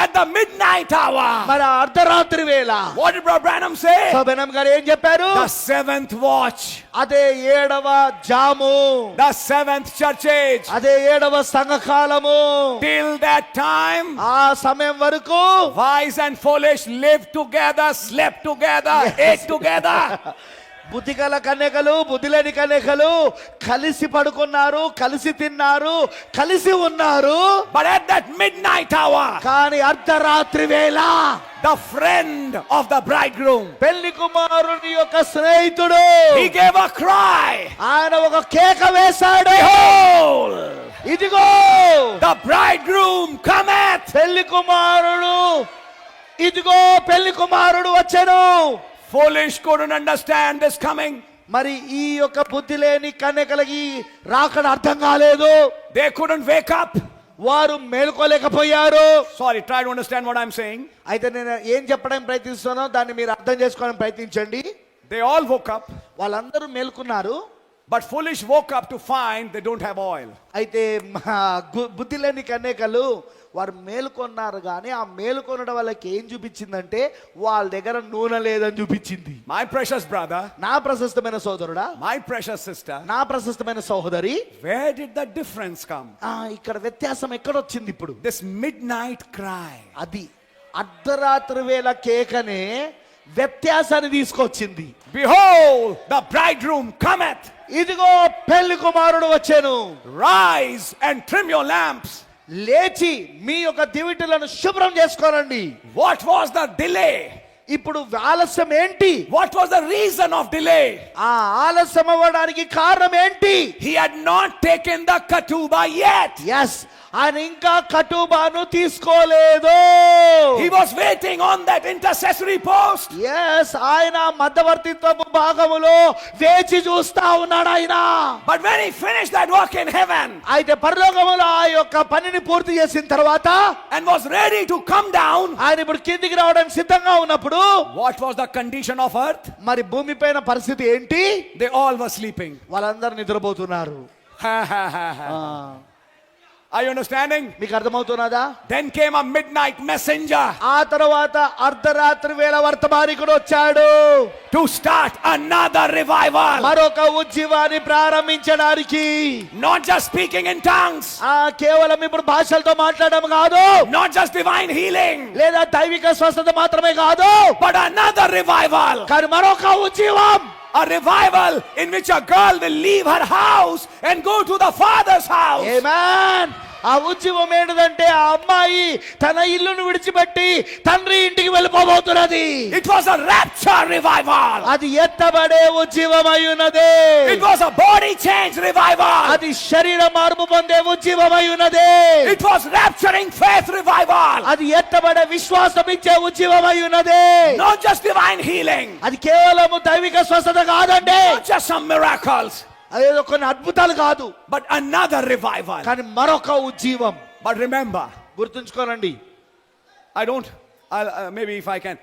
At the midnight hour. మరి అర్ధరాత్రి వేళ. What did Brother Branham say? So Branham గారు ఏం చెప్పారు? The 7th watch. అదే 7వ జాము. The 7th church age. అదే 7వ సంఘకాలము. Till that time, ఆ సమయం వరకు wise and foolish lived together, slept together, ate together. బుద్ధిగల కన్యకలు, బుద్ధి లేని కన్యకలు కలిసి పడుకున్నారు, కలిసి తిన్నారు, కలిసి ఉన్నారు. But at that midnight hour, కానీ అర్ధరాత్రి వేళ the friend of the bridegroom, పెళ్లి కుమారుని యొక్క స్నేహితుడు, he gave a cry. ఆయన ఒక కేక వేశాడు. Behold, ఇదిగో the bridegroom cometh. పెళ్లి కుమారుడు వచ్చెను. Foolish couldn't understand this coming. మరి ఈ యొక్క బుద్ధి లేని కన్యకలకి రాకడ అర్థం కాలేదు. They couldn't wake up. వారు మేలుకోలేకపోయారు. Sorry, try to understand what I'm saying. అయితే నేను ఏం చెప్పడానికి ప్రయత్నిస్తున్నానో దాన్ని మీరు అర్థం చేసుకోవడానికి ప్రయత్నించండి. They all woke up, వాళ్ళందరూ మేల్కొన్నారు. But foolish woke up to find they don't have oil. అయితే బుద్ధి లేని కన్యకలు వారు మేలుకొన్నారు కానీ ఆ మేలుకొనడం వాళ్ళకి ఏం చూపించిందంటే వాళ్ళ దగ్గర నూనె లేదని చూపించింది. My precious brother, నా ప్రశస్తమైన సోదరుడా, my precious sister, నా ప్రశస్తమైన సహోదరి, where did the difference come? ఇక్కడ వ్యత్యాసం ఎక్కడ వచ్చింది? ఇప్పుడు This midnight cry. అది అర్ధరాత్రి వేళ కేకనే వ్యత్యాసాన్ని తీసుకొచ్చింది. Behold, the bridegroom cometh. ఇదిగో పెళ్లి కుమారుడు వచ్చెను. Rise and trim your lamps. లేచి మీ యొక్క దివిటీలను శుభ్రం చేసుకోనండి. What was the delay? ఇప్పుడు ఆలస్యం ఏంటి? What was the reason of delay? ఆ ఆలస్యం అవ్వడానికి కారణం ఏంటి? He had not taken the ketubah yet. Yes, ఆయన ఇంకా కటుబాను తీసుకోలేదు. He was waiting on that intercessory post. Yes, ఆయన మధ్యవర్తిత్వపు భాగములో వేచి చూస్తా ఉన్నాడు ఆయన. But when he finished that work in heaven అయితే పరలోకములో ఆ యొక్క పనిని పూర్తి చేసిన తర్వాత and was ready to come down, ఆయన ఇప్పుడు కిందికి రావడానికి సిద్ధంగా ఉన్నప్పుడు what was the condition of earth? మరి భూమిపైన పరిస్థితి ఏంటి? They all were sleeping. వాళ్ళందరూ నిద్రపోతున్నారు. Are you understanding? మీకు అర్థమవుతున్నదా? Then came a midnight messenger ఆ తర్వాత అర్ధరాత్రి వేళ వర్తమానికుడు వచ్చాడు to start another revival. మరొక ఉజ్జీవాన్ని ప్రారంభించడానికి. Not just speaking in tongues, కేవలం ఇప్పుడు భాషలతో మాట్లాడడం కాదు, not just divine healing, లేదా దైవిక స్వస్థత మాత్రమే కాదు, but another revival. కానీ మరొక ఉజ్జీవం. A revival in which a girl will leave her house and go to the father's house. ఆమేన్. ఆ ఉజ్జీవం ఏంటంటే ఆ అమ్మాయి తన ఇల్లును విడిచిపెట్టి తండ్రి ఇంటికి వెళ్ళిపోబోతున్నది. It was a rapture revival. అది ఎత్తబడే ఉజ్జీవమై ఉన్నది. It was a body change revival. అది శరీర మార్పు పొందే ఉజ్జీవమై ఉన్నది. It was rapturing faith revival. అది ఎత్తబడే విశ్వాసం ఇచ్చే ఉజ్జీవమై ఉన్నది. Not just divine healing, అది కేవలం దైవిక స్వస్థత కాదండి, not just some miracles, అదేదో కొన్ని అద్భుతాలు కాదు, but another revival. కానీ మరొక ఉజ్జీవం. But remember, గుర్తుంచుకోనండి, maybe if I can,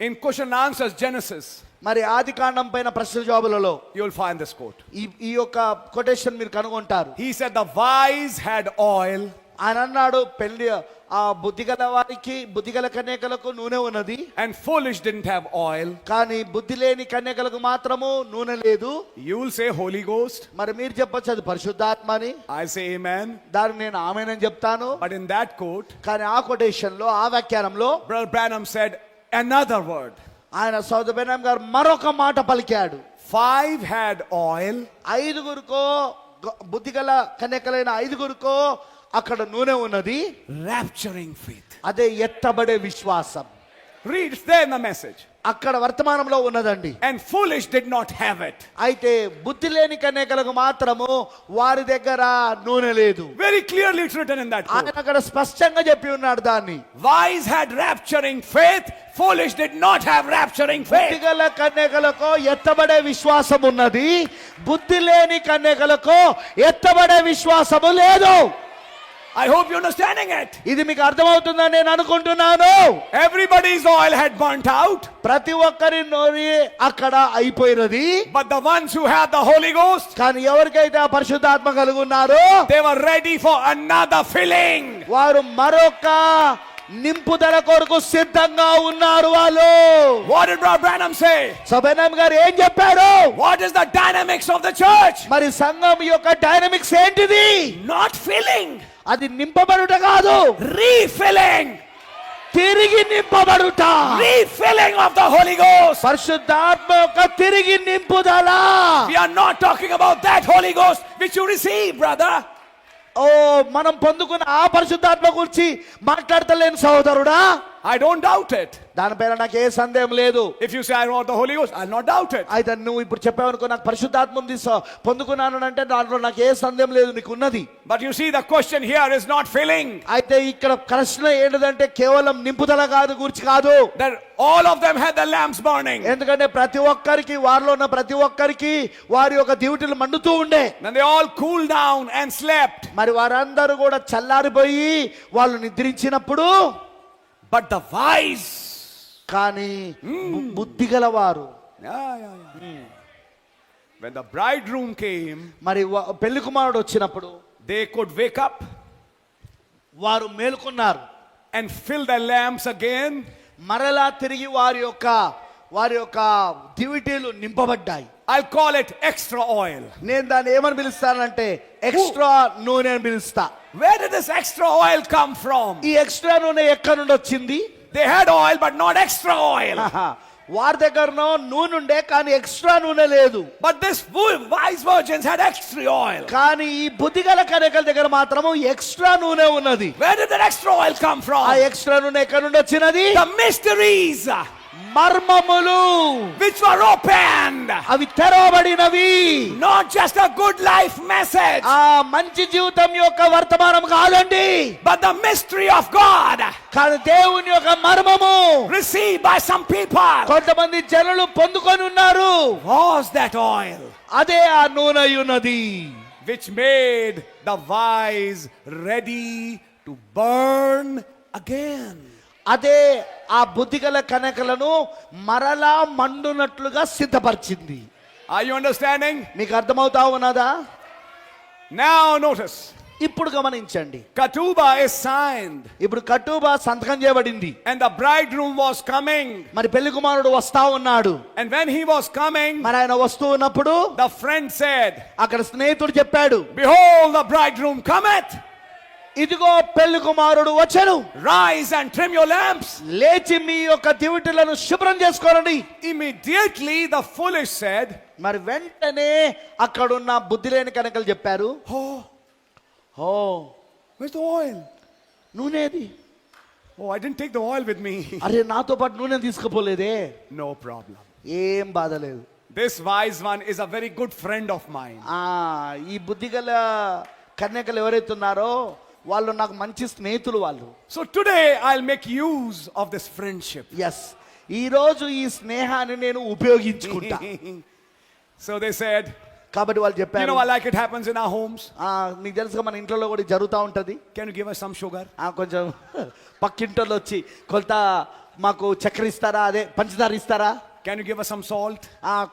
in question and answers Genesis, మరి ఆది కాండం పైన ప్రశ్న జవాబులలో you will find this quote. ఈ యొక్క కొటేషన్ మీరు కనుగొంటారు. He said the wise had oil, ఆయన అన్నాడు పెళ్లి ఆ బుద్ధిగల వారికి, బుద్ధిగల కన్యకలకు నూనె ఉన్నది, and foolish didn't have oil. కానీ బుద్ధి లేని కన్యకలకు మాత్రము నూనె లేదు. You will say Holy Ghost. మరి మీరు చెప్పొచ్చు అది పరిశుద్ధాత్మ అని. I say amen. దాన్ని నేను ఆమేనని చెప్తాను. But in that quote, కానీ ఆ కొటేషన్ లో, ఆ వ్యాఖ్యానంలో Brother Branham said another word. ఆయన సోదర్ బెనామ్ గారు మరొక మాట పలికాడు. 5 had oil, ఐదుగురుకో, బుద్ధిగల కన్యకలైన ఐదుగురుకో అక్కడ నూనె ఉన్నది. rapturing faith. అదే ఎత్తబడే విశ్వాసం. Read, it's there in the message. అక్కడ వర్తమానంలో ఉన్నదండి. And foolish did not have it. అయితే బుద్ధి లేని కన్యకలకు మాత్రము వారి దగ్గర నూనె లేదు. Very clearly it's written in that quote. ఆయన అక్కడ స్పష్టంగా చెప్పి ఉన్నాడు దాన్ని. Wise had rapturing faith, foolish did not have rapturing faith. బుద్ధిగల కన్యకలకు ఎత్తబడే విశ్వాసం ఉన్నది, బుద్ధి లేని కన్యకలకు ఎత్తబడే విశ్వాసము లేదు. I hope you're understanding it. ఇది మీకు అర్థమవుతుందని నేను అనుకుంటున్నాను. Everybody's oil had burnt out, ప్రతి ఒక్కరి నూనె అక్కడ అయిపోయినది. but the ones who had the Holy Ghost, కానీ ఎవరికైతే ఆ పరిశుద్ధాత్మ కలిగి ఉన్నారో they were ready for another filling. వారు మరొక నింపుదల కొరకు సిద్ధంగా ఉన్నారు. వాళ్ళు What did Brother Branham say? సబెనామ్ గారు ఏం చెప్పారు? What is the dynamics of the church? మరి సంఘం యొక్క డైనమిక్స్ ఏంటిది? Not filling, అది నింపబడుట కాదు, refilling. తిరిగి నింపబడుట. Refilling of the Holy Ghost. పరిశుద్ధాత్మ యొక్క తిరిగి నింపుదల. We are not talking about that Holy Ghost which you receive, brother. ఓ మనం పొందుకున్న ఆ పరిశుద్ధాత్మ గురించి మాట్లాడతలేను సహోదరుడా. I don't doubt it. దానిపైన నాకు ఏ సందేహం లేదు. If you say I want the Holy Ghost, I'll not doubt it. అయితే నువ్వు ఇప్పుడు చెప్పావనుకో నాకు పరిశుద్ధాత్మ ఉంది పొందుకున్నాను అంటే దాంట్లో నాకు ఏ సందేహం లేదు, నీకు ఉన్నది. But you see, the question here is not filling. అయితే ఇక్కడ ప్రశ్న ఏంటంటే కేవలం నింపుదల కాదు, గురించి కాదు. That all of them had the lamps burning. ఎందుకంటే ప్రతి ఒక్కరికి, వారిలో ఉన్న ప్రతి ఒక్కరికి వారి యొక్క దివిటీలు మండుతూ ఉండే. Then they all cooled down and slept. మరి వారందరూ కూడా చల్లారిపోయి వాళ్ళు నిద్రించినప్పుడు, But the wise, కానీ బుద్ధి గలవారు, When the bridegroom came, మరి పెళ్లి కుమారుడు వచ్చినప్పుడు they could wake up వారు మేలుకున్నారు. and fill their lamps again. మరలా తిరిగి వారి యొక్క దివిటీలు నింపబడ్డాయి. I'll call it extra oil. నేను దాన్ని ఏమని పిలుస్తానంటే ఎక్స్ట్రా నూనె అని పిలుస్తా. Where did this extra oil come from? ఈ ఎక్స్ట్రా నూనె ఎక్కడి నుండి వచ్చింది? They had oil, but not extra oil. వారి దగ్గరనో నూనె ఉండే కానీ ఎక్స్ట్రా నూనె లేదు. But this wise virgins had extra oil. కానీ ఈ బుద్ధిగల కన్యకల దగ్గర మాత్రము ఎక్స్ట్రా నూనె ఉన్నది. Where did that extra oil come from? ఆ ఎక్స్ట్రా నూనె ఎక్కడి నుండి వచ్చినది? The mysteries మర్మములు which were opened. అవి తెరవబడినవి. Not just a good life message, ఆ మంచి జీవితం యొక్క వర్తమానం కాదండి, but the mystery of God కానీ దేవుని యొక్క మర్మము received by some people. కొంతమంది జనులు పొందుకొని ఉన్నారు. Was that oil అదే ఆ నూనె ఉన్నది, which made the wise ready to burn again. అదే ఆ బుద్ధిగల కన్యకలను మరలా మండునట్లుగా సిద్ధపరిచింది. Are you understanding? మీకు అర్థమవుతా ఉన్నదా? Now notice, ఇప్పుడు గమనించండి. Ketubah is signed, ఇప్పుడు కట్టుబా సంతకం చేయబడింది. and the bridegroom was coming. మరి పెళ్లి కుమారుడు వస్తా ఉన్నాడు. And when he was coming, మరి ఆయన వస్తూ ఉన్నప్పుడు the friend said, అక్కడ స్నేహితుడు చెప్పాడు, behold, the bridegroom cometh. ఇదిగో పెళ్లి కుమారుడు వచ్చెను, Rise and trim your lamps. లేచి మీ యొక్క దివిటీలను శుభ్రం చేసుకోనండి. Immediately the foolish said, మరి వెంటనే అక్కడున్న బుద్ధి లేని కన్యకలు చెప్పారు, ఓ where's the oil? నూనెది? Oh, I didn't take the oil with me. అరే నాతో పాటు నూనె తీసుకుపోలేదే. No problem. ఏం బాధ లేదు. This wise one is a very good friend of mine. ఈ బుద్ధిగల కన్యకలు ఎవరైతే ఉన్నారో వాళ్ళు నాకు మంచి స్నేహితులు వాళ్ళు. So today I'll make use of this friendship. Yes, ఈ రోజు ఈ స్నేహాన్ని నేను ఉపయోగించుకుంటా. So they said, కాబట్టి వాళ్ళు you చెప్పారు, know, like it happens in our homes. నీకు తెలుసుగా మన ఇంట్లో కూడా జరుగుతూ ఉంటది. Can you give us some sugar? కొంచెం పక్కింట్లో వచ్చి కొంత మాకు చక్కెర ఇస్తారా, అదే పంచదార ఇస్తారా, Can you give us some salt?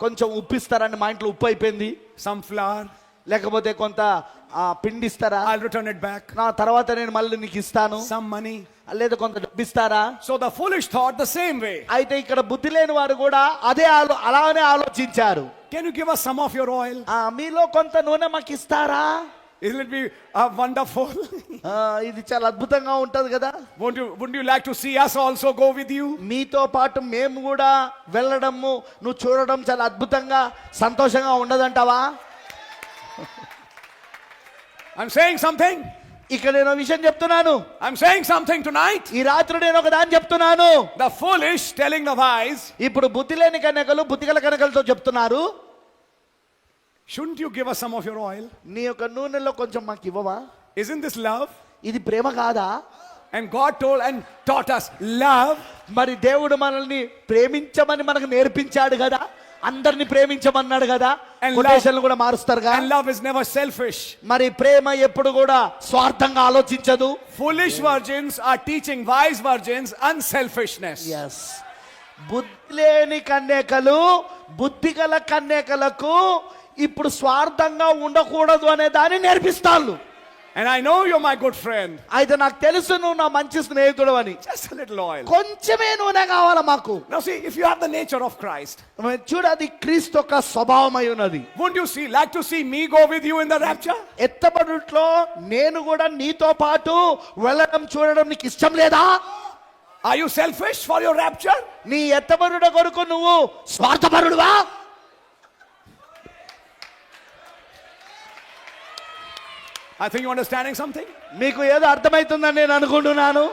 కొంచెం ఉప్పు ఇస్తారా, మా ఇంట్లో ఉప్పు అయిపోయింది, Some flour? లేకపోతే కొంత పిండి ఇస్తారా, I'll return it back. నా తర్వాత నేను మళ్ళీ నీకు ఇస్తాను, Some money? లేదా కొంత డబ్బు ఇస్తారా. So the foolish thought the same way. అయితే ఇక్కడ బుద్ధి లేని వారు కూడా అలానే ఆలోచించారు. Can you give us some of your oil? మీలో కొంత నూనె మాకు ఇస్తారా? Isn't it be wonderful? ఇది చాలా అద్భుతంగా ఉంటది కదా. Wouldn't you like to see us also go with you? మీతో పాటు మేము కూడా వెళ్ళడము నువ్వు చూడడం చాలా అద్భుతంగా సంతోషంగా ఉండదంటావా? I'm saying something. ఇక్కడ నేను విషయం చెప్తున్నాను. I'm saying something tonight. ఈ రాత్రి నేను ఒక దాన్ని చెప్తున్నాను. The foolish telling the wise, ఇప్పుడు బుద్ధి లేని కన్యకలు బుద్ధిగల కన్యకలతో చెప్తున్నారు, shouldn't you give us some of your oil? నీ యొక్క నూనెలో కొంచెం మాకు ఇవ్వవా? Isn't this love? ఇది ప్రేమ కాదా? And God told and taught us love. మరి దేవుడు మనల్ని ప్రేమించమని మనకు నేర్పించాడు కదా, అందరిని ప్రేమించమన్నాడు కదా. కొటేషన్లు కూడా మారుస్తారుగా. And love is never selfish. మరి ప్రేమ ఎప్పుడు కూడా స్వార్థంగా ఆలోచించదు. Foolish virgins are teaching wise virgins unselfishness. Yes, బుద్ధి లేని కన్యకలు బుద్ధిగల కన్యకలకు ఇప్పుడు స్వార్థంగా ఉండకూడదు అనే దాన్ని నేర్పిస్తాను. And I know you're my good friend. అయితే నాకు తెలుసు నువ్వు నా మంచి స్నేహితుడు అని. Just a little oil. కొంచెమే నూనె కావాలా మాకు? Now see, if you have the nature of Christ, చూడు అది క్రీస్తు యొక్క స్వభావమై ఉన్నది. wouldn't you like to see me go with you in the rapture? ఎత్తబడుట్లో నేను కూడా నీతో పాటు వెళ్ళడం చూడడం నీకు ఇష్టం లేదా? Are you selfish for your rapture? నీ ఎత్తబడుట కొరకు నువ్వు స్వార్థపరుడువా? I think you're understanding something. మీకు ఏదో అర్థమవుతుందని నేను అనుకుంటున్నాను.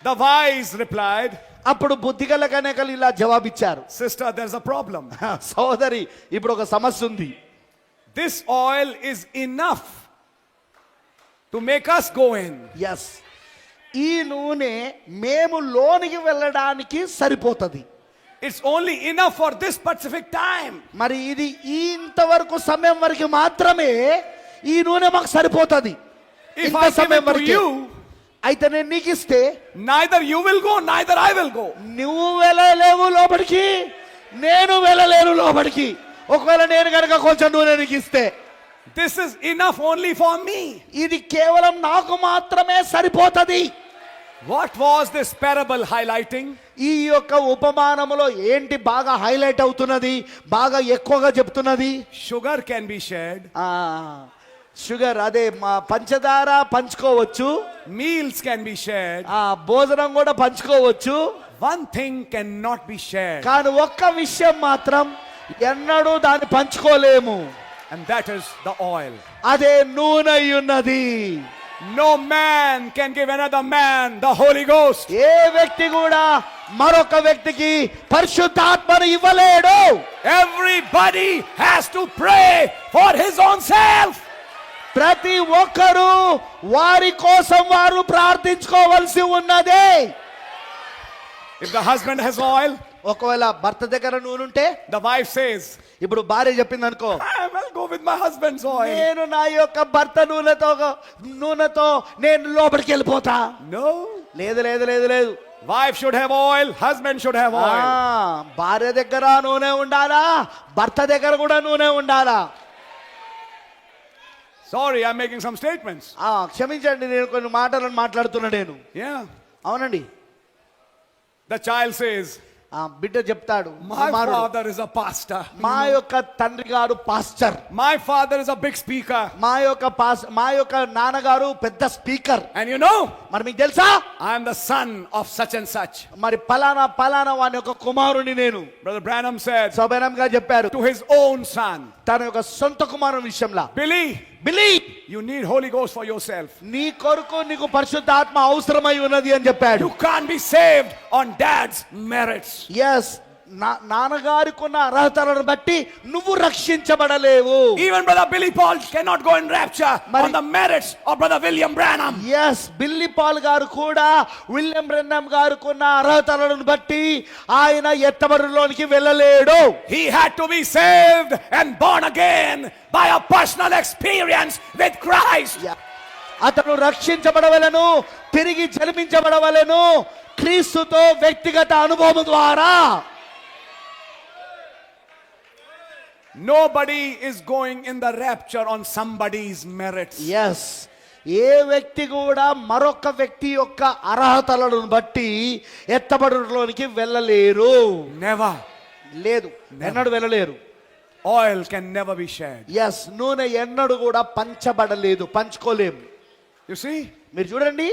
The wise replied, అప్పుడు బుద్ధిగల కన్యకలు ఇలా జవాబిచ్చారు, sister, there's a problem. సోదరి, ఇప్పుడు ఒక సమస్య ఉంది. This oil is enough to make us go in. Yes, ఈ నూనె మేము లోనికి వెళ్ళడానికి సరిపోతుంది. It's only enough for this specific time. మరి ఇది ఇంతవరకు సమయం వరకు మాత్రమే ఈ నూనె మాకు సరిపోతుంది. If I give it to you, అయితే నేను నీకు ఇస్తే neither you will go, neither I will go. నువ్వు వెళ్ళలేవు లోపలికి, నేను వెళ్ళలేను లోపలికి. ఒకవేళ నేను కనుక కొంచెం నూనె నీకు ఇస్తే this is enough only for me. ఇది కేవలం నాకు మాత్రమే సరిపోతది. What was this parable highlighting? ఈ యొక్క ఉపమానములో ఏంటి బాగా హైలైట్ అవుతున్నది, బాగా ఎక్కువగా చెప్తున్నది? Sugar can be shared, sugar అదే మా పంచదార పంచుకోవచ్చు, meals can be shared. భోజనం కూడా పంచుకోవచ్చు. One thing cannot be shared, కానీ ఒక్క విషయం మాత్రం ఎన్నడూ దాన్ని పంచుకోలేము. and that is the oil. అదే నూనె అయి ఉన్నది. No man can give another man the Holy Ghost. ఏ వ్యక్తి కూడా మరొక వ్యక్తికి పరిశుద్ధాత్మను ఇవ్వలేడు. Everybody has to pray for his own self. ప్రతి ఒక్కరూ వారి కోసం వారు ప్రార్థించుకోవలసి ఉన్నదే. If the husband has oil, ఒకవేళ భర్త దగ్గర నూనె ఉంటే, the wife says, ఇప్పుడు భార్య చెప్పింది అనుకో, I will go with my husband's oil. నేను నా యొక్క భర్త నూనెతో నేను లోపలికి వెళ్ళిపోతా. No. లేదు లేదు లేదు లేదు. Wife should have oil, husband should have oil. భార్య దగ్గర నూనె ఉండాలా, భర్త దగ్గర కూడా నూనె ఉండాలా. Sorry, I'm making some statements. క్షమించండి, నేను కొన్ని మాటలను మాట్లాడుతున్నా నేను. Yeah. అవునండి. The child says, బిడ్డ చెప్తాడు, my father is a pastor. మా యొక్క తండ్రి గారు pastor. My father is a big speaker. మా యొక్క నాన్నగారు పెద్ద స్పీకర్. And you know, మరి మీకు తెలుసా, I am the son of such and such. మరి పలానా వాని యొక్క కుమారుని నేను. Brother Branham said సోబెనం గారు చెప్పారు to his own son, తన యొక్క సొంత కుమారుని విషయంలో, Billy, you need Holy Ghost for yourself. నీ కొరకు నీకు పరిశుద్ధాత్మ అవసరమై ఉన్నది అని చెప్పాడు. You can't be saved on dad's merits. yes, నాన్నగారికి ఉన్న అర్హతలను బట్టి నువ్వు రక్షించబడలేవు. Even brother Billy Paul cannot go in rapture on the merits of brother William Branham. yes, Billy Paul గారు కూడా విలియం బ్రెన్హమ్ గారికి ఉన్న అర్హతలను బట్టి ఆయన ఎత్తబడులోనికి వెళ్ళలేడు. He had to be saved and born again by a personal experience with Christ. అతను రక్షించబడవలెను, తిరిగి జన్మించబడవలెను క్రీస్తుతో వ్యక్తిగత అనుభవం ద్వారా. Nobody is going in the rapture on somebody's merits. yes, ఏ వ్యక్తి కూడా మరొక వ్యక్తి యొక్క అర్హతలను బట్టి ఎత్తబడులోనికి వెళ్ళలేరు. Never. లేదు, ఎన్నడూ వెళ్ళలేరు. Oil can never be shared. yes, నూనె ఎన్నడూ కూడా పంచబడలేదు, పంచుకోలేము. You see, మీరు చూడండి,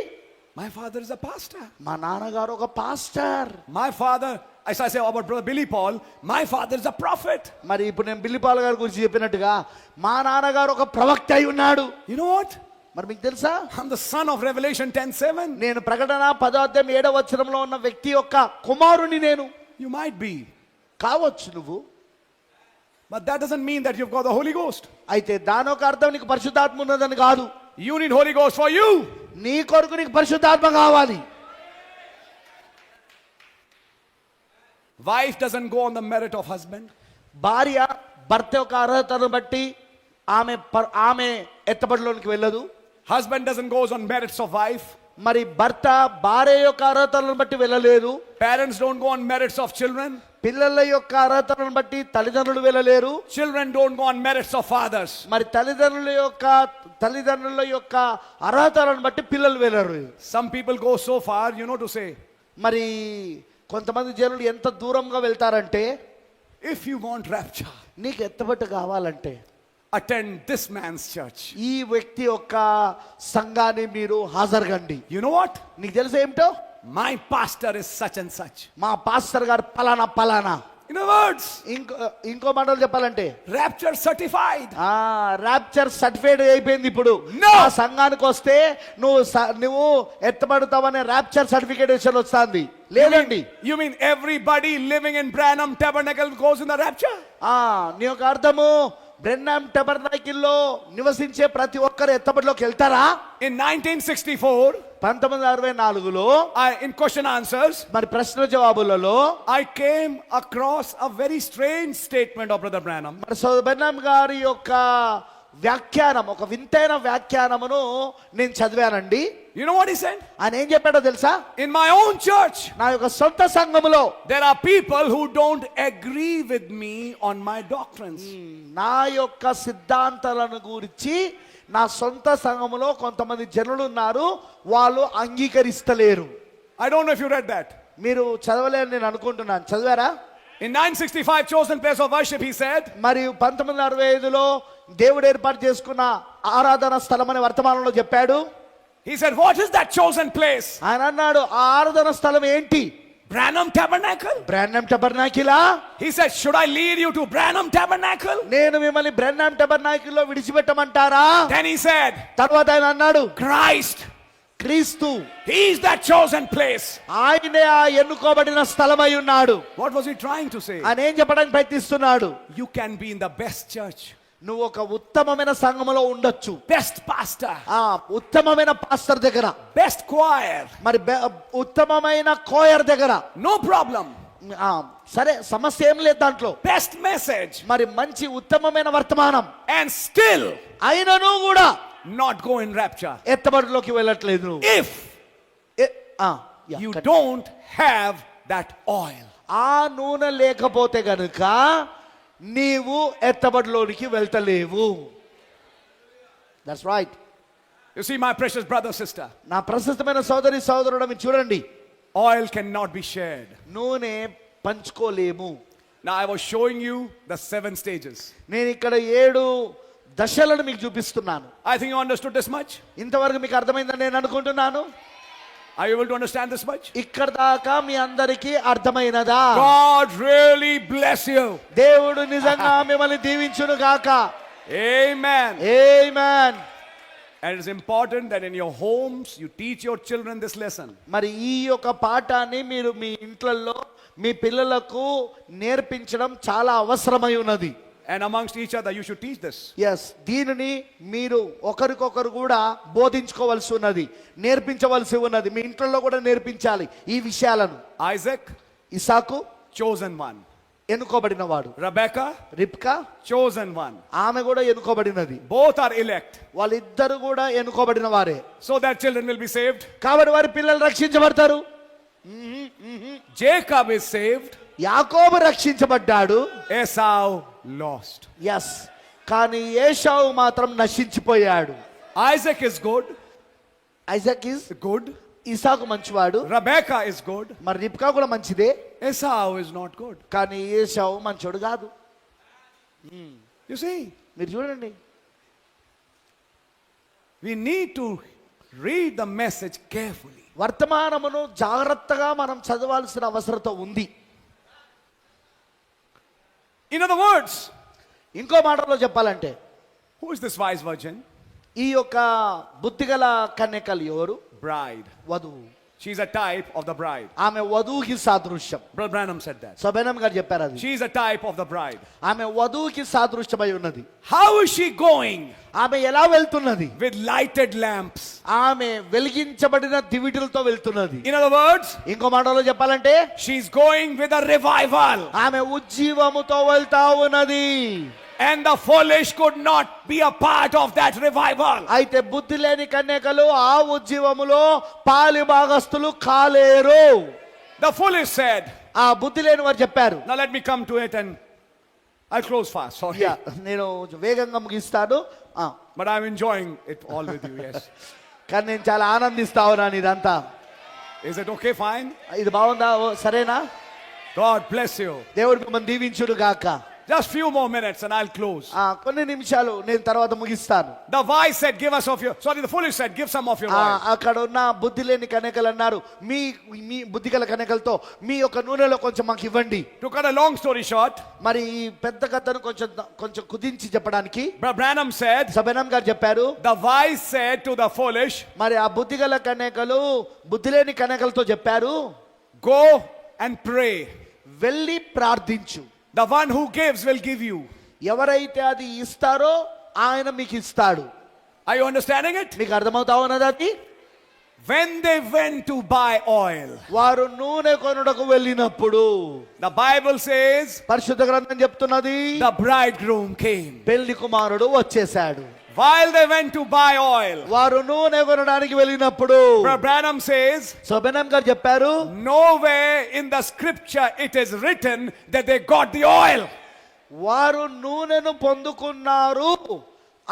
my father is a pastor. మా నాన్నగారు ఒక pastor. My father, as I say about brother Billy Paul, my father is a prophet. మరి ఇప్పుడు నేను బిల్లీ పాల్ గారి గురించి చెప్పినట్టుగా మా నాన్నగారు ఒక ప్రవక్త అయి ఉన్నాడు. You know what? మరి మీకు తెలుసా, I'm the son of Revelation 10:7. నేను ప్రకటన 10:7 ఉన్న వ్యక్తి యొక్క కుమారుని నేను. You might be, కావచ్చు నువ్వు, but that doesn't mean that you've got the Holy Ghost. అయితే దాని ఒక అర్థం నీకు పరిశుద్ధాత్మ ఉన్నదని కాదు. You need Holy Ghost for you. నీ కొరకు నీకు పరిశుద్ధాత్మ కావాలి. Wife doesn't go on the merit of husband. భార్య భర్త యొక్క అర్హతను బట్టి ఆమె ఎత్తబడిలోనికి వెళ్ళదు. Husband doesn't go on merits of wife. మరి భర్త భార్య యొక్క అర్హతలను బట్టి వెళ్ళలేదు. Parents don't go on merits of children. పిల్లల యొక్క అర్హతలను బట్టి తల్లిదండ్రులు వెళ్ళలేరు. Children don't go on merits of fathers. మరి తల్లిదండ్రుల యొక్క అర్హతలను బట్టి పిల్లలు వెళ్ళరు. Some people go so far, to say, మరి కొంతమంది జనులు ఎంత దూరంగా వెళ్తారంటే, if you want rapture, నీకు ఎత్తబట్టు కావాలంటే attend this man's church. ఈ వ్యక్తి యొక్క సంఘాన్ని మీరు హాజరుగండి. You know what? నీకు తెలుసా ఏమిటో, My pastor is such and such. మా పాస్టర్ గారు పలానా. In other words, ఇంకో మాటలు చెప్పాలంటే rapture certified. రాప్చర్ సర్టిఫైడ్ అయిపోయింది. ఇప్పుడు No. ఆ సంఘానికి వస్తే నువ్వు ఎత్తబడతావనే రాప్చర్ సర్టిఫికేషన్ వస్తుంది. లేదండి. You mean everybody living in Branham Tabernacle goes in the rapture? నీ యొక్క అర్థము బ్రెన్హామ్ టెబర్నాకిల్లో నివసించే ప్రతి ఒక్కరు ఎత్తబడిలోకి వెళ్తారా? In 1964, 1964లో in question answers, మరి ప్రశ్న జవాబులలో I came across a very strange statement of Brother Branham. మరి బ్రెన్హామ్ గారి యొక్క వ్యాఖ్యానం, ఒక వింతైన వ్యాఖ్యానమును నేను చదివానండి. You know what he said? ఆయన ఏం చెప్పాడో తెలుసా? In my own church, నా యొక్క సొంత సంఘములో there are people who don't agree with me on my doctrines. నా యొక్క సిద్ధాంతాలను గురించి నా సొంత సంఘములో కొంతమంది జనులు ఉన్నారు, వాళ్ళు అంగీకరిస్తలేరు. I don't know if you read that. మీరు చదవలేరు నేను అనుకుంటున్నాను. చదివారా? In 965 chosen place of worship, he said, మరియు 1965లో దేవుడు ఏర్పాటు చేసుకున్న ఆరాధన స్థలం అనే వర్తమానంలో చెప్పాడు. he said, what is that chosen place? ఆయన అన్నాడు, ఆ ఆరాధన స్థలం ఏంటి? Branham Tabernacle? Branham టబర్నాకిలా? He said, should I lead you to Branham Tabernacle? నేను మిమ్మల్ని బ్రాన్హమ్ టబర్నాకిల్లో విడిచిపెట్టమంటారా? Then he said, తర్వాత ఆయన అన్నాడు, Christ, క్రీస్తు he is that chosen place. ఆయనే ఆ ఎన్నుకోబడిన స్థలమై ఉన్నాడు. What was he trying to say? ఆయన ఏం చెప్పడానికి ప్రయత్నిస్తున్నాడు? You can be in the best church, నువ్వు ఒక ఉత్తమమైన సంఘములో ఉండొచ్చు, best pastor, ఆ ఉత్తమమైన పాస్టర్ దగ్గర, best choir, మరి ఉత్తమమైన కోయర్ దగ్గర, no problem, ఆ, సరే సమస్య ఏం లేదు దాంట్లో, best message, మరి మంచి ఉత్తమమైన వర్తమానం, and still అయినను కూడా not go in rapture. ఎత్తబడిలోకి వెళ్ళట్లేదు నువ్వు. If you cut. don't have that oil. ఆ నూనె లేకపోతే గనుక నీవు ఎత్తబడిలోనికి వెళ్తలేవు. That's right. You see, my precious brother, sister, నా ప్రశస్తమైన సోదరి సోదరుడు, మీరు చూడండి, oil cannot be shared. నూనె పంచుకోలేము. Now I was showing you the 7 stages. నేను ఇక్కడ 7 దశలను మీకు చూపిస్తున్నాను. I think you understood this much. ఇంతవరకు మీకు అర్థమైందని నేను అనుకుంటున్నాను. Are you able to understand this much? ఇక్కడ దాకా మీ అందరికీ అర్థమైనదా? God really bless you. దేవుడు నిజంగా మిమ్మల్ని దీవించును గాక. Amen. Amen. And it is important that in your homes you teach your children this lesson. మరి ఈ యొక్క పాఠాన్ని మీరు మీ ఇంట్లలో మీ పిల్లలకు నేర్పించడం చాలా అవసరమై ఉన్నది. And amongst each other you should teach this. Yes, దీనిని మీరు ఒకరికొకరు కూడా బోధించుకోవాల్సి ఉన్నది, నేర్పించవలసి ఉన్నది. మీ ఇంట్లో కూడా నేర్పించాలి ఈ విషయాలను. Isaac, ఇసాకు chosen one. ఎన్నుకోబడిన వాడు, Rebecca, రిబ్కా chosen one. ఆమె కూడా ఎన్నుకోబడినది. Both are elect. వాళ్ళిద్దరు కూడా ఎన్నుకోబడిన వారే. So that children will be saved. కాబట్టి వారి పిల్లలు రక్షించబడతారు. Jacob is saved. యాకోబు రక్షించబడ్డాడు. Esau lost. ఎస్, కానీ ఏశావు మాత్రం నశించిపోయాడు. Isaac is good. Isaac is Good. ఇసాకు మంచివాడు, Rebecca is good. మరి రిబ్కా కూడా మంచిదే, Esau is not good. కానీ ఏశావు మంచోడు కాదు. You see, మీరు చూడండి, we need to read the message carefully. వర్తమానమును జాగ్రత్తగా మనం చదవాల్సిన అవసరత ఉంది. In other words, ఇంకో మాటలో చెప్పాలంటే, who is this wise virgin? ఈ యొక్క బుద్ధిగల కన్యకలు ఎవరు? Bride. వధువు. She's a type of the bride. ఆమె వధువుకి సాదృశ్యం. Brother Branham said that. సబెనం గారు చెప్పారు అది. She's a type of the bride. ఆమె వధువుకి సాదృశ్యమై ఉన్నది. How is she going? ఆమె ఎలా వెళ్తున్నది? With lighted lamps. ఆమె వెలిగించబడిన దివిటీలతో వెళ్తున్నది. In other words, ఇంకో మాటలో చెప్పాలంటే, she's going with a revival. ఆమె ఉజ్జీవముతో వెళ్తా ఉన్నది. And the foolish could not be a part of that revival. అయితే బుద్ధి లేని కన్యకలు ఆ ఉజ్జీవములో పాలి భాగస్తులు కాలేరు. The foolish said, ఆ బుద్ధి లేని వారు చెప్పారు. now let me come to it and I'll close fast. Sorry. Yeah, నేను వేగంగా ముగిస్తాను. But I'm enjoying it all with you. Yes. కానీ నేను చాలా ఆనందిస్తా ఉన్నాను ఇదంతా. Is it okay? Fine. ఇది బాగుందా? సరేనా? God bless you. దేవుడు మిమ్మల్ని దీవించును గాక. Just few more minutes and I'll close. కొన్ని నిమిషాలు నేను తర్వాత ముగిస్తాను. The wise said, give us of your, sorry, the foolish said, give some of your oil. అక్కడ ఉన్న బుద్ధి లేని కన్యకలు అన్నారు, మీ మీ బుద్ధిగల కన్యకలతో మీ యొక్క నూనెలో కొంచెం మాకు ఇవ్వండి. To cut a long story short, మరి ఈ పెద్ద కథను కొంచెం కుదించి చెప్పడానికి Brother Branham said, సబెనం గారు చెప్పారు, the wise said to the foolish, మరి ఆ బుద్ధిగల కన్యకలు బుద్ధి లేని కన్యకలతో చెప్పారు, go and pray. వెళ్ళి ప్రార్థించు. The one who gives will give you. ఎవరైతే అది ఇస్తారో ఆయన మీకు ఇస్తాడు. Are you understanding it? మీకు అర్థమవుతా ఉన్నది అది? when they went to buy oil, వారు నూనె కొనుటకు వెళ్ళినప్పుడు the Bible says పరిశుద్ధ గ్రంథం చెప్తున్నది the bridegroom came. పెళ్లి కుమారుడు వచ్చేశాడు. While they went to buy oil, వారు నూనె కొనడానికి వెళ్ళినప్పుడు Brother Branham says, సోబెనం గారు చెప్పారు, nowhere in the scripture it is written that they got the oil. వారు నూనెను పొందుకున్నారు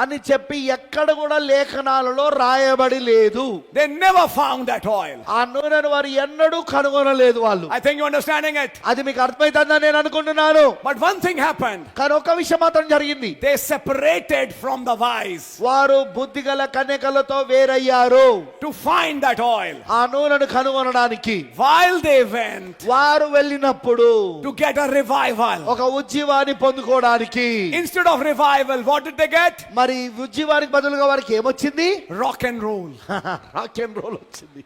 అని చెప్పి ఎక్కడ కూడా లేఖనాలలో రాయబడి లేదు. They never found that oil. ఆ నూనెను వారు ఎన్నడూ కనుగొనలేదు వాళ్ళు. I think you're understanding it. అది మీకు అర్థమైందని నేను అనుకుంటున్నాను. But one thing happened. కానీ ఒక విషయం మాత్రం జరిగింది. They separated from the wise వారు బుద్ధిగల కన్యకలతో వేరయ్యారు to find that oil. ఆ నూనెను కనుగొనడానికి. While they went వారు వెళ్ళినప్పుడు to get a revival, ఒక ఉజ్జీవాన్ని పొందుకోవడానికి, instead of revival, what did they get? మరి ఉజ్జీవానికి బదులుగా వారికి ఏమొచ్చింది? Rock and roll. Rock and roll వచ్చింది.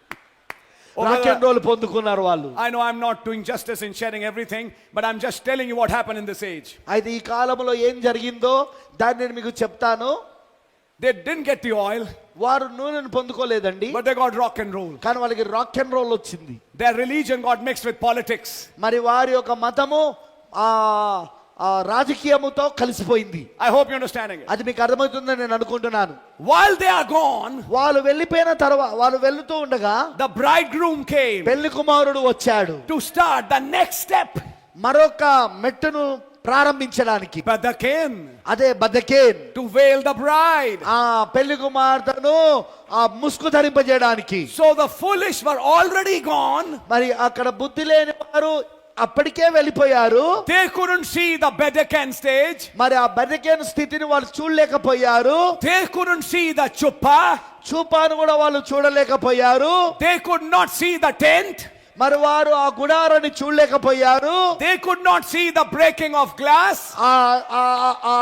Oh, rock brother, and roll పొందుకున్నారు వాళ్ళు. I know I'm not doing justice in sharing everything, but I'm just telling you what happened in this age. అయితే ఈ కాలంలో ఏం జరిగిందో దాన్ని నేను మీకు చెప్తాను. They didn't get the oil, వారు నూనెను పొందుకోలేదండి, but they got rock and roll. కానీ వాళ్ళకి రాక్ అండ్ రోల్ వచ్చింది. Their religion got mixed with politics. మరి వారి యొక్క మతము ఆ రాజకీయముతో కలిసిపోయింది. I hope you're understanding it. అది మీకు అర్థమవుతుందని నేను అనుకుంటున్నాను. While they are gone, వాళ్ళు వెళ్ళిపోయిన తర్వాత వాళ్ళు వెళ్తూ ఉండగా the bridegroom came పెళ్లి కుమారుడు వచ్చాడు to start the next step. మరొక మెట్టును ప్రారంభించడానికి. But the king అదే బద్దకేన్, to veil the bride. ఆ పెళ్లి కుమార్తెను ఆ ముసుగు ధరింపజేయడానికి. So the foolish were already gone. మరి అక్కడ బుద్ధి లేని వారు అప్పటికే వెళ్ళిపోయారు. They couldn't see the Bedecan stage. మరి ఆ బద్దకేన్ స్థితిని వాళ్ళు చూడలేకపోయారు. They couldn't see the chuppah. చూపాను కూడా వాళ్ళు చూడలేకపోయారు. They could not see the tent. మరి వారు ఆ గుడారాన్ని చూడలేకపోయారు. They could not see the breaking of glass. ఆ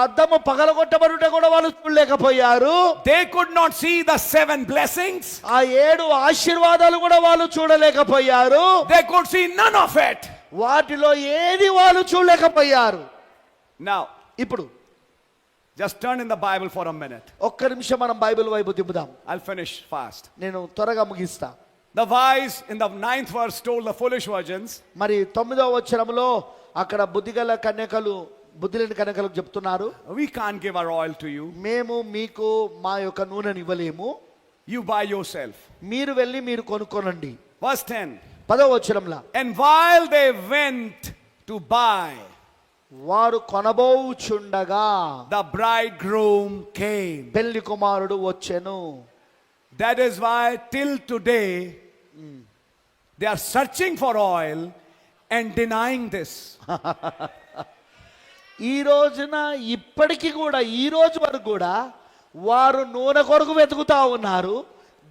అద్దము పగలగొట్టబడుట కూడా వాళ్ళు చూడలేకపోయారు. They could not see the 7 blessings. ఆ 7 ఆశీర్వాదాలు కూడా వాళ్ళు చూడలేకపోయారు. They could see none of it. వాటిలో ఏది వాళ్ళు చూడలేకపోయారు. Now, ఇప్పుడు just turn in the Bible for a minute. ఒక్క నిమిషం మనం బైబిల్ వైపు తిప్పుదాం. I'll finish fast. నేను త్వరగా ముగిస్తా. The wise in the 9th verse told the foolish virgins, మరి 9వ వచనంలో అక్కడ బుద్ధిగల కన్యకలు బుద్ధి లేని కన్యకలకు చెప్తున్నారు, we can't give our oil to you. మేము మీకు మా యొక్క నూనెని ఇవ్వలేము, You buy yourself. మీరు వెళ్ళి మీరు కొనుక్కోనండి. Verse 10. 10వ వచనంలో And while they went to buy, వారు కొనబోచుండగా the bridegroom came. పెళ్లి కుమారుడు వచ్చెను. That is why till today they are searching for oil and denying this. ఈ రోజున ఇప్పటికీ కూడా ఈ రోజు వరకు కూడా వారు నూనె కొరకు వెతుకుతా ఉన్నారు,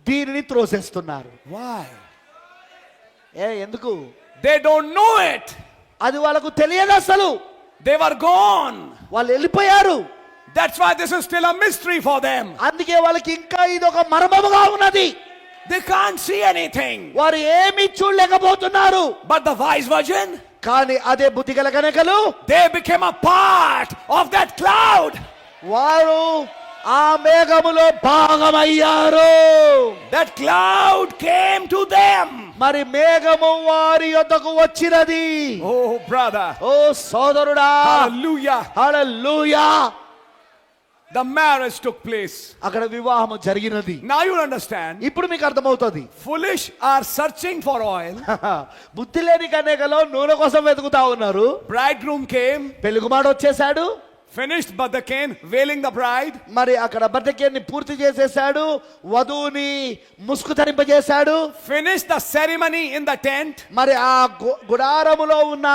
దీనిని త్రోసేస్తున్నారు. Why? ఎందుకు? They don't know it. అది వాళ్ళకు తెలియదు అసలు. They were gone. వాళ్ళు వెళ్ళిపోయారు. That's why this is still a mystery for them. అందుకే వాళ్ళకి ఇంకా ఇది ఒక మర్మముగా ఉన్నది. They can't see anything. వారు ఏమీ చూడలేకపోతున్నారు. But the wise virgin, కానీ అదే బుద్ధిగల కన్యకలు, they became a part of that cloud. వారు ఆ మేఘములో భాగమయ్యారు. That cloud came to them. మరి మేఘము వారి యొద్దకు వచ్చినది. Oh brother. ఓ సోదరుడా, Hallelujah. Hallelujah. The marriage took place. అక్కడ వివాహము జరిగినది. Now you understand. ఇప్పుడు మీకు అర్థమవుతుంది. Foolish are searching for oil. బుద్ధి లేని కన్యకలో నూనె కోసం వెతుకుతా ఉన్నారు. Bridegroom came. పెళ్లి కుమారుడు వచ్చేసాడు. Finished but the king veiling the bride. మరి అక్కడ బద్దకేన్ని పూర్తి చేసేసాడు, వధువుని ముసుగు ధరింపజేశాడు. Finished the ceremony in the tent. మరి ఆ గుడారములో ఉన్న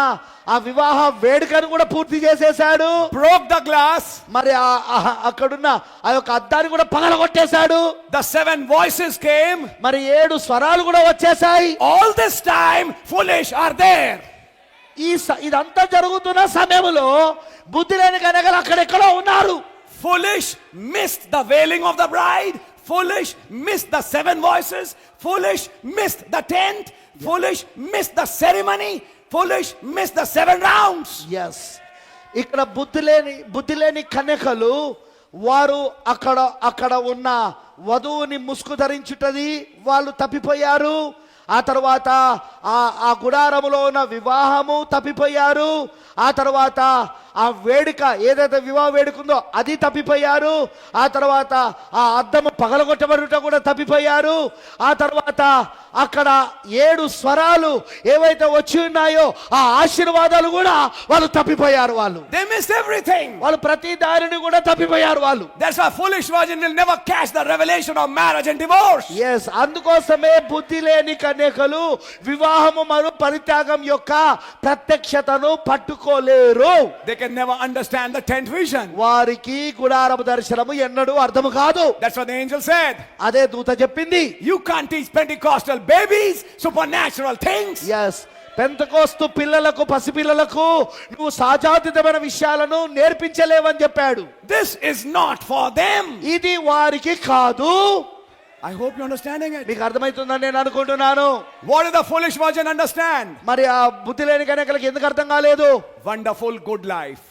ఆ వివాహ వేడుకను కూడా పూర్తి చేసేసాడు. Broke the glass. మరి అక్కడున్న ఆ యొక్క అద్దాన్ని కూడా పగలగొట్టేశాడు. The 7 voices came. మరి 7 స్వరాలు కూడా వచ్చేసాయి. All this time foolish are there. ఇదంతా జరుగుతున్న సమయంలో బుద్ధి లేని కన్యకలు అక్కడెక్కడో ఉన్నారు. Foolish missed the veiling of the bride. Foolish missed the 7 voices. Foolish missed the tent. Foolish missed the ceremony. Foolish missed the 7 rounds. Yes. ఇక్కడ బుద్ధి లేని కన్యకలు వారు అక్కడ ఉన్న వధువుని ముసుగు ధరించుటది వాళ్ళు తప్పిపోయారు. ఆ తర్వాత ఆ గుడారములో ఉన్న వివాహము తప్పిపోయారు. ఆ తర్వాత ఆ వేడుక ఏదైతే వివాహ వేడుక ఉందో అది తప్పిపోయారు. ఆ తర్వాత ఆ అద్దము పగలగొట్టబడుట కూడా తప్పిపోయారు. ఆ తర్వాత అక్కడ 7 స్వరాలు ఏవైతే వచ్చి ఉన్నాయో ఆ ఆశీర్వాదాలు కూడా వాళ్ళు తప్పిపోయారు. They missed everything. వాళ్ళు ప్రతి దారిని కూడా తప్పిపోయారు వాళ్ళు. That's why foolish virgin will never catch the revelation of marriage and divorce. Yes, అందుకోసమే బుద్ధి లేని కన్యకలు వివాహము మరియు పరిత్యాగం యొక్క ప్రత్యక్షతను పట్టుకోలేరు. They can never understand the 10th vision. వారికి గుడారపు దర్శనము ఎన్నడూ అర్థము కాదు. That's what the angel said. అదే దూత చెప్పింది. You can't teach Pentecostal babies supernatural things. Yes, Pentecost పిల్లలకు పసిపిల్లలకు నువ్వు సహజాతీతమైన విషయాలను నేర్పించలేవని చెప్పాడు. This is not for them. ఇది వారికి కాదు. I hope you're understanding it. మీకు అర్థమవుతుందని నేను అనుకుంటున్నాను. What did the foolish virgin understand? మరి ఆ బుద్ధి లేని కన్యకలకు ఎందుకు అర్థం కాలేదు? Wonderful good life.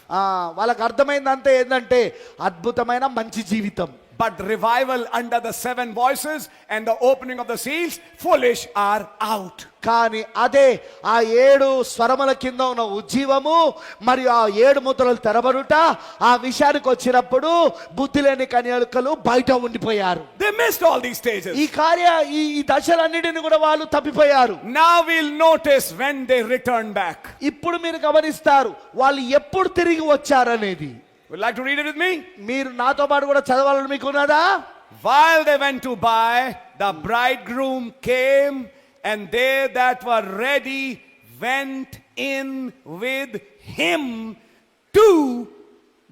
వాళ్ళకి అర్థమైందంటే ఏంటంటే అద్భుతమైన మంచి జీవితం. But revival under the 7 voices and the opening of the seals, foolish are out. కానీ అదే ఆ 7 స్వరముల కింద ఉన్న ఉజ్జీవము మరియు ఆ 7 ముద్రలు తెరబడుట ఆ విషయానికి వచ్చినప్పుడు బుద్ధి లేని కన్యకలు బయట ఉండిపోయారు. They missed all these stages. ఈ దశలన్నిటిని కూడా వాళ్ళు తప్పిపోయారు. Now we'll notice when they return back. ఇప్పుడు మీరు గమనిస్తారు వాళ్ళు ఎప్పుడు తిరిగి వచ్చారనేది. Would you like to read it with me? మీరు నాతో పాటు కూడా చదవాలని మీకు ఉన్నదా? While they went to buy, the bridegroom came, and they that were ready went in with him to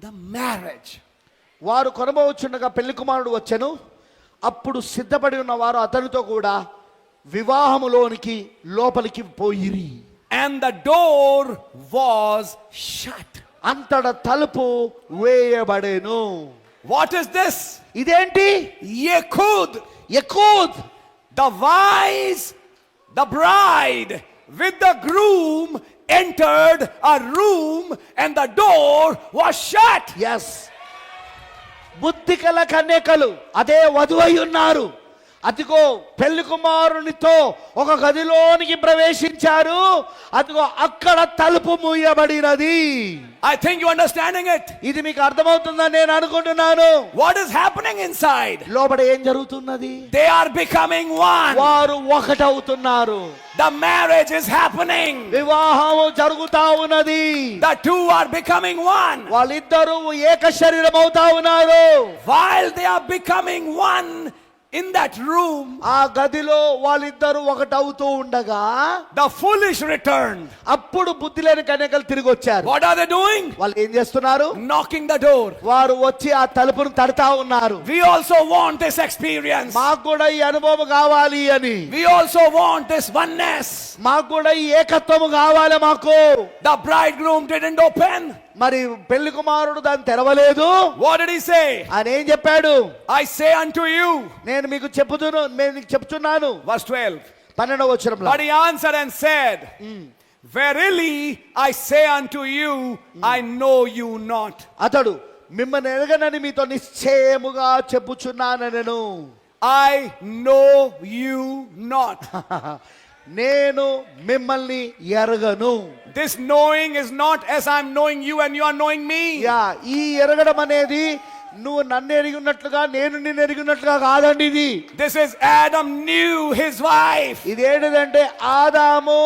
the marriage. వారు కొనబోచుండగా పెళ్లి కుమారుడు వచ్చెను. అప్పుడు సిద్ధపడి ఉన్న వారు అతనితో కూడా వివాహములోనికి లోపలికి పోయిరి. And the door was shut. అంతట తలుపు వేయబడెను. What is this? ఇదేంటి? Yekud. యెహూద్. The wise, the bride with the groom entered a room and the door was shut. Yes, బుద్ధికల కన్యకలు అదే వధువై ఉన్నారు. అదిగో పెళ్లి కుమారునితో ఒక గదిలోనికి ప్రవేశించారు. అదిగో అక్కడ తలుపు మూయబడినది. I think you're understanding it. ఇది మీకు అర్థమవుతుందని నేను అనుకుంటున్నాను. What is happening inside? లోపల ఏం జరుగుతున్నది? They are becoming one. వారు ఒకటవుతున్నారు. The marriage is happening. వివాహము జరుగుతా ఉన్నది. The two are becoming one. వాళ్ళిద్దరూ ఏక శరీరం అవుతా ఉన్నారు. While they are becoming one in that room, ఆ గదిలో వాళ్ళిద్దరూ ఒకటవుతూ ఉండగా the foolish returned. అప్పుడు బుద్ధి లేని కన్యకలు తిరిగి వచ్చారు. What are they doing? వాళ్ళు ఏం చేస్తున్నారు? Knocking the door. వారు వచ్చి ఆ తలుపును తడతా ఉన్నారు. We also want this experience. మాకు కూడా ఈ అనుభవం కావాలి అని. We also want this oneness. మాకు కూడా ఈ ఏకత్వము కావాలి మాకు. The bridegroom didn't open. మరి పెళ్లి కుమారుడు దాన్ని తెరవలేదు. What did he say? ఆయన ఏం చెప్పాడు? I say unto you. నేను మీకు చెప్తున్నాను. Verse 12. 12వ వచనంలో. But he answered and said, Verily I say unto you, I know you not. అతడు మిమ్మల్ని ఎరగనని మీతో నిశ్చయముగా చెప్పుచున్నానెను. I know you not. నేను మిమ్మల్ని ఎరగను. This knowing is not as I'm knowing you and you are knowing me. ఈ ఎరగడం అనేది నువ్వు నన్ను ఎరిగి ఉన్నట్లుగా నేను నిన్ను ఎరిగి ఉన్నట్లుగా కాదండి. ఇది This is Adam knew his wife. ఇదేంటిదంటే ఆదాము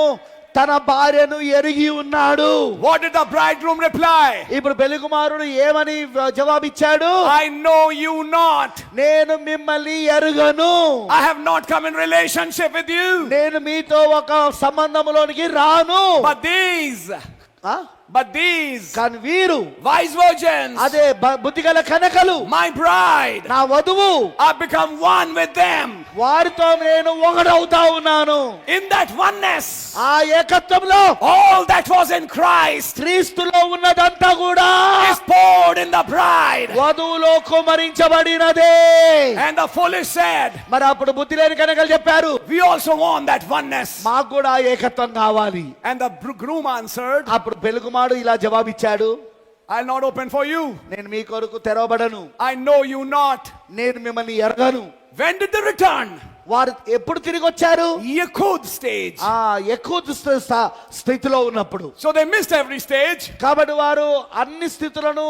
తన భార్యను ఎరిగి ఉన్నాడు. What did the bridegroom reply? ఇప్పుడు పెళ్లి కుమారుడు ఏమని జవాబిచ్చాడు? I know you not. నేను మిమ్మల్ని ఎరుగను. I have not come in relationship with you. నేను మీతో ఒక సంబంధంలోనికి రాను. But these కానీ వీరు wise virgins, అదే బుద్ధిగల కన్యకలు, my bride, నా వధువు, I've become one with them. వారితో నేను ఒకటవుతా ఉన్నాను. In that oneness, ఆ ఏకత్వంలో all that was in Christ క్రీస్తులో ఉన్నదంతా కూడా is poured in the bride. వధువులో కుమరించబడినదే. And the foolish said, మరి అప్పుడు బుద్ధి లేని కన్యకలు చెప్పారు, we also want that oneness. మాకు కూడా ఏకత్వం కావాలి. And the groom answered, అప్పుడు పెళ్లికుమారుడు ఇలా జవాబిచ్చాడు, I'll not open for you. నేను మీ కొరకు తెరవబడను. I know you not. నేను మిమ్మల్ని ఎరగను. When did they return? వారు ఎప్పుడు తిరిగి వచ్చారు? Yehud stage. ఎక్కువ స్థితిలో ఉన్నప్పుడు. So they missed every stage. కాబట్టి వారు అన్ని స్థితులను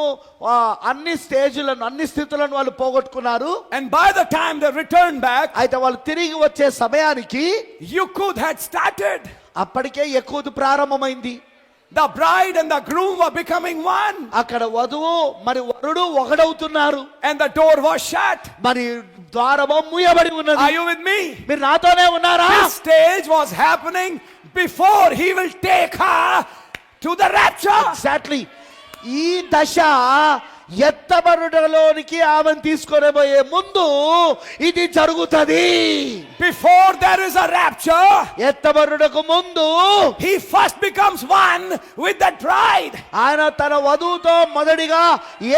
అన్ని స్టేజ్లను అన్ని స్థితులను వాళ్ళు పోగొట్టుకున్నారు. And by the time they returned back, అయితే వాళ్ళు తిరిగి వచ్చే సమయానికి Yehud had started. అప్పటికే ఎక్కువ ప్రారంభమైంది. The bride and the groom were becoming one. అక్కడ వధువు మరి వరుడు ఒకడవుతున్నారు. And the door was shut. మరి ద్వారము మూయబడి ఉన్నది. Are you with me? మీరు నాతోనే ఉన్నారా? This stage was happening before he will take her to the rapture. Exactly ఈ దశ ఎత్తబడుటలోనికి ఆమెను తీసుకొని పోయే ముందు ఇది జరుగుతది. Before there is a rapture, ఎత్తబడుటకు ముందు he first becomes one with that bride. ఆయన తన వధువుతో మొదటిగా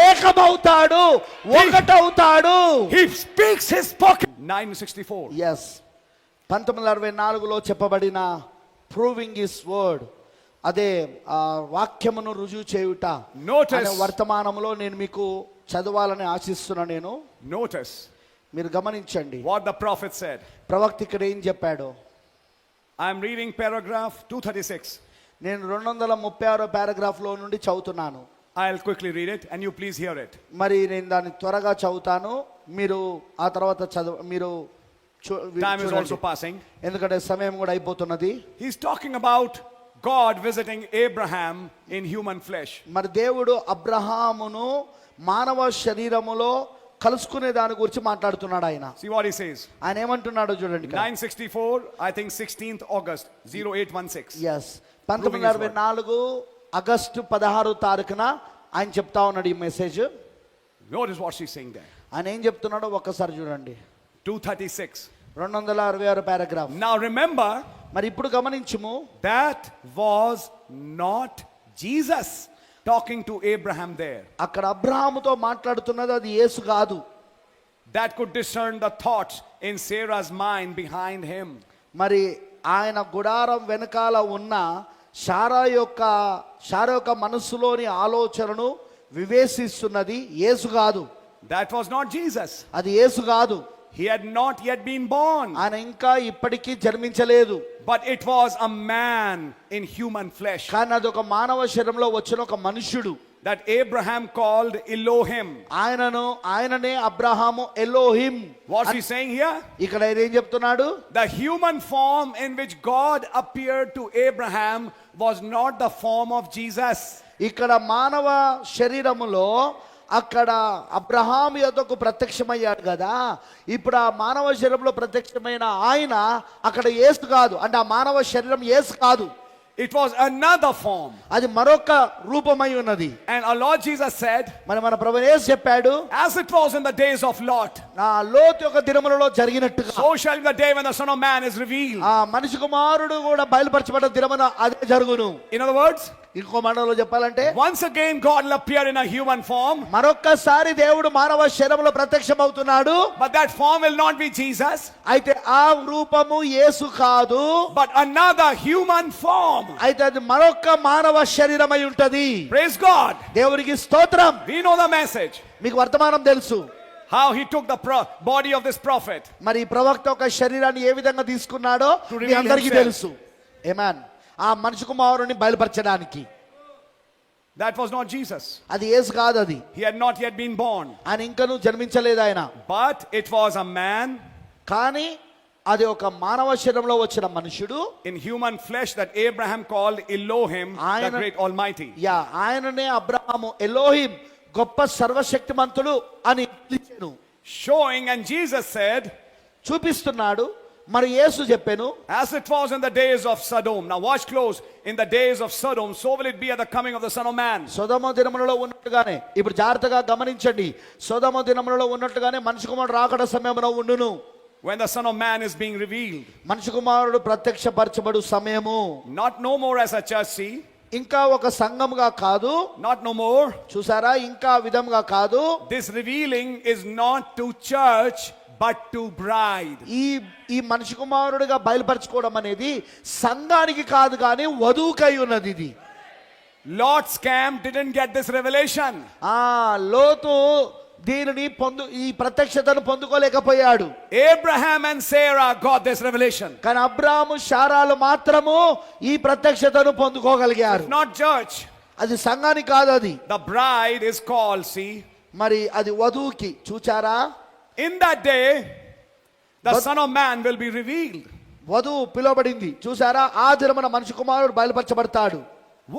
ఏకమవుతాడు, ఒకటవుతాడు. He speaks his spoken. 964. Yes 1964లో చెప్పబడిన ప్రూవింగ్ హిస్ వర్డ్, అదే వాక్యమును రుజువు చేయుట అనే వర్తమానంలో నేను మీకు చదవాలని ఆశిస్తున్నా. నేను Notice మీరు గమనించండి what the prophet said. ప్రవక్త ఇక్కడ ఏం చెప్పాడు. I am reading paragraph 236. నేను 236 పారాగ్రాఫ్ లో నుండి చదువుతున్నాను. I'll quickly read it and you please hear it. మరి నేను దాన్ని త్వరగా చదువుతాను, మీరు ఆ తర్వాత మీరు Time is also passing. ఎందుకంటే సమయం కూడా అయిపోతున్నది. He's talking about God visiting Abraham in human flesh. మరి దేవుడు అబ్రహామును మానవ శరీరములో కలుసుకునే దాని గురించి మాట్లాడుతున్నాడు ఆయన. See what he says. ఆయన ఏమంటున్నాడో చూడండి. 964, I think 16th August 0816. yes 1964 August 16వ తారీఖున ఆయన చెప్తా ఉన్నాడు ఈ message. Notice what she's saying there. ఆయన ఏం చెప్తున్నాడో ఒక్కసారి చూడండి. 236. 266 పారాగ్రాఫ్. Now remember, మరి ఇప్పుడు గమనించుము, that was not Jesus talking to Abraham there. అక్కడ అబ్రహాముతో మాట్లాడుతున్నది అది యేసు కాదు. That could discern the thoughts in Sarah's mind behind him. మరి ఆయన గుడారం వెనకాల ఉన్న శారా యొక్క మనస్సులోని ఆలోచనను వివేచిస్తున్నది యేసు కాదు. That was not Jesus. అది యేసు కాదు. He had not yet been born. ఆయన ఇంకా ఇప్పటికీ జన్మించలేదు. But it was a man in human flesh. కానీ అది ఒక మానవ శరీరంలో వచ్చిన ఒక మనుష్యుడు. That Abraham called Elohim. ఆయననే Abraham Elohim. What's he saying here? ఇక్కడ ఏం చెప్తున్నాడు? The human form in which God appeared to Abraham was not the form of Jesus. ఇక్కడ మానవ శరీరములో అక్కడ అబ్రహాము యొద్దకు ప్రత్యక్షమయ్యాడు కదా, ఇప్పుడు ఆ మానవ శరీరంలో ప్రత్యక్షమైన ఆయన అక్కడ యేసు కాదు. అంటే ఆ మానవ శరీరం యేసు కాదు. It was another form. అది మరొక రూపమై ఉన్నది. And our Lord Jesus said, మన ప్రభువు యేసు చెప్పాడు, as it was in the days of Lot, లోతు యొక్క దినములలో జరిగినట్టుగా so shall be the day when the Son of Man is revealed. మనిషి కుమారుడు కూడా బయలుపరచబడ్డ దినమున అదే జరుగును. In other words, ఇంకో మాటలో చెప్పాలంటే, once again God will appear in a human form. మరొక్కసారి దేవుడు మానవ శరీరంలో ప్రత్యక్షమవుతున్నాడు. But that form will not be Jesus. అయితే ఆ రూపము యేసు కాదు, but another human form. అయితే అది మరొక మానవ శరీరమై ఉంటది. Praise God. దేవునికి స్తోత్రం. We know the message. మీకు వర్తమానం తెలుసు. How he took the body of this prophet. మరి ఈ ప్రవక్త ఒక శరీరాన్ని ఏ విధంగా తీసుకున్నాడో మీ అందరికీ తెలుసు. ఆమేన్. ఆ మనిషి కుమారుని బయలుపరచడానికి. That was not Jesus. అది యేసు కాదు. అది he had not yet been born. ఆయన ఇంకనూ జన్మించలేదు ఆయన. but it was a man. కానీ అది ఒక మానవ శరీరంలో వచ్చిన మనుషుడు. in human flesh that Abraham called Elohim, the great almighty. ఆయననే అబ్రహాము ఎలోహిం, గొప్ప సర్వశక్తిమంతుడు అని పిలిచెను. showing, and Jesus said, చూపిస్తున్నాడు. మరి యేసు చెప్పెను, as it was in the days of Sodom. Now watch close. in the days of Sodom, so will it be at the coming of the Son of Man. సొదొమ దినములలో ఉన్నట్టుగానే, ఇప్పుడు జాగ్రత్తగా గమనించండి, సొదొమ దినములలో ఉన్నట్టుగానే మనిషి కుమారుడు రాకడ సమయమున ఉండును. when the Son of Man is being revealed. మనిషి కుమారుడు ప్రత్యక్షపరచబడు సమయము. not no more as a church, see. ఇంకా ఒక సంఘముగా కాదు. not no more. చూసారా, ఇంకా విధంగా కాదు. this revealing is not to church but to bride. ఈ మనిషి కుమారుడిగా బయలుపరచుకోవడం అనేది సంఘానికి కాదు కానీ వధువుకై ఉన్నది. ఇది Lot's camp didn't get this revelation. లోతు ఈ ప్రత్యక్షతను పొందుకోలేకపోయాడు. Abraham and Sarah got this revelation. కానీ అబ్రాహాము శారాలు మాత్రము ఈ ప్రత్యక్షతను పొందుకోగలిగారు. Not church. అది సంఘానికి కాదు, అది The bride is called, see. మరి అది వధువుకి. చూచారా, In that day, the Son of Man will be revealed. వధువు పిలువబడింది. చూసారా, ఆ దినమున మనిషి కుమారుడు బయలుపరచబడతాడు.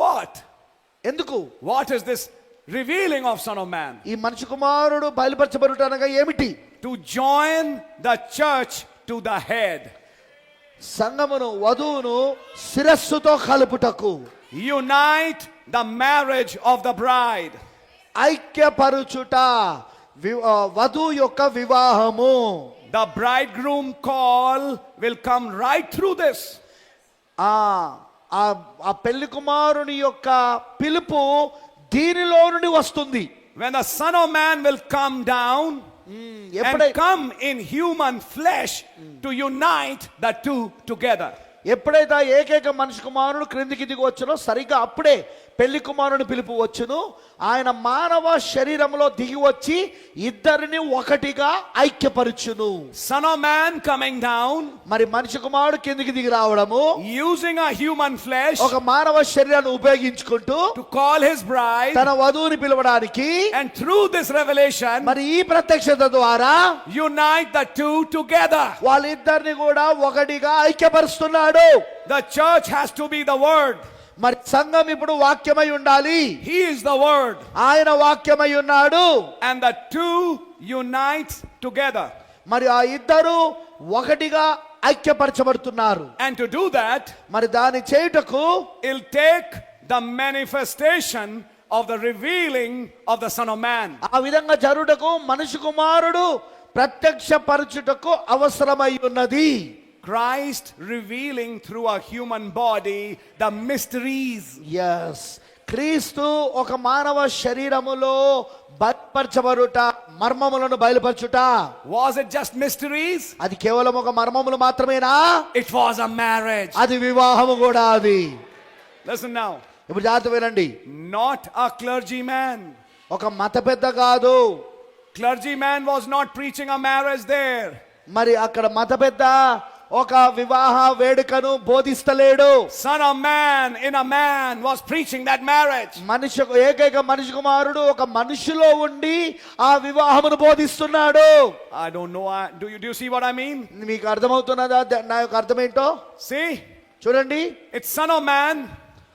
What? ఎందుకు? What is this revealing of Son of Man? ఈ మనిషి కుమారుడు బయలుపరచబడుట అనగా ఏమిటి? To join the church to the head. సంఘమును వధువును శిరస్సుతో కలుపుటకు. Unite the marriage of the bride. ఐక్యపరుచుట వధువు యొక్క వివాహము. The bridegroom call will come right through this. ఆ పెళ్లి కుమారుని యొక్క పిలుపు దీనిలో నుండి వస్తుంది. When the Son of Man will come down and come in human flesh to unite the two together. ఎప్పుడైతే ఏకైక మనిషి కుమారుడు క్రిందికి దిగి వచ్చునో సరిగ్గా అప్పుడే పెళ్లి కుమారుని పిలుపు వచ్చును. ఆయన మానవ శరీరంలో దిగి వచ్చి ఇద్దరిని ఒకటిగా ఐక్యపరచును. Son of Man coming down, మరి మనిషి కుమారుడు కిందికి దిగి రావడము, using a human flesh ఒక మానవ శరీరాన్ని ఉపయోగించుకుంటూ to call his bride, తన వధువుని పిలవడానికి, and through this revelation మరి ఈ ప్రత్యక్షత ద్వారా unite the two together. వాళ్ళిద్దరిని కూడా ఒకటిగా ఐక్యపరుస్తున్నాడు. The church has to be the word. మరి సంఘం ఇప్పుడు వాక్యమై ఉండాలి. He is the word. ఆయన వాక్యమై ఉన్నాడు. And the two unite together. మరి ఆ ఇద్దరు ఒకటిగా ఐక్యపరచబడుతున్నారు. And to do that, మరి దాని చేయుటకు it'll take the manifestation of the revealing of the Son of Man. ఆ విధంగా జరుగుటకు మనిషి కుమారుడు ప్రత్యక్షపరచుటకు అవసరమై ఉన్నది. Christ revealing through a human body the mysteries. yes క్రీస్తు ఒక మానవ శరీరములో బయలుపరచబడుట, మర్మములను బయలుపరచుట. Was it just mysteries? అది కేవలం ఒక మర్మములు మాత్రమేనా? It was a marriage. అది వివాహము కూడా. అది Listen now. ఇప్పుడు జాగ్రత్త వినండి. Not a clergyman. ఒక మత పెద్ద కాదు. Clergyman was not preaching a marriage there. మరి అక్కడ మత పెద్ద ఒక వివాహ వేడుకను బోధిస్తలేడు. Son of Man in a man was preaching that marriage. ఏకైక మనిషి కుమారుడు ఒక మనిషిలో ఉండి ఆ వివాహమును బోధిస్తున్నాడు. I don't know. Do you see what I mean? మీకు అర్థమవుతున్నదా నా యొక్క అర్థం ఏంటో? See? చూడండి, It's Son of Man.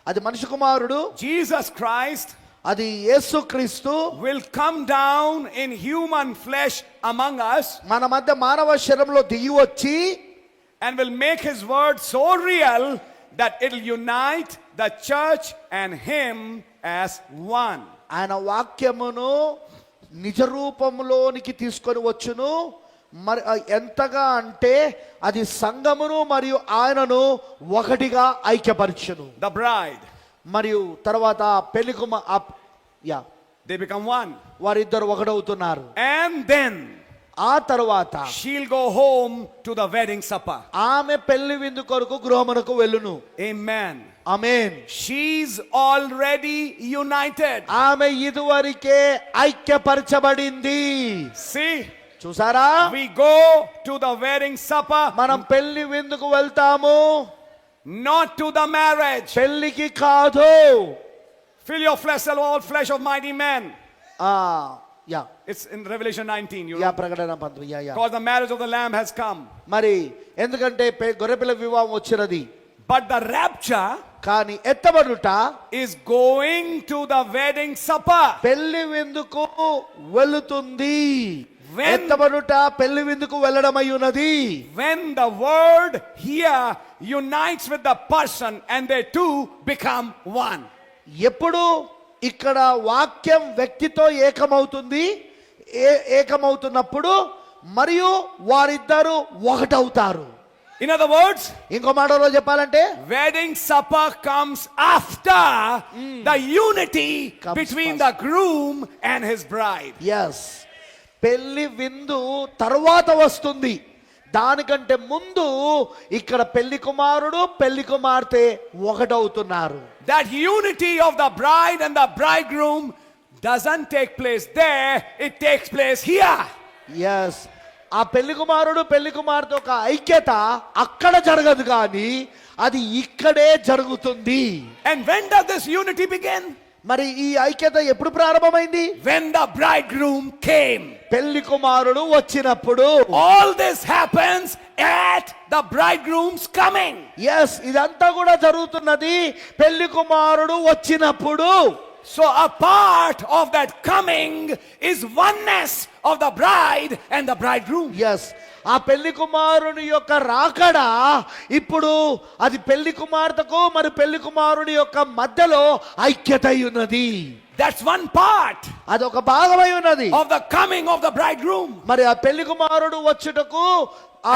అది మనిషి కుమారుడు. Jesus Christ అది యేసుక్రీస్తు will come down in human flesh among us మన మధ్య మానవ శరీరంలో దిగి వచ్చి and will make his word so real that it'll unite the church and him as one. ఆయన వాక్యమును నిజ రూపంలోనికి తీసుకొని వచ్చును. మరి ఎంతగా అంటే అది సంఘమును మరియు ఆయనను ఒకటిగా ఐక్యపరచును. The bride, మరియు తర్వాత పెళ్లి they become one. వారిద్దరు ఒకటవుతున్నారు. And then ఆ తర్వాత she'll go home to the wedding supper. ఆమె పెళ్లి విందు కొరకు గృహమునకు వెళ్ళును. Amen. ఆమేన్. She's already united. ఆమె ఇదివరకే ఐక్యపరచబడింది. See? చూసారా? We go to the wedding supper, మనం పెళ్లి విందుకు వెళ్తాము, not to the marriage. పెళ్లికి కాదు. Fill your flesh, all flesh of mighty men. Yeah It's in Revelation 19. You yeah know? ప్రకటన 19. Yeah yeah. Because the marriage of the Lamb has come. మరి ఎందుకంటే గొర్రెపిల్ల వివాహం వచ్చినది. But the rapture కానీ ఎత్తబడుట is going to the wedding supper. పెళ్లి విందుకు వెళుతుంది. When- ఎత్తబడుట పెళ్లి విందుకు వెళ్ళడమై ఉన్నది. When the word here unites with the person and they two become one. ఎప్పుడు ఇక్కడ వాక్యం వ్యక్తితో ఏకమవుతుంది, ఏకమవుతున్నప్పుడు మరియు వారిద్దరు ఒకటవుతారు. In other words, ఇంకో మాటలో చెప్పాలంటే wedding supper comes after the unity Comes between first. the groom and his bride. Yes పెళ్లి విందు తర్వాత వస్తుంది. దానికంటే ముందు ఇక్కడ పెళ్లి కుమారుడు పెళ్లి కుమార్తె ఒకటవుతున్నారు. That unity of the bride and the bridegroom doesn't take place there, it takes place here. Yes ఆ పెళ్లి కుమారుడు పెళ్లి కుమార్తె ఒక ఐక్యత అక్కడ జరగదు కానీ అది ఇక్కడే జరుగుతుంది. And when does this unity begin? మరి ఈ ఐక్యత ఎప్పుడు ప్రారంభమైంది? When the bridegroom came. పెళ్లి కుమారుడు వచ్చినప్పుడు. All this happens at the bridegroom's coming. Yes ఇదంతా కూడా జరుగుతున్నది పెళ్లి కుమారుడు వచ్చినప్పుడు. So a part of that coming is oneness of the bride and the bridegroom. Yes ఆ పెళ్లి కుమారుని యొక్క రాకడ ఇప్పుడు అది పెళ్లి కుమార్తెకు మరి పెళ్లి కుమారుని యొక్క మధ్యలో ఐక్యత అయి ఉన్నది. That's one part అదొక భాగమై ఉన్నది of the coming of the bridegroom. మరి ఆ పెళ్లి కుమారుడు వచ్చుటకు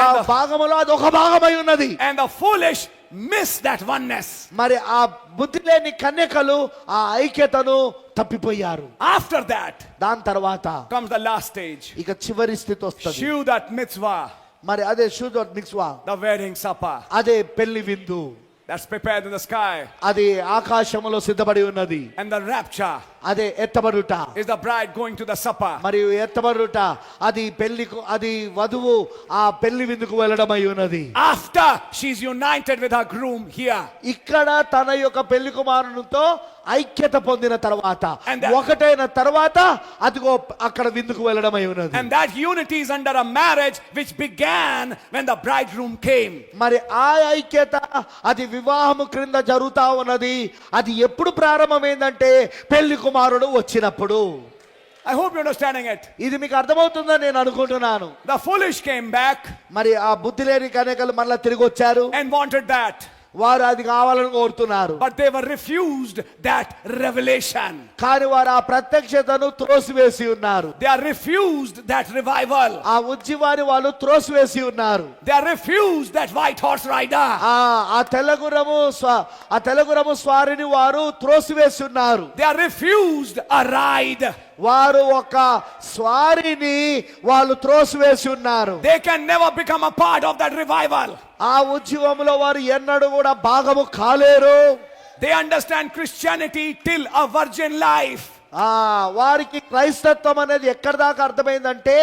ఆ భాగములో అదొక భాగమై ఉన్నది. And the foolish miss that oneness. మరి ఆ బుద్ధి లేని కన్యకలు ఆ ఐక్యతను తప్పిపోయారు. After that దాని తర్వాత comes the last stage. ఇక చివరి స్థితి వస్తుంది. Shudat mitzvah, మరి అదే షూదోత్ మిక్స్వా, the wedding supper. అదే పెళ్లి విందు, That's prepared in the sky. అది ఆకాశములో సిద్ధపడి ఉన్నది. And the rapture అదే ఎత్తబడుట, is the bride going to the supper. మరియు ఎత్తబడుట అది పెళ్లికు అది వధువు ఆ పెళ్లి విందుకు వెళ్ళడమై ఉన్నది. After she's united with her groom here. ఇక్కడ తన యొక్క పెళ్లి కుమారునితో ఐక్యత పొందిన తర్వాత And that- ఒకటైన తర్వాత అదిగో అక్కడ విందుకు వెళ్ళడమై ఉన్నది. And that unity is under a marriage which began when the bridegroom came. మరి ఆ ఐక్యత అది వివాహము క్రింద జరుగుతా ఉన్నది. అది ఎప్పుడు ప్రారంభమైందంటే పెళ్లి కుమారుడు వచ్చినప్పుడు. I hope you're understanding it. ఇది మీకు అర్థమవుతుందని నేను అనుకుంటున్నాను. The foolish came back మరి ఆ బుద్ధి లేని కన్యకలు మళ్ళా తిరిగి వచ్చారు. and wanted that. వారు అది కావాలని కోరుతున్నారు. But they were refused that revelation. కానీ వారు ఆ ప్రత్యక్షతను త్రోసివేసి ఉన్నారు. They are refused that revival. ఆ ఉజ్జీవాన్ని వాళ్ళు త్రోసివేసి ఉన్నారు. They are refused that white horse rider. ఆ తెల్లగురము స్వారిని వారు త్రోసివేసి ఉన్నారు. They are refused a ride. వారు ఒక స్వారిని వాళ్ళు త్రోసివేసి ఉన్నారు. They can never become a part of that revival. ఆ ఉద్యమంలో వారు ఎన్నడూ కూడా భాగము కాలేరు. They understand Christianity till a virgin life. వారికి క్రైస్తత్వం అనేది ఎక్కడి దాకా అర్థమైందంటే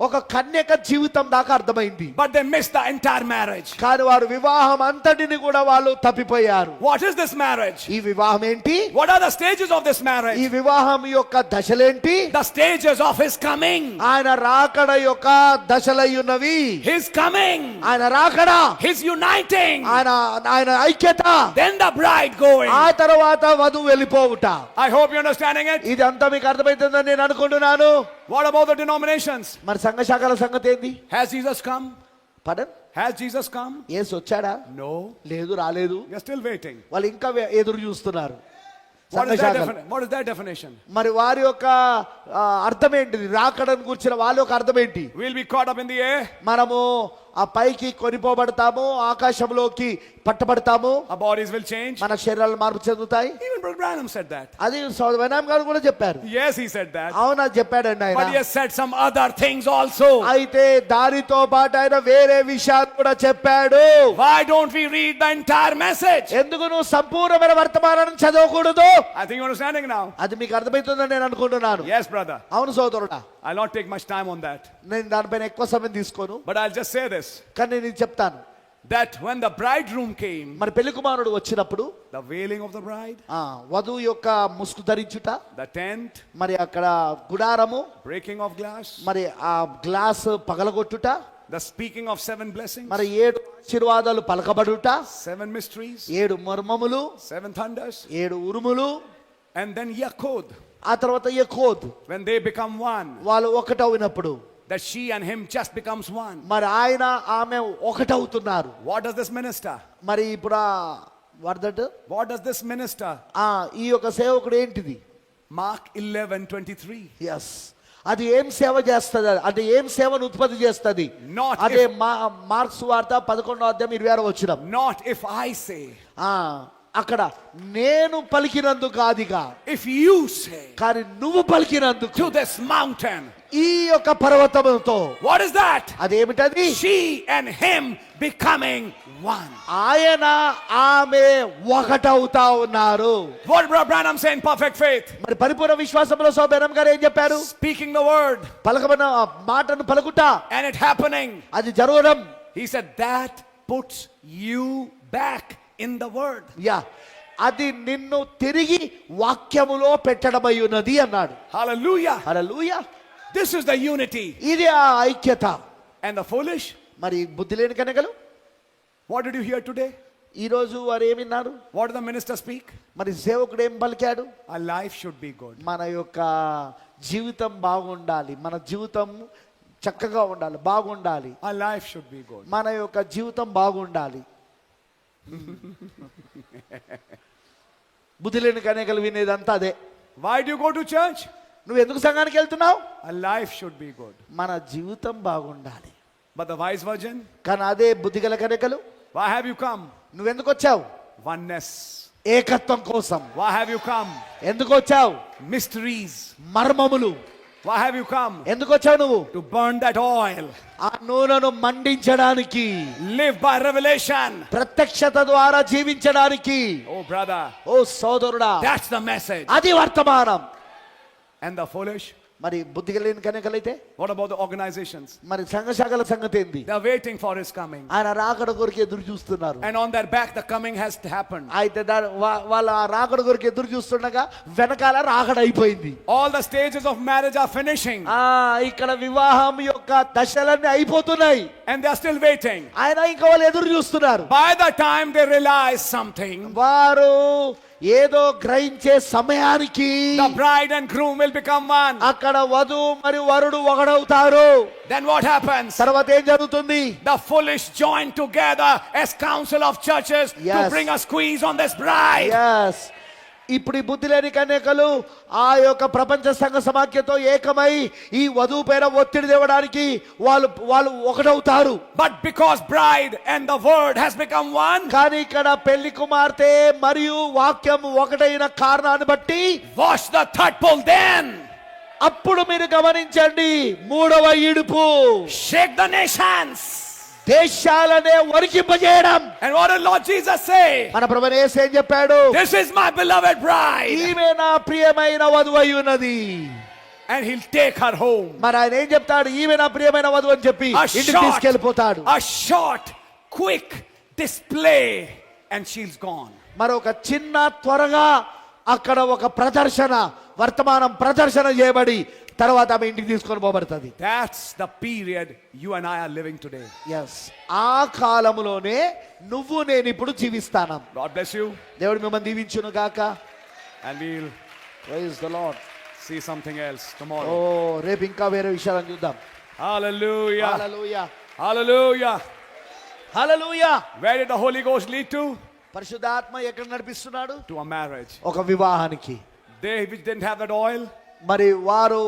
ఒక కన్యక జీవితం దాకా అర్థమైంది. But they missed the entire marriage. కానీ వారు వివాహం అంతటిని కూడా వాళ్ళు తప్పిపోయారు. What is this marriage? ఈ వివాహం ఏంటి? What are the stages of this marriage? ఈ వివాహం యొక్క దశలేంటి? The stages of his coming. ఆయన రాకడ యొక్క దశలై ఉన్నవి. His coming. ఆయన రాకడ, His uniting. ఆయన ఐక్యత, Then the bride going. ఆ తర్వాత వధువు వెళ్ళిపోవుట. I hope you're understanding it. ఇది అంతా మీకు అర్థమైతుందని నేను అనుకుంటున్నాను. What about the denominations? మరి సంఘ శాఖల సంగతి ఏంది? Has Jesus come? పడన్ Has Jesus come? యేసు వచ్చాడా? No. లేదు, రాలేదు. We are still waiting. వాళ్ళు ఇంకా ఎదురు చూస్తున్నారు. What సంఘ is that శాఖలు. what is that definition? మరి వారి యొక్క అర్థం ఏంటిది? రాకడను కూర్చిన వాళ్ళ యొక్క అర్థం ఏంటి? We'll be caught up in the air. మనము ఆ పైకి కొనిపోబడతాము, ఆకాశంలోకి పట్టబడతాము, Our bodies will change. మన శరీరాలు మార్పు చెందుతాయి. Even Brother Branham said that. అది వెనామ్ గారు కూడా చెప్పారు. Yes, he said that. అవునా, చెప్పాడండి But he ఆయన. has said some other things also. అయితే దానితో పాటు ఆయన వేరే విషయాలు కూడా చెప్పాడు. Why don't we read the entire message? ఎందుకు నువ్వు సంపూర్ణమైన వర్తమానాన్ని చదవకూడదు? I think you're understanding now. అది మీకు అర్థమవుతుందని నేను అనుకుంటున్నాను. Yes, brother. అవును సోదరుడా, I'll not take much time on that. నేను దానిపైన ఎక్కువ సమయం తీసుకోను, But I'll just say this. కానీ నేను చెప్తాను. That when the bridegroom came, మరి పెళ్లి కుమారుడు వచ్చినప్పుడు the veiling of the bride, వధువు యొక్క ముసుగు ధరించుట, the tent, మరి అక్కడ గుడారము, breaking of glass, మరి ఆ glass పగలగొట్టుట, the speaking of 7 blessings, మరి 7 ఆశీర్వాదాలు పలకబడుట, 7 mysteries, 7 మర్మములు, 7 thunders, 7 ఉరుములు, and then Yakod, ఆ తర్వాత యెహోదు, when they become one, వాళ్ళు ఒకటవునప్పుడు that she and him just becomes one. మరి ఆయన ఆమె ఒకటవుతున్నారు. What does this minister? మరి ఇప్పుడు వర్దట్ What does this minister? ఈ యొక్క సేవకుడు ఏంటిది? Mark 11:23. ఎస్, అది ఏం సేవ చేస్తుంది? అది ఏం సేవను ఉత్పత్తి చేస్తుంది? Not అదే if- మార్క్స్ వార్త 11:26. Not if I say, అక్కడ నేను పలికినందుకు కాదిగా, if you say కానీ నువ్వు పలికినందుకు to this mountain, ఈ యొక్క పర్వతముతో. What is that? అదేమిటది? She and him becoming one. ఆయన ఆమె ఒకటవుతా ఉన్నారు. What did Brother Branham say in perfect faith? మరి పరిపూర్ణ విశ్వాసంలో సోబెరం గారు ఏం చెప్పారు? Speaking the word పలకమన మాటను పలుకుట, and it happening. అది జరగడం. He said that puts you back in the word. Yeah, అది నిన్ను తిరిగి వాక్యములో పెట్టడమై ఉన్నది అన్నాడు. Hallelujah. Hallelujah. This is the unity. ఇది ఆ ఐక్యత. And the foolish, మరి బుద్ధి లేని కన్యకలు what did you hear today? ఈ రోజు వారు ఏమిన్నారు? What did the minister speak? మరి సేవకుడు ఏం పలికాడు? Our life should be good. మన యొక్క జీవితం బాగుండాలి, మన జీవితం చక్కగా ఉండాలి, బాగుండాలి. Our life should be good. మన యొక్క జీవితం బాగుండాలి. బుద్ధి లేని కన్యకలు వినేదంతా అదే. Why do you go to church? నువ్వు ఎందుకు సంఘానికి వెళ్తున్నావు? Our life should be good. మన జీవితం బాగుండాలి. But the wise virgin, కానీ అదే బుద్ధిగల కన్యకలు, why have you come? నువ్వెందుకు వచ్చావు? Oneness. ఏకత్వం కోసం. Why have you come? ఎందుకు వచ్చావు? Mysteries. మర్మములు. Why have you come? ఎందుకు వచ్చావు నువ్వు? To burn that oil. ఆ నూనెను మండించడానికి, Live by revelation. ప్రత్యక్షత ద్వారా జీవించడానికి. Oh brother, ఓ సోదరుడా, that's the message. అది వర్తమానం. And the foolish, మరి బుద్ధి లేని కన్యకలైతే, what about the organizations? మరి సంఘ శాఖల సంగతి ఏంది? They are waiting for his coming. ఆయన రాకడ కొరకు ఎదురు చూస్తున్నారు. And on their back the coming has happened. అయితే వాళ్ళ ఆ రాకడ కొరకు ఎదురు చూస్తుండగా వెనకాల రాకడ అయిపోయింది. All the stages of marriage are finishing. ఇక్కడ వివాహం యొక్క దశలన్నీ అయిపోతున్నాయి. And they are still waiting. ఆయన ఇంకా వాళ్ళు ఎదురు చూస్తున్నారు. By the time they realize something, వారు ఏదో గ్రహించే సమయానికి the bride and groom will become one. అక్కడ వధువు మరియు వరుడు ఒకడవుతారు. Then what happens? తర్వాత ఏం జరుగుతుంది? The foolish join together as council of churches to Yes. bring a squeeze on this bride. Yes. ఇప్పుడు ఈ బుద్ధి లేని కన్యకలు ఆ యొక్క ప్రపంచ సంఘ సమాఖ్యతో ఏకమై ఈ వధువు పైన ఒత్తిడి తేవడానికి వాళ్ళు ఒకటవుతారు. But because bride and the word has become one, కానీ ఇక్కడ పెళ్లి కుమార్తె మరియు వాక్యం ఒకటైన కారణాన్ని బట్టి wash the third pole then. అప్పుడు మీరు గమనించండి, మూడవ ఈడుపు Shake the nations. దేశాలనే వణికింపజేయడం. And what did Lord Jesus say? మన ప్రభువు యేసు ఏం చెప్పాడు? This is my beloved bride. ఈమె నా ప్రియమైన వధువు అయి ఉన్నది. And he'll take her home. మరి ఆయన ఏం చెప్తాడు? ఈమె నా ప్రియమైన వధువు అని చెప్పి ఇంటికి తీసుకెళ్ళిపోతాడు. A short, quick display and she's gone. మరొక చిన్న త్వరగా అక్కడ ఒక ప్రదర్శన, వర్తమానం ప్రదర్శన చేయబడి తర్వాత ఆమె ఇంటికి తీసుకొని పోబడుతుంది. That's the period you and I are living today. Yes, ఆ కాలములోనే నువ్వు నేను ఇప్పుడు జీవిస్తాను. God bless you. దేవుడు మిమ్మల్ని దీవించును గాక. And we'll praise the Lord. see something else oh, tomorrow. రేపు ఇంకా వేరే విషయాలను చూద్దాం. Hallelujah. Hallelujah, Hallelujah. Hallelujah. Where did the Holy Ghost lead to? పరిశుద్ధాత్మ ఎక్కడ నడిపిస్తున్నాడు? To a marriage. ఒక వివాహానికి. They which didn't have that oil మరి వారు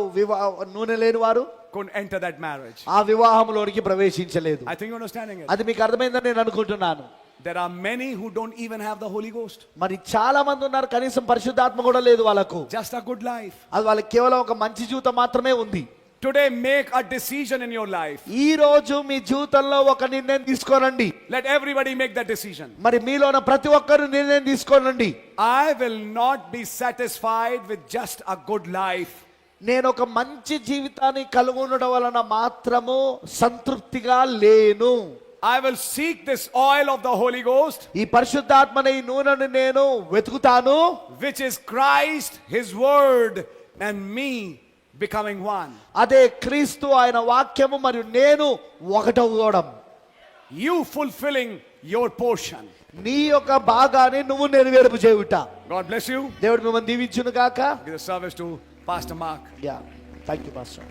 నూనె లేని వారు couldn't enter that marriage. ఆ వివాహంలోనికి ప్రవేశించలేదు. I think you're understanding it. అది మీకు అర్థమైందని నేను అనుకుంటున్నాను. There are many who don't even have the Holy Ghost. మరి చాలా మంది ఉన్నారు, కనీసం పరిశుద్ధాత్మ కూడా లేదు వాళ్ళకు. Just a good life. అది వాళ్ళకి కేవలం ఒక మంచి జీవితం మాత్రమే ఉంది. Today make a decision in your life. ఈ రోజు మీ జీవితంలో ఒక నిర్ణయం తీసుకోనండి. Let everybody make that decision. మరి మీలోన ప్రతి ఒక్కరు నిర్ణయం తీసుకోనండి. I will not be satisfied with just a good life. నేను ఒక మంచి జీవితాన్ని కలిగి ఉండడం వలన మాత్రము సంతృప్తిగా లేను. I will seek this oil of the Holy Ghost, ఈ పరిశుద్ధాత్మని ఈ నూనెను నేను వెతుకుతాను, which is Christ, His Word, and me becoming one. అదే క్రీస్తు, ఆయన వాక్యము మరియు నేను ఒకటవడం. You fulfilling your portion. నీ యొక్క భాగాన్ని నువ్వు నెరవేర్పు చేయుట. God bless you. దేవుడు మిమ్మల్ని దీవించును గాక. Give the service to Pastor Mark. Yeah, thank you pastor.